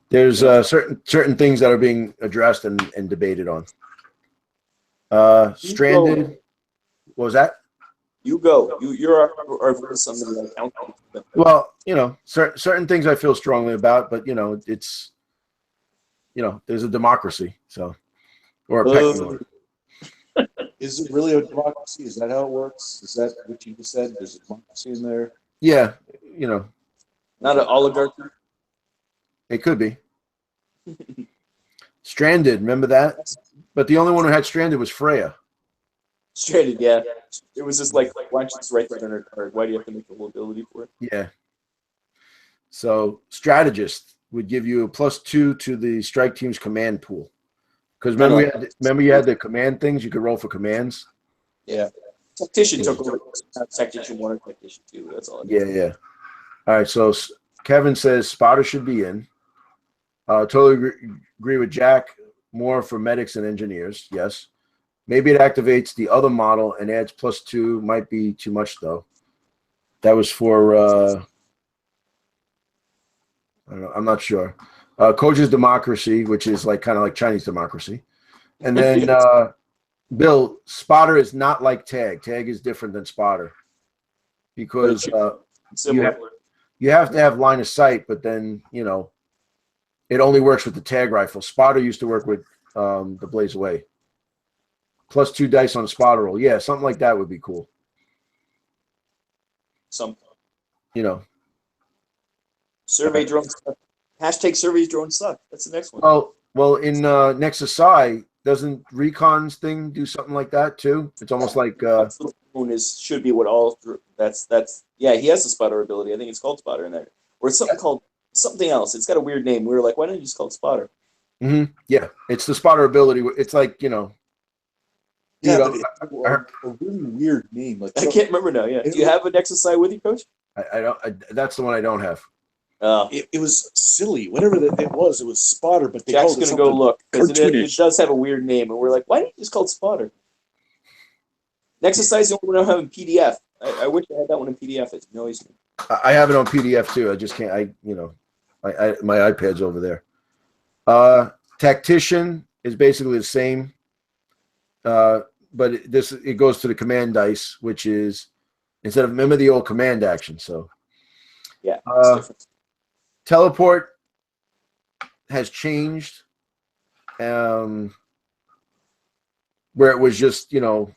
there's certain things that are being addressed and debated on. Stranded. What was that? You go. You're our verse on the account. Well, you know, certain things I feel strongly about, but you know, it's there's a democracy, so or a pecking order. Is it really a democracy? Is that how it works? Is that what you just said? There's a democracy in there? Yeah, you know, Not an oligarchy. it could be. Stranded, remember that? But the only one who had Stranded was Freya. Stranded, yeah. It was just like why don't you just write that on her card? Why do you have to make a little ability for it? Yeah. So strategist would give you a +2 to the strike team's command pool. Because remember you had the command things, you could roll for commands. Yeah. Tactician took over. Tactician 1 or Tactician 2. That's all. Yeah. All right, so Kevin says spotter should be in. Totally agree with Jack. More for medics and engineers. Yes. Maybe it activates the other model and adds +2. Might be too much though. That was for I don't know, I'm not sure. Coach's democracy, which is kind of like Chinese democracy, and then Bill, spotter is not like tag. Tag is different than spotter because you have to have line of sight, but then it only works with the tag rifle. Spotter used to work with the Blaze Away. +2 dice on a spotter roll. Yeah, something like that would be cool. Something. Survey drones. Hashtag survey drones suck. That's the next one. Well, in Nexus Psi, doesn't Recon's thing do something like that too? It's almost like should be what all that's yeah. He has the spotter ability. I think it's called spotter in there, or it's something called something else. It's got a weird name. We were like, why don't you just call it spotter? Mm-hmm. Yeah, it's the spotter ability. It's like Yeah, but it's a really weird name. I can't remember now. Yeah, do you have a Nexus Psi with you, Coach? I don't. That's the one I don't have. It was silly. Whatever it was spotter. But Jack's gonna go look because it does have a weird name, and we're like, why didn't you just call it spotter? Nexus Psi is the only one I have in PDF. I wish I had that one in PDF. It annoys me. I have it on PDF too. I just can't. My iPad's over there. Tactician is basically the same, but it goes to the command dice, which is instead of remember the old command action. So yeah, it's different. Teleport has changed, where it was just it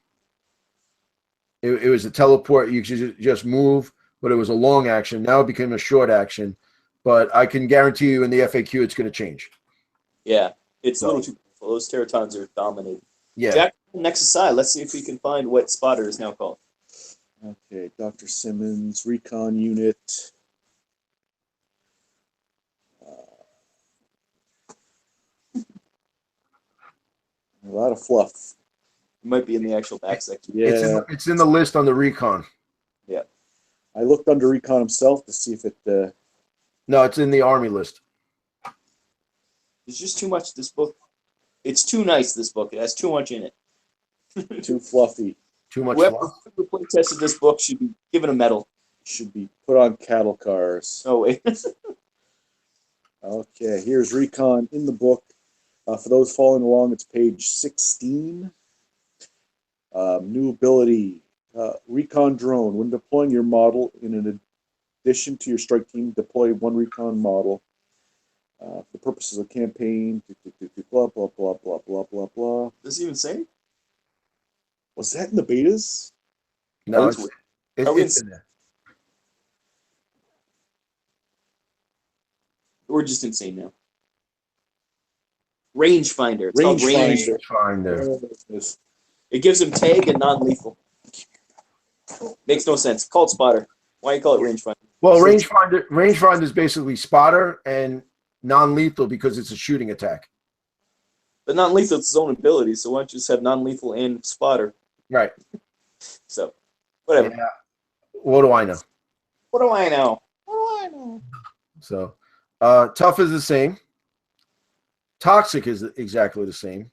was a teleport. You could just move, but it was a long action. Now it became a short action. But I can guarantee you in the FAQ it's going to change. Yeah, it's a little too powerful. Those Teratons are dominating. Yeah. Jack, Nexus Psi. Let's see if we can find what spotter is now called. Okay, Dr. Simmons, Recon unit. A lot of fluff. It might be in the actual back section. Yeah, it's in the list on the Recon. Yeah, I looked under Recon himself to see if it. No, it's in the Army list. There's just too much. This book, it's too nice. This book, it has too much in it. Too fluffy. Too much. Whoever play tested this book should be given a medal. should be put on cattle cars. Oh wait. Okay, here's Recon in the book. For those following along, it's page 16. New ability, Recon drone. When deploying your model, in addition to your strike team, deploy one Recon model. For the purposes of campaign, blah, blah, blah, blah, blah, blah, blah. Does it even say? Was that in the betas? No, Are it's, we- it, are we it's in- in there. We're just insane now. Rangefinder. It's called Rangefinder. Range. It gives him tag and non-lethal. Makes no sense. Call it spotter. Why you call it rangefinder? Well, rangefinder is basically spotter and non-lethal because it's a shooting attack. But non-lethal is its own ability, so why don't you just have non-lethal and spotter? Right. So, whatever. Yeah. What do I know? What do I know? What do I know? So, tough is the same. Toxic is exactly the same.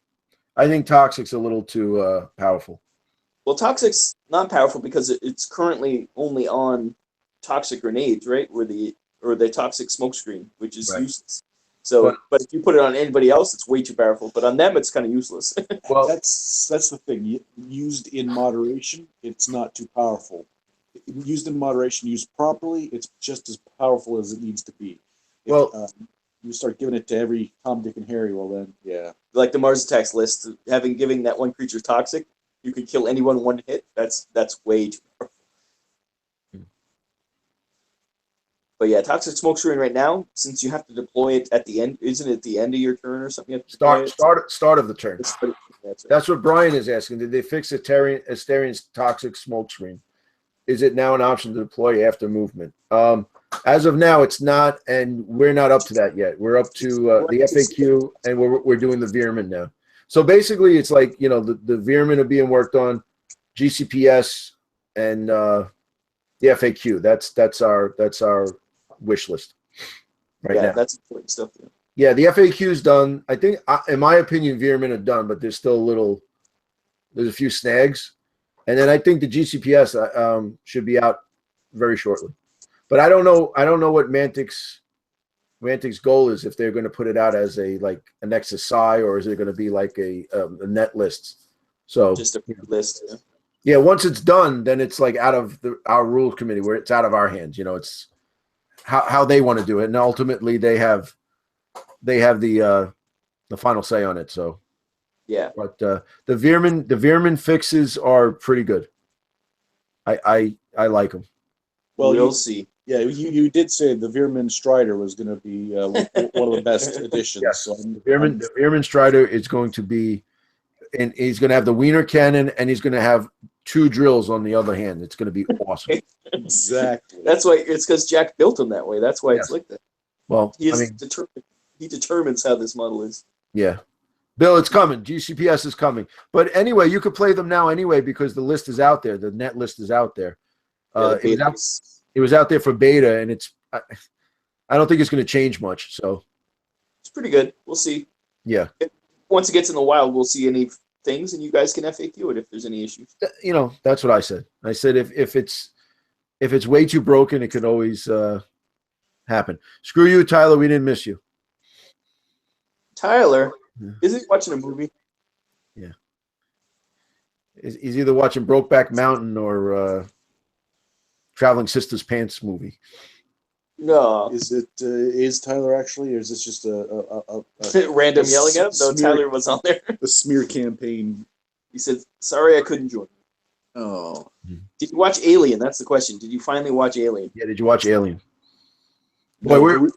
I think toxic's a little too powerful. Well, toxic's not powerful because it's currently only on toxic grenades, right? Or the toxic smoke screen, which is Right. useless. So, but if you put it on anybody else, it's way too powerful. But on them, it's kind of useless. Well, that's the thing. Used in moderation, it's not too powerful. Used in moderation, used properly, it's just as powerful as it needs to be. If, you start giving it to every Tom, Dick, and Harry, well then, yeah. Like the Mars attacks list, giving that one creature toxic, you could kill anyone in one hit. That's way too powerful. But yeah, toxic smoke screen right now, since you have to deploy it at the end, isn't it the end of your turn or something? You have to Start of the turn. That's right. That's what Brian is asking. Did they fix Asterian's toxic smoke screen? Is it now an option to deploy after movement? As of now, it's not, and we're not up to that yet. We're up to the FAQ, and we're doing the veer-myn now. So basically, it's like, you know, the veer-myn are being worked on, GCPS, and the FAQ. That's our wish list right now. That's important stuff. Yeah, the FAQ's done. I think, in my opinion, veer-myn are done, but there's still there's a few snags. And then I think the GCPS should be out very shortly. But I don't know what Mantic's goal is, if they're going to put it out as a Nexus Psi, or is it going to be like a net list. So just a list. Yeah, once it's done, then it's like out of our rules committee, where it's out of our hands. You know, it's how they want to do it, and ultimately they have the final say on it. So yeah, but the veer-myn fixes are pretty good. I like them. Well, we'll see. Yeah, you did say the veer-myn Strider was going to be one of the best additions. Yes. So The veer-myn Strider is going to be, and he's going to have the wiener cannon, and he's going to have 2 drills on the other hand. It's going to be awesome. Exactly. That's why it's because Jack built him that way. That's why it's like that. Well, he determines how this model is. Yeah. Bill, it's coming. GCPS is coming. But anyway, you could play them now anyway because the list is out there. The net list is out there. It was out there for beta, and I don't think it's going to change much. So it's pretty good. We'll see. Yeah. Once it gets in the wild, we'll see any things, and you guys can FAQ it if there's any issues. You know, that's what I said. I said if it's way too broken, it could always happen. Screw you, Tyler. We didn't miss you. Tyler, is he watching a movie? Yeah. He's either watching Brokeback Mountain or Traveling Sisters Pants movie. No. Is Tyler actually, or is this just a random yelling at him? No, Tyler was on there. The smear campaign. He said, "Sorry, I couldn't join." Oh. Did you watch Alien? That's the question. Did you finally watch Alien? Yeah. Did you watch Alien? Boy,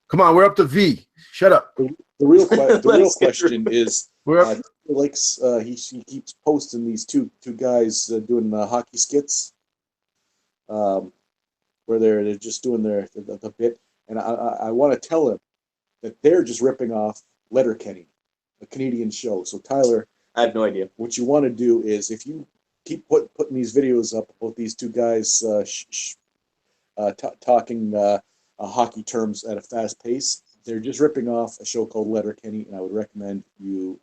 come on. We're up to V. Shut up. The real question is, he keeps posting these two guys doing hockey skits, where they're just doing the bit, and I want to tell him that they're just ripping off Letterkenny, a Canadian show. So Tyler, I have no idea. What you want to do is, if you keep putting these videos up about these two guys talking hockey terms at a fast pace, they're just ripping off a show called Letterkenny, and I would recommend you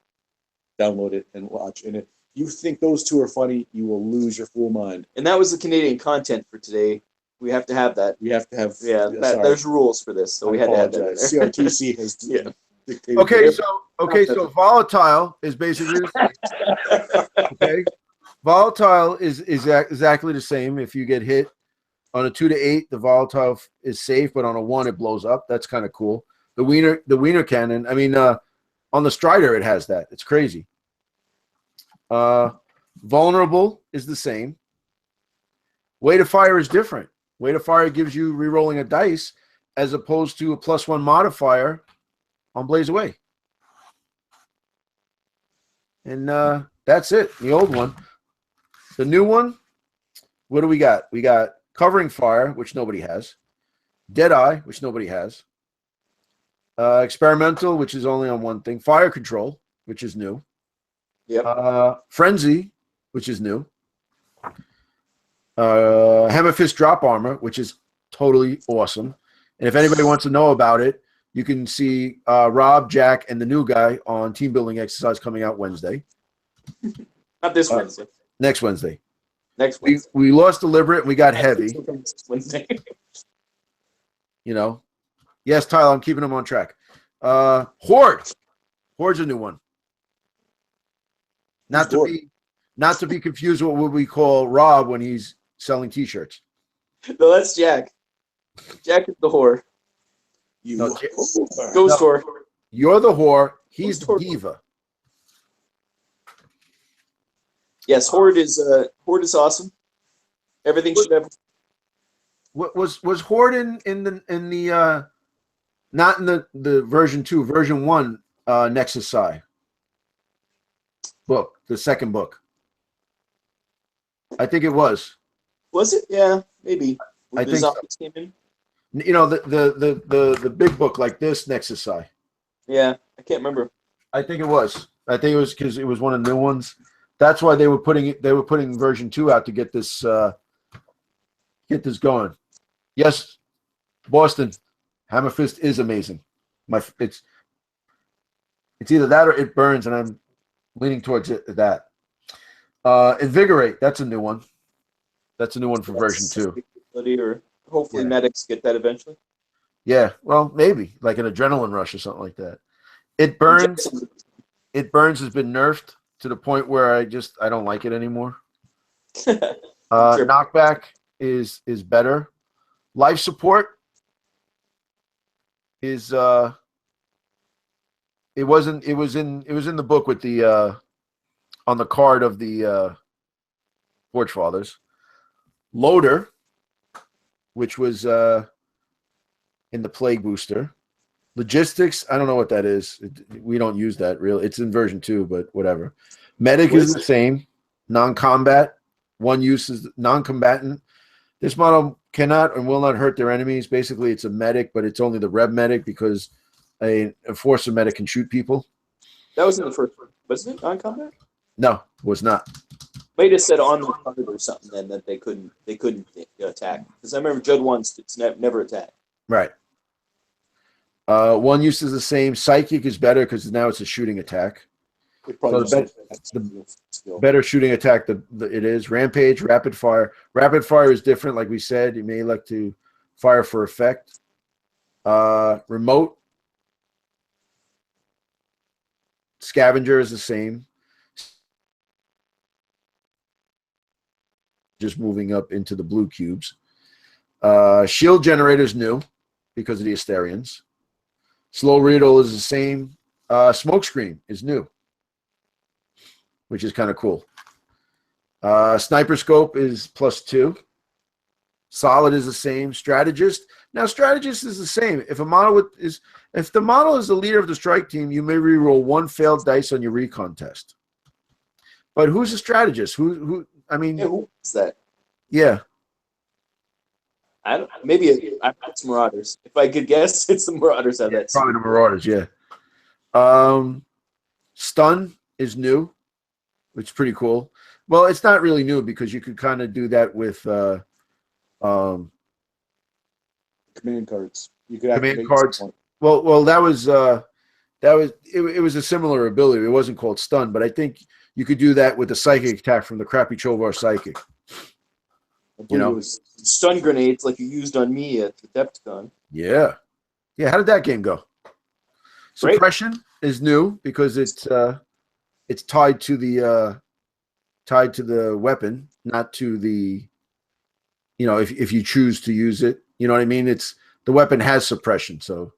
download it and watch. And if you think those two are funny, you will lose your full mind. And that was the Canadian content for today. We have to have that. We have to have. Yeah, there's rules for this, so we had to have that. CRTC has dictated. Okay, so volatile is basically the same. Okay, volatile is exactly the same. If you get hit on a 2 to 8, the volatile is safe, but on a 1, it blows up. That's kind of cool. The wiener cannon. I mean, on the Strider, it has that. It's crazy. Vulnerable is the same. Way to fire is different. Way to fire gives you re-rolling a dice as opposed to a +1 modifier on Blaze Away. And that's it. The old one. The new one, what do we got? We got Covering Fire, which nobody has. Deadeye, which nobody has. Experimental, which is only on one thing. Fire Control, which is new. Yep. Frenzy, which is new. Hammer Fist Drop Armor, which is totally awesome. And if anybody wants to know about it, you can see Rob, Jack, and the new guy on Team Building Exercise coming out Wednesday. Not this Wednesday. Next Wednesday. Next Wednesday. We lost Deliberate and we got Heavy. Wednesday. You know. Yes, Tyler, I'm keeping him on track. Horde. Horde's a new one. Not to be confused with what we call Rob when he's selling T-shirts. No, that's Jack. Jack is the whore. Ghost whore. You're the whore. He's the diva. Yes, Horde is awesome. Everything should have. What was Horde in the not in the version 2, version 1 Nexus Psi book, the second book. I think it was. Was it? Yeah, maybe. I think so. Came in? You know, the big book like this Nexus Psi. Yeah, I can't remember. I think it was. I think it was because it was one of the new ones. That's why they were putting version 2 out to get this going. Yes, Boston, Hammer Fist is amazing. It's either that or it burns, and I'm leaning towards that. Invigorate, that's a new one. That's a new one for version 2. Or hopefully medics get that eventually. Yeah, well, maybe like an adrenaline rush or something like that. It burns. It burns has been nerfed to the point where I don't like it anymore. Knockback is better. Life support is it was in the book with the on the card of the Forge Fathers. Loader, which was in the Plague Booster. Logistics, I don't know what that is. We don't use that really. It's in version 2, but whatever. Medic is the same. Non-combat. One use is non-combatant. This model cannot and will not hurt their enemies. Basically, it's a medic, but it's only the Rev medic because a Enforcer medic can shoot people. That was in the first one, wasn't it? Non-combat? No, was not. Might have said on the card or something then that they couldn't attack. Because I remember Judd once it's never attacked. Right. One use is the same. Psychic is better because now it's a shooting attack. So the better shooting attack it is. Rampage, Rapid Fire. Rapid Fire is different, like we said. You may like to fire for effect. Remote. Scavenger is the same. Just moving up into the blue cubes. Shield Generator is new because of the Asterians. Slow Riddle is the same. Smokescreen is new, which is kind of cool. Sniper Scope is +2. Solid is the same. Strategist. Now, Strategist is the same. If the model is the leader of the strike team, you may reroll 1 failed dice on your recon test. But who's a strategist? Who? I mean, who is that? Yeah. I don't. Maybe it's Marauders. If I could guess, it's the Marauders. That probably the Marauders. Yeah. Stun is new, which is pretty cool. Well, it's not really new because you could kind of do that with command cards. You could command cards. Well, that was it was a similar ability. It wasn't called stun, but I think you could do that with the psychic attack from the crappy Chovar Psychic. I believe it was stun grenades like you used on me at the Deadzone. Yeah. Yeah. How did that game go? Great. Suppression is new because it's tied to the weapon, not to the, if you choose to use it, you know what I mean? It's the weapon has suppression. So,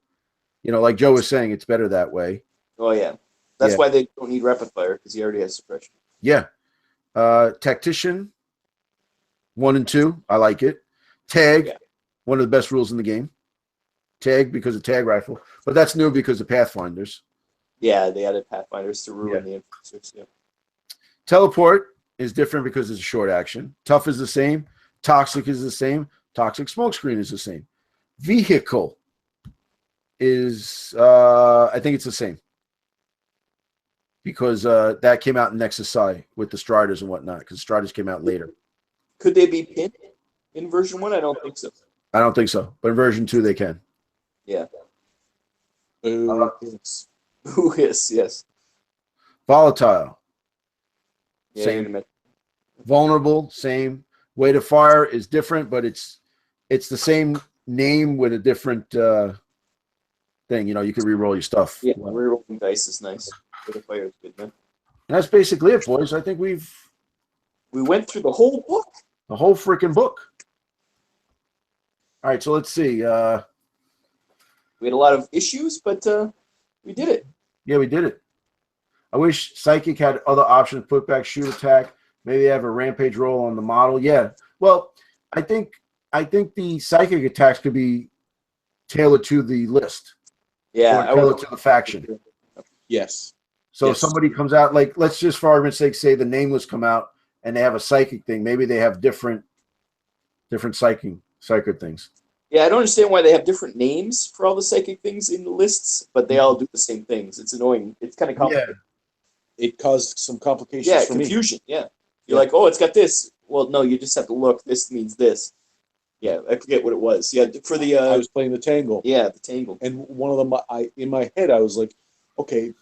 like Joe was saying, it's better that way. Oh yeah. That's why they don't need rapid fire, because he already has suppression. Yeah. Tactician 1 and 2. I like it. Tag, one of the best rules in the game. Tag because of tag rifle. But that's new because of Pathfinders. Yeah, they added Pathfinders to ruin the Enforcers. Yeah. Teleport is different because it's a short action. Tough is the same. Toxic is the same. Toxic smokescreen is the same. Vehicle is, I think it's the same. Because that came out in Nexus I with the Striders and whatnot, because Striders came out later. Could they be pinned in version 1? I don't think so. I don't think so. But in version 2, they can. Yeah. Who is, yes. Volatile. Yeah, Same. Vulnerable, same. Way to fire is different, but it's the same name with a different thing. You can re-roll your stuff. Yeah, re-rolling dice is nice. Way to fire is good, man. And that's basically it, boys. I think we went through the whole book. The whole freaking book. All right, so let's see. We had a lot of issues, but we did it. Yeah, we did it. I wish Psychic had other options, put back, shoot, attack. Maybe have a rampage roll on the model. Yeah. Well, I think the Psychic attacks could be tailored to the list. Yeah. Or tailored to the faction. Yes. So if somebody comes out, like, let's just for argument's sake say the Nameless come out and they have a Psychic thing. Maybe they have different psychic things. Yeah, I don't understand why they have different names for all the psychic things in the lists, but they all do the same things. It's annoying. It's kind of complicated. Yeah. It caused some complications for confusion. me. Yeah. You're like, oh, it's got this. Well, no, you just have to look. This means this. Yeah, I forget what it was. Yeah, for the... I was playing the Tangle. Yeah, the Tangle. And one of them, in my head, I was like, okay,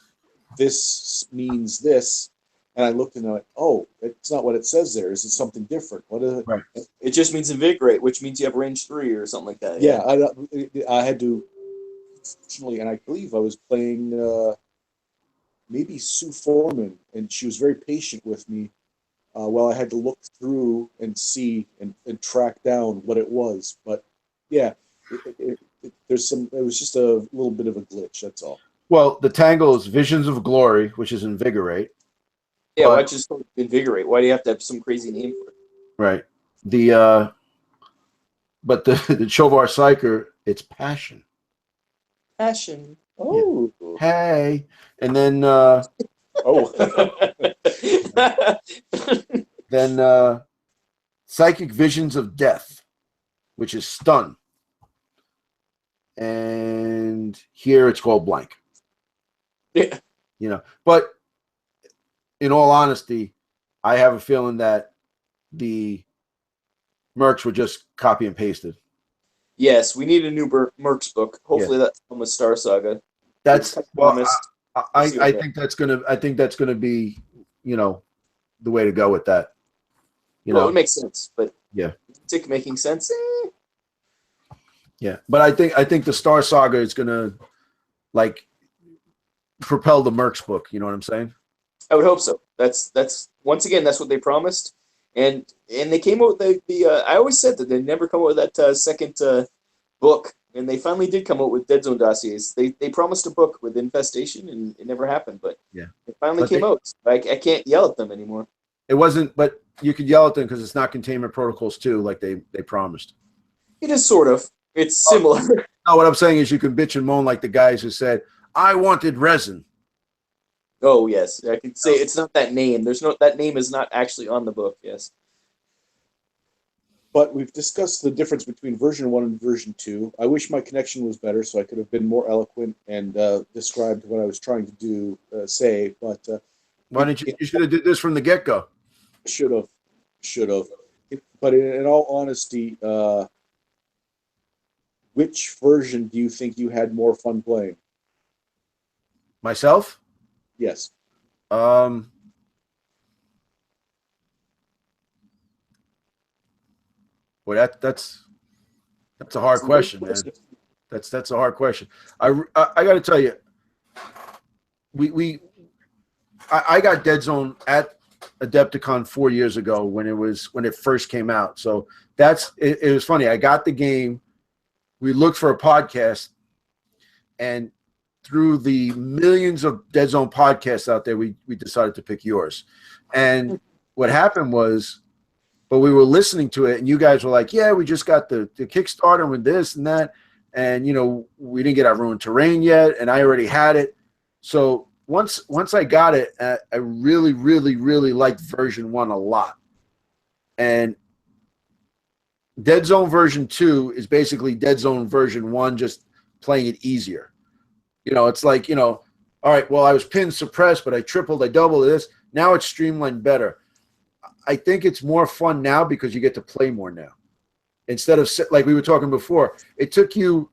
this means this. And I looked and I'm like, oh, it's not what it says there. Is it something different? What is it? Right. It just means invigorate, which means you have range 3 or something like that. Yeah, I had to, fortunately, and I believe I was playing maybe Sue Foreman, and she was very patient with me while I had to look through and see and track down what it was. But yeah, it was just a little bit of a glitch, that's all. Well, the Tangle is Visions of Glory, which is invigorate. Yeah, why just invigorate? Why do you have to have some crazy name for it? Right. But the Chovar Psyker, it's passion. Passion. Oh. Yeah. Hey. And then then Psychic Visions of Death, which is stun. And here it's called blank. Yeah. But in all honesty, I have a feeling that the mercs were just copy and pasted. Yes, we need a new mercs book. Hopefully that's from the Star Saga. That's I think that's gonna be, the way to go with that. It makes sense, but yeah, it's making sense. Yeah, but I think the Star Saga is gonna propel the mercs book. You know what I'm saying? I would hope so. That's once again, that's what they promised, and they came out with the I always said that they never come out with that second book, and they finally did come out with Deadzone dossiers. They promised a book with Infestation, and it never happened, but yeah, it finally came out. I can't yell at them anymore. It wasn't, but you could yell at them because it's not Containment Protocols 2 like they promised. It is sort of. It's similar. No, what I'm saying is you can bitch and moan like the guys who said, I wanted resin. Oh, yes. I can say it's not that name. That name is not actually on the book, yes. But we've discussed the difference between version 1 and version 2. I wish my connection was better so I could have been more eloquent and described what I was trying to say. But why didn't you should have did this from the get-go. Should have. But in all honesty, which version do you think you had more fun playing? Myself? Yes. Boy, that's a hard question, man. That's a hard question. I got to tell you, I got Deadzone at Adepticon 4 years ago when it first came out. So it was funny. I got the game. We looked for a podcast, and through the millions of Deadzone podcasts out there, we decided to pick yours. And what happened was, but we were listening to it, and you guys were like, "Yeah, we just got the Kickstarter with this and that, and we didn't get our Ruined Terrain yet, and I already had it." So once I got it, I really, really, really liked version 1 a lot. And Deadzone version 2 is basically Deadzone version 1, just playing it easier. It's like, all right, well, I was pinned, suppressed, but I tripled, I doubled this. Now it's streamlined better. I think it's more fun now because you get to play more now. Instead of, like we were talking before, it took you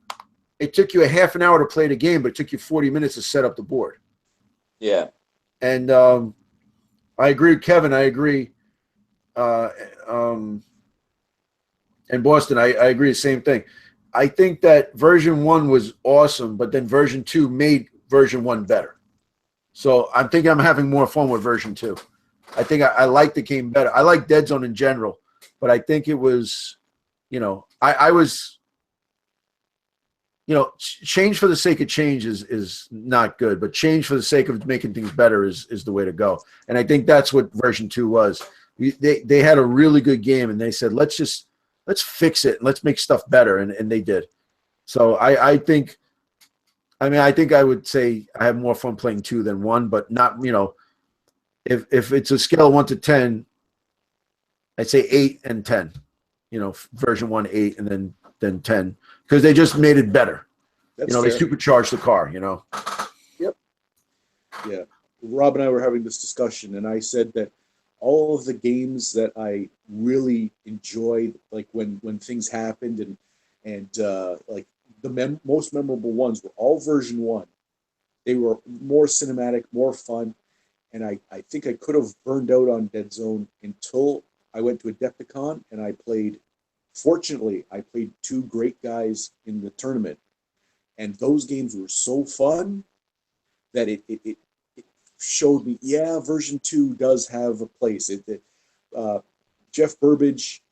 a half an hour to play the game, but it took you 40 minutes to set up the board. Yeah. And I agree with Kevin. I agree. And Boston, I agree the same thing. I think that version 1 was awesome, but then version 2 made version 1 better. So I'm thinking I'm having more fun with version 2. I think I like the game better. I like Deadzone in general, but I think it was, I was, change for the sake of change is not good, but change for the sake of making things better is the way to go. And I think that's what version 2 was. They had a really good game, and they said, let's fix it and let's make stuff better, and they did. So I think I would say I have more fun playing 2 than 1, but not, if it's a scale of 1 to 10, I'd say 8 and 10. Version 1, 8, and then 10, because they just made it better. That's they fair. supercharged the car. Yep. Yeah. Rob and I were having this discussion, and I said that all of the games that I really enjoyed, like when things happened, and like the most memorable ones were all version 1. They were more cinematic, more fun, and I think I could have burned out on Deadzone until I went to Adepticon and I played. Fortunately, I played 2 great guys in the tournament, and those games were so fun that it showed me, yeah, version 2 does have a place. Jeff Burbage,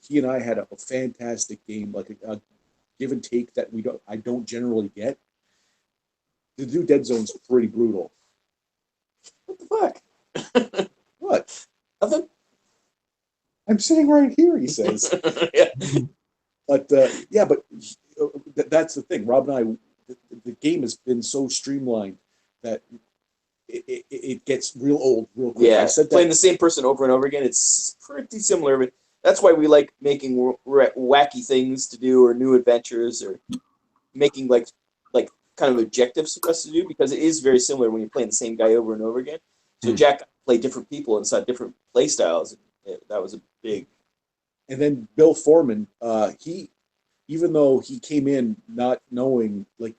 he and I had a fantastic game, like a give and take that I don't generally get. The new Deadzone's pretty brutal. What the fuck? What? Nothing. I'm sitting right here, he says. Yeah. But that's the thing. Rob and I, the game has been so streamlined that it gets real old real quick. Yeah, I said playing that. the same person over and over again, it's pretty similar. But that's why we like making wacky things to do, or new adventures, or making like kind of objectives for us to do, because it is very similar when you're playing the same guy over and over again. So Jack played different people inside different play styles. That was a big. And then Bill Foreman, even though he came in not knowing, like,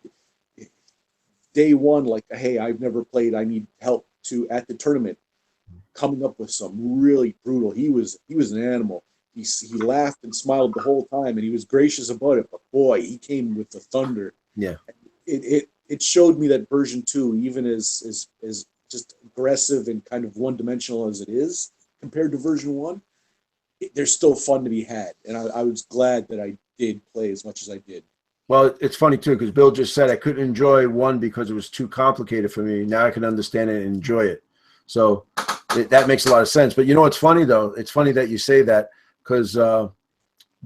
day one, like, hey, I've never played, I need help at the tournament, coming up with some really brutal. He was an animal. He laughed and smiled the whole time, and he was gracious about it. But boy, he came with the thunder. Yeah. It showed me that version 2, even as just aggressive and kind of one-dimensional as it is compared to version 1, there's still fun to be had. And I was glad that I did play as much as I did. Well, it's funny, too, because Bill just said I couldn't enjoy 1 because it was too complicated for me. Now I can understand it and enjoy it. So that makes a lot of sense. But you know what's funny, though? It's funny that you say that, because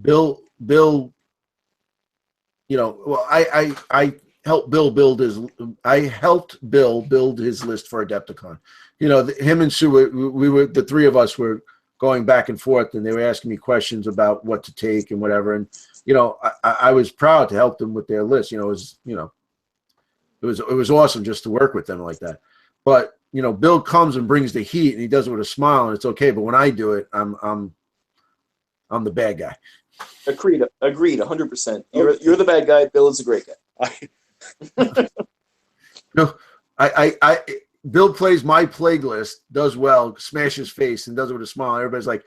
Bill, well, I helped Bill build his list for Adepticon. Him and Sue, we were, the 3 of us were going back and forth, and they were asking me questions about what to take and whatever. And I was proud to help them with their list. It was awesome just to work with them like that. But Bill comes and brings the heat, and he does it with a smile, and it's okay. But when I do it, I'm the bad guy. Agreed. 100%. You're the bad guy. Bill is the great guy. Bill plays my plague list, does well, smashes face, and does it with a smile. Everybody's like,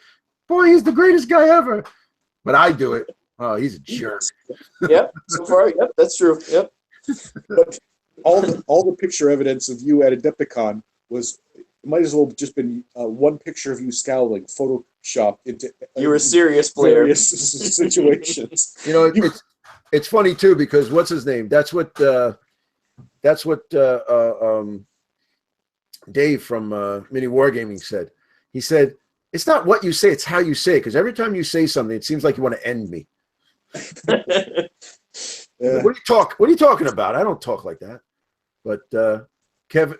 "Boy, he's the greatest guy ever." but I do it. Oh, he's a jerk. Yep. So far, yep, that's true. Yep. But all the picture evidence of you at Adepticon was, it might as well have just been one picture of you scowling, photoshopped into You were a serious player. various situations. You know, it's funny too because what's his name? That's what Dave from Mini Wargaming said. He said, "It's not what you say; it's how you say it. Because every time you say something, it seems like you want to end me." Yeah. What are you talking about? I don't talk like that. But Kevin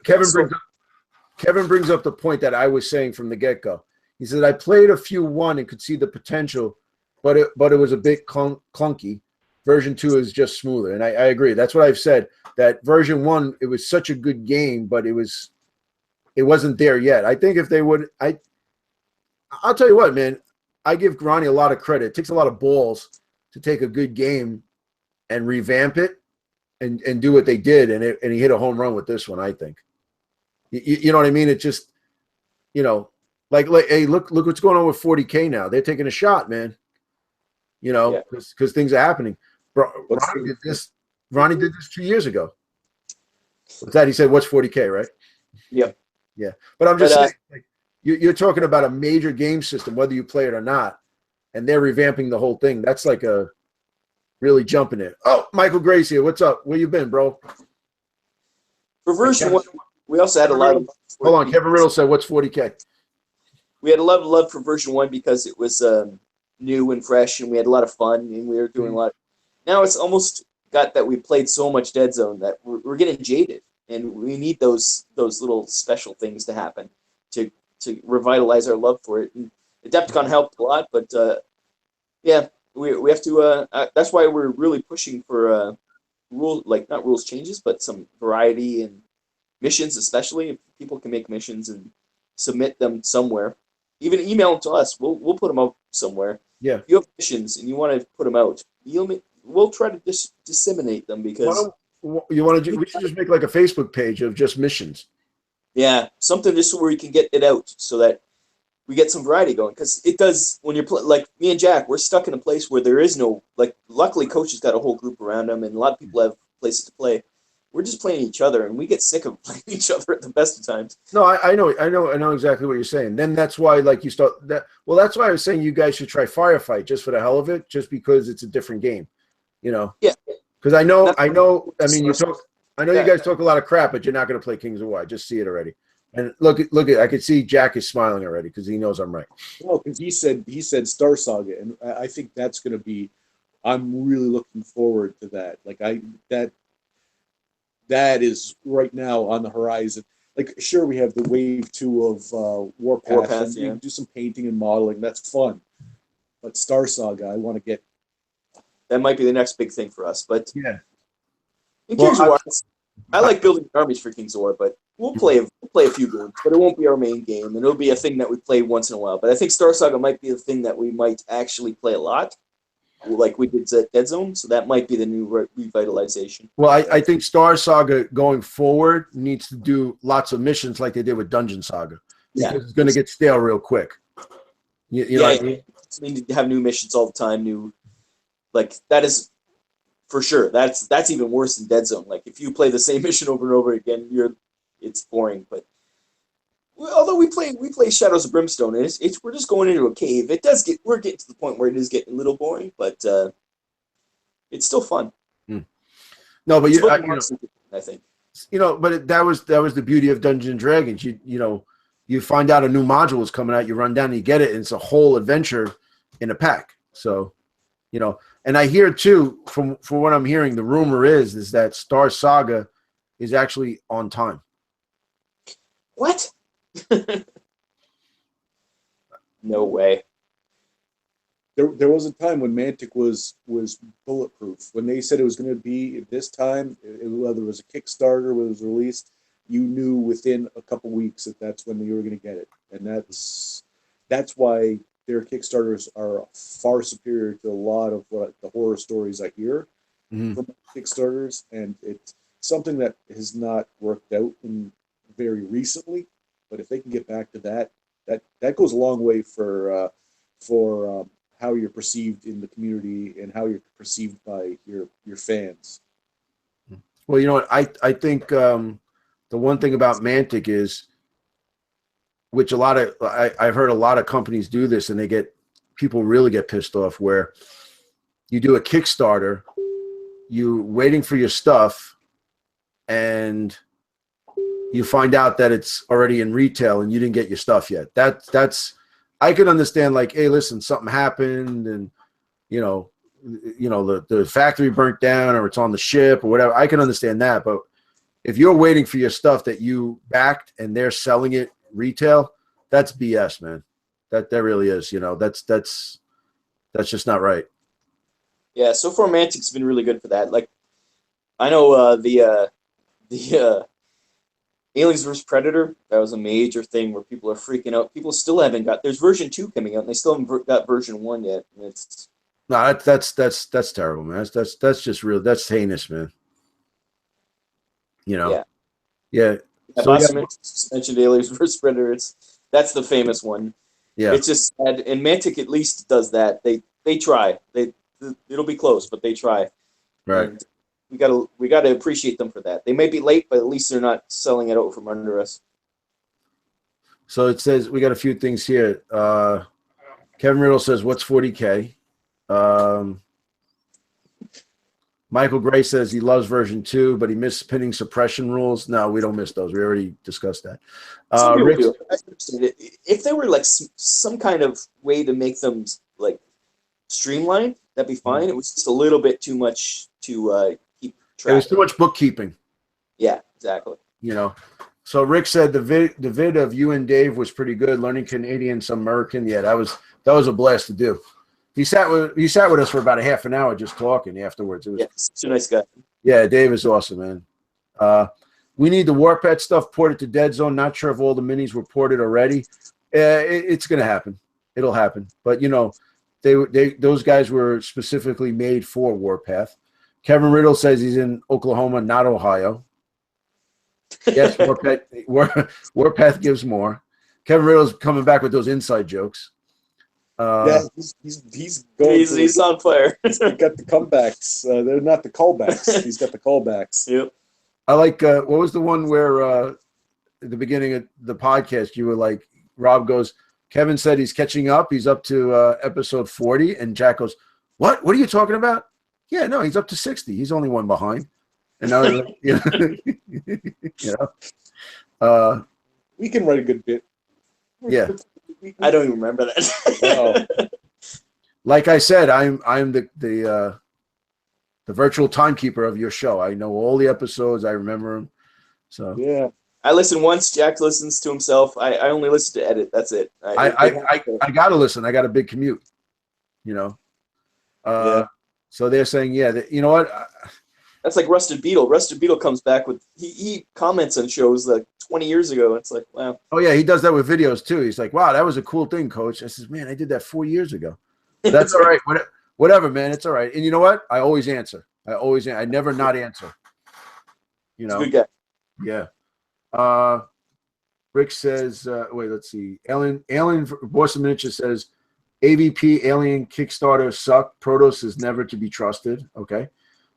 brings up the point that I was saying from the get-go. He said, I played a few 1 and could see the potential, but it was a bit clunky. Version 2 is just smoother. And I agree. That's what I've said, that version 1, it was such a good game, but it wasn't there yet. I think if they would, I'll tell you what, man, I give Ronnie a lot of credit. It takes a lot of balls to take a good game and revamp it and do what they did. And he hit a home run with this one, I think. You know what I mean? It just, you know, like hey, look what's going on with 40K now. They're taking a shot, man. You know, because things are happening. Ronnie did this 2 years ago. What's that? He said, what's 40K, right? Yep. Yeah. But I'm just saying, like, you're talking about a major game system, whether you play it or not, and they're revamping the whole thing. That's like a really jumping it. Oh, Michael Gracie, what's up? Where you been, bro? For version 1, we also had a lot of... Hold on, Kevin Riddle said, what's 40K? We had a lot of love for version 1 because it was new and fresh, and we had a lot of fun, and we were doing a lot. Now it's almost got that we played so much Dead Zone that we're getting jaded, and we need those little special things to happen to revitalize our love for it. And Adepticon helped a lot, but yeah, we have to. That's why we're really pushing for not rules changes, but some variety in missions, especially if people can make missions and submit them somewhere. Even email them to us. We'll put them out somewhere. Yeah. If you have missions and you want to put them out, we'll try to disseminate them because we should just make like a Facebook page of just missions. Yeah, something just where you can get it out so that we get some variety going. Because it does when you're like me and Jack, we're stuck in a place where there is no Luckily, Coach has got a whole group around him, and a lot of people have places to play. We're just playing each other, and we get sick of playing each other at the best of times. No, I know exactly what you're saying. Then that's why, like, you start that. Well, that's why I was saying you guys should try Firefight just for the hell of it, just because it's a different game, you know. Yeah. Because I know. I mean, you talk. I know you guys talk a lot of crap, but you're not going to play Kings of War. I just see it already. And look at. I could see Jack is smiling already because he knows I'm right. Well, because he said Star Saga, and I think that's going to be. I'm really looking forward to that. Like that is right now on the horizon. Like, sure, we have the wave 2 of Warpath, and you can do some painting and modeling. That's fun. But Star Saga, I want to get. That might be the next big thing for us. But yeah, in Kings of War, I like building armies for Kings of War, but we'll play a few games, but it won't be our main game, and it'll be a thing that we play once in a while. But I think Star Saga might be the thing that we might actually play a lot, like we did at Dead Zone, so that might be the new revitalization. Well, I think Star Saga going forward needs to do lots of missions like they did with Dungeon Saga. Because it's going to get stale real quick. You know what I mean? We need to have new missions all the time, that is for sure. That's even worse than Dead Zone. Like, if you play the same mission over and over again, it's boring. But although we play Shadows of Brimstone, and we're just going into a cave. We're getting to the point where it is getting a little boring, but it's still fun. No, but I think but that was the beauty of Dungeons and Dragons. You find out a new module is coming out, you run down and you get it, and it's a whole adventure in a pack. So, and I hear too from what I'm hearing, the rumor is that Star Saga is actually on time. What? No way. There was a time when Mantic was bulletproof. When they said it was going to be this time, whether it was a Kickstarter, whether it was released, you knew within a couple weeks that's when you were going to get it, and that's why their Kickstarters are far superior to a lot of the horror stories I hear from Kickstarters, and it's something that has not worked out in very recently. But if they can get back to that goes a long way for how you're perceived in the community and how you're perceived by your fans. Well, you know what? I think the one thing about Mantic is, which I've heard a lot of companies do this, and people really get pissed off, where you do a Kickstarter, you waiting for your stuff, and you find out that it's already in retail and you didn't get your stuff yet. That's I could understand, like, hey, listen, something happened, and the factory burnt down, or it's on the ship or whatever. I can understand that, but if you're waiting for your stuff that you backed and they're selling it retail, that's BS, man. That really is. That's just not right. Yeah, so far Mantic's been really good for that. Like, I know the Aliens vs. Predator, that was a major thing where people are freaking out. People still haven't got. There's version 2 coming out, and they still haven't got version 1 yet. And it's No, that's terrible, man. That's just real. That's heinous, man. Yeah. Yeah. So mentioned Aliens vs. Predator. That's the famous one. Yeah. It's just sad, and Mantic at least does that. They try. It'll be close, but they try. Right. And we gotta appreciate them for that. They may be late, but at least they're not selling it out from under us. So it says we got a few things here. Kevin Riddle says, "What's 40K?" Michael Gray says he loves version 2, but he missed pinning suppression rules. No, we don't miss those. We already discussed that. Rick, if there were like some kind of way to make them like streamlined, that'd be fine. It was just a little bit too much to keep track. It was too much bookkeeping. Yeah, exactly. So Rick said the vid of you and Dave was pretty good. Learning Canadian, some American. Yeah, that was a blast to do. He sat with us for about a half an hour just talking afterwards. It was such a nice guy. Yeah, Dave is awesome, man. We need the Warpath stuff ported to Deadzone. Not sure if all the minis were ported already. It's gonna happen. It'll happen. But those guys were specifically made for Warpath. Kevin Riddle says he's in Oklahoma, not Ohio. Yes, Warpath gives more. Kevin Riddle's coming back with those inside jokes. Yeah, he's going. He's on fire. He's got the comebacks. They're not the callbacks. He's got the callbacks. Yep. I like. What was the one where at the beginning of the podcast you were like, Rob goes, Kevin said he's catching up. He's up to episode 40, and Jack goes, "What? What are you talking about?" Yeah, no, he's up to 60. He's only one behind. And now, we can write a good bit. Yeah. I don't even remember that. Like I said, I'm the virtual timekeeper of your show. I know all the episodes. I remember them. So yeah, I listen once. Jack listens to himself. I only listen to edit. That's it. I gotta listen. I got a big commute. So they're saying, you know what? That's like Rusted Beetle. Rusted Beetle comes back with he comments on shows like 20 years ago. It's like, wow. Oh yeah, he does that with videos too. He's like, wow, that was a cool thing, Coach. I says, man, I did that 4 years ago. That's all right. Whatever, man. It's all right. And you know what? I always answer. I never not answer. Good guy. Yeah. Rick says, wait, let's see. Alien Boston Miniature says, AVP Alien Kickstarter suck. Protos is never to be trusted. Okay.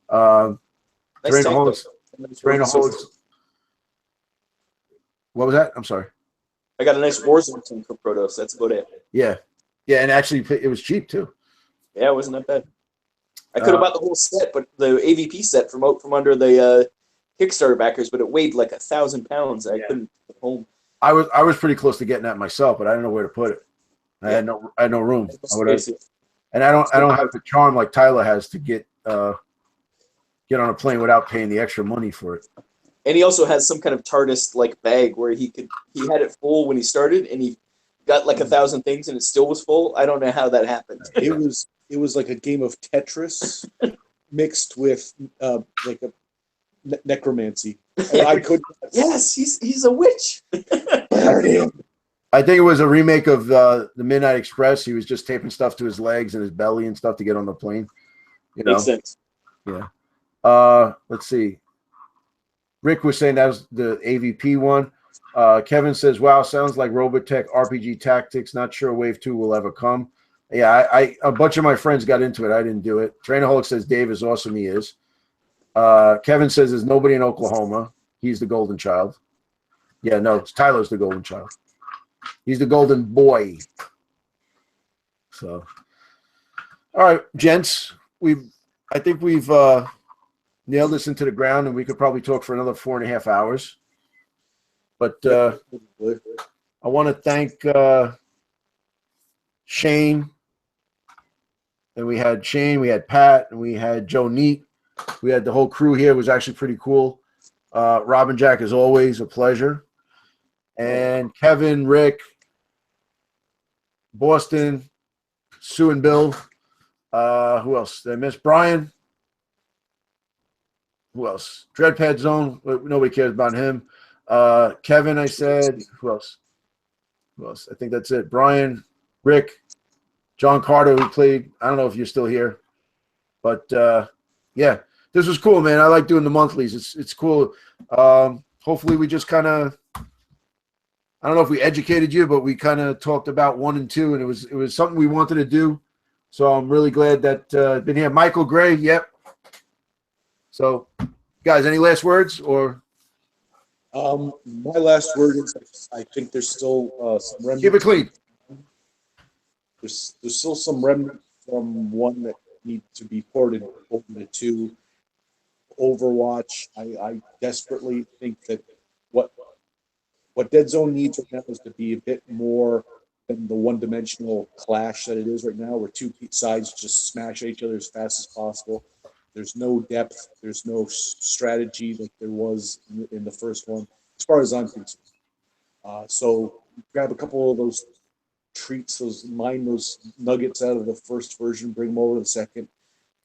What was that? I'm sorry. I got a nice Warzone team for Protos. That's about it. Yeah. Yeah, and actually it was cheap too. Yeah, it wasn't that bad. I could have bought the whole set, but the AVP set from under the Kickstarter backers, but it weighed like 1,000 pounds. I couldn't put it home. I was pretty close to getting that myself, but I didn't know where to put it. I had no room. And I don't have the charm like Tyler has to get on a plane without paying the extra money for it. And he also has some kind of TARDIS like bag where he had it full when he started, and he got like 1,000 things, and it still was full. I don't know how that happened. It was like a game of Tetris mixed with like a necromancy. I could. Yes, he's a witch. I think it was a remake of the Midnight Express. He was just taping stuff to his legs and his belly and stuff to get on the plane. Makes sense. Yeah. Let's see. Rick was saying that was the AVP one. Kevin says, wow, sounds like Robotech RPG Tactics. Not sure Wave 2 will ever come. Yeah, I a bunch of my friends got into it. I didn't do it. Trainaholic says Dave is awesome. He is. Kevin says there's nobody in Oklahoma. He's the golden child. Yeah, no, Tyler's the golden child. He's the golden boy. So, all right, gents, I think we've nailed this into the ground, and we could probably talk for another 4.5 hours. But I want to thank Shane. And we had Shane, we had Pat, and we had Joe Neat. We had the whole crew here. It was actually pretty cool. Robin Jack, as always, a pleasure. And Kevin, Rick, Boston, Sue and Bill. Who else? Did I miss? Brian. Who else? Dreadpad Zone. Nobody cares about him. Kevin, I said. Who else? Who else? I think that's it. Brian, Rick, John Carter, who played. I don't know if you're still here. But, yeah, this was cool, man. I like doing the monthlies. It's cool. Hopefully we just kind of, I don't know if we educated you, but we kind of talked about 1 and 2, and it was something we wanted to do. So I'm really glad that been here. Michael Gray, yep. So, guys, any last words or? My last word is I think there's still some remnants. Keep it clean. There's still some remnants from 1 that need to be ported over to 2. Overwatch. I desperately think that what Deadzone needs right now is to be a bit more than the one-dimensional clash that it is right now, where 2 sides just smash each other as fast as possible. There's no depth. There's no strategy like there was in the first one, as far as I'm concerned. So grab a couple of those treats, mine those nuggets out of the first version, bring them over to the second,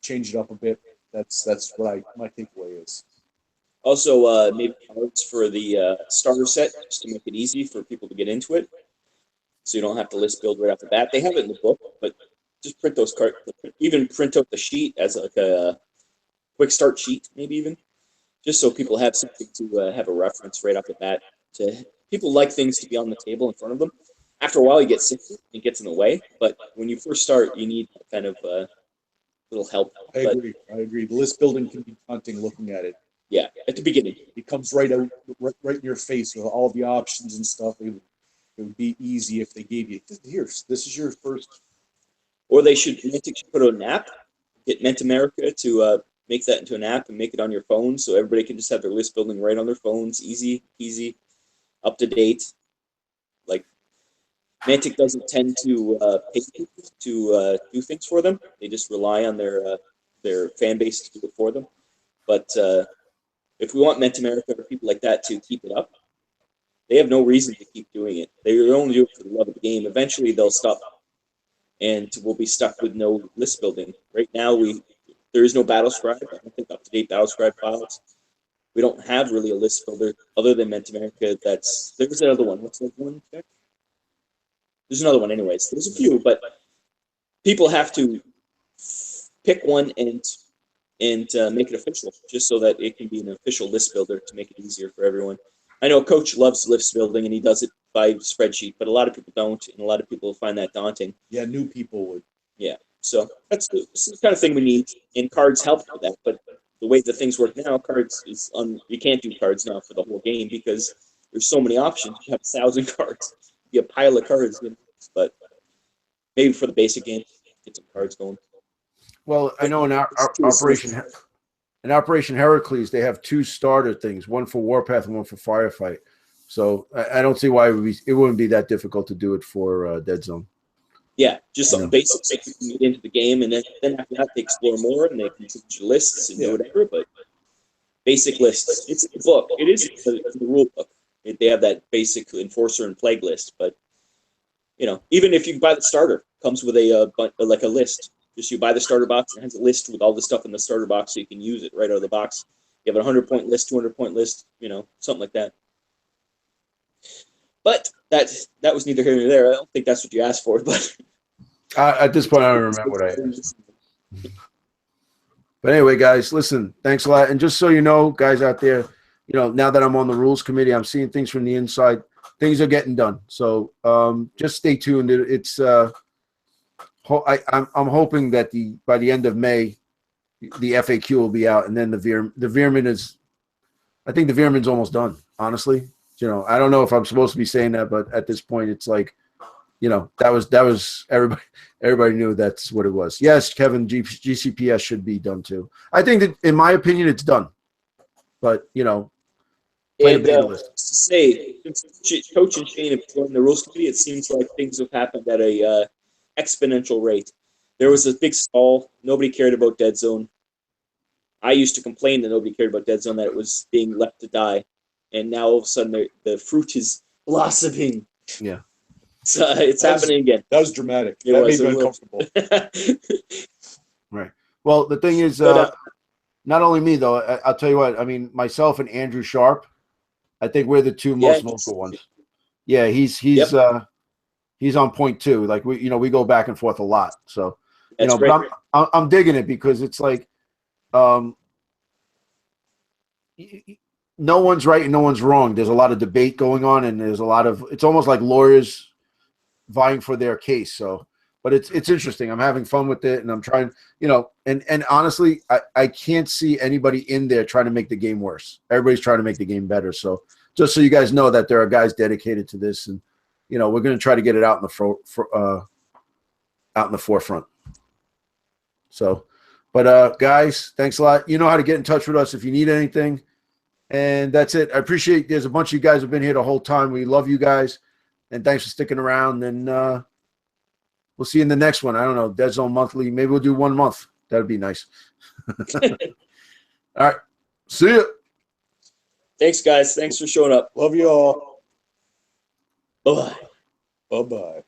change it up a bit. That's what my takeaway is. Also, maybe cards for the starter set, just to make it easy for people to get into it, so you don't have to list build right off the bat. They have it in the book, but just print those cards. Even print out the sheet as like a quick start sheet, maybe even, just so people have something to have a reference right off the bat. People like things to be on the table in front of them. After a while, you get sick, it gets in the way. But when you first start, you need kind of little help. I agree. The list building can be daunting looking at it. Yeah, at the beginning. It comes right out, right in your face with all the options and stuff. It would be easy if they gave you, here, this is your first. Or Mantic should put out an app, get Ment America to make that into an app and make it on your phone, so everybody can just have their list building right on their phones, easy, up to date. Like, Mantic doesn't tend to pay people to do things for them. They just rely on their fan base to do it for them. But if we want Ment America or people like that to keep it up, they have no reason to keep doing it. They only do it for the love of the game. Eventually, they'll stop, and we'll be stuck with no list building. Right now, there is no battle scribe. I don't think up-to-date battle scribe files. We don't have really a list builder other than Ment America. There's another one. What's that one? There's another one, anyways. There's a few, but people have to pick one and make it official, just so that it can be an official list builder to make it easier for everyone. I know Coach loves list building, and he does it by spreadsheet, but a lot of people don't, and a lot of people find that daunting. Yeah, new people would. Yeah, so that's the kind of thing we need, and cards help with that. But the way the things work now, cards is you can't do cards now for the whole game because there's so many options. You have 1,000 cards, you have a pile of cards, but maybe for the basic game, get some cards going. Well, I know in Operation Heracles, they have 2 starter things, one for Warpath and one for Firefight. So I don't see why it wouldn't be that difficult to do it for Deadzone. Yeah, just some basics so you can get into the game, and then after that they explore more and they can change your lists and do whatever. But basic lists, it's a book. It is the rule book. They have that basic Enforcer and Plague list, but even if you buy the starter, it comes with like a list. Just you buy the starter box, it has a list with all the stuff in the starter box, so you can use it right out of the box. You have a 100-point list, 200-point list, something like that. But that was neither here nor there. I don't think that's what you asked for, but at this point, I don't remember what I asked. But anyway, guys, listen, thanks a lot. And just so you know, guys out there, now that I'm on the rules committee, I'm seeing things from the inside. Things are getting done. So just stay tuned. It's I'm hoping that by the end of May, the FAQ will be out, and then the veer-myn is. I think the veer-myn's almost done. Honestly, I don't know if I'm supposed to be saying that, but at this point, it's like, that was everybody. Everybody knew that's what it was. Yes, Kevin, GCPS should be done too. I think that, in my opinion, it's done. But play the beta list. To say, since Coach and Shane have joined the rules committee, it seems like things have happened at a exponential rate. There was a big stall. Nobody cared about Deadzone. I used to complain that nobody cared about Deadzone, that it was being left to die, and now all of a sudden the fruit is blossoming. Yeah, it's happening again. That was dramatic. It That was made me uncomfortable. right. Well, the thing is, not only me though. I'll tell you what. I mean, myself and Andrew Sharp. I think we're the two most vocal ones. Yeah, he's on point too. Like we go back and forth a lot. So but I'm digging it because it's like, no one's right and no one's wrong. There's a lot of debate going on, and there's a lot of. It's almost like lawyers vying for their case. So, but it's interesting. I'm having fun with it, and I'm trying. And honestly, I can't see anybody in there trying to make the game worse. Everybody's trying to make the game better. So just so you guys know that there are guys dedicated to this, and we're going to try to get it out in the forefront. So, but guys, thanks a lot. You know how to get in touch with us if you need anything. And that's it. I appreciate. There's a bunch of you guys who've been here the whole time. We love you guys, and thanks for sticking around. And we'll see you in the next one. I don't know, Deadzone Monthly. Maybe we'll do 1 month. That'd be nice. All right. See ya. Thanks, guys. Thanks for showing up. Love you all. Bye-bye. Bye-bye.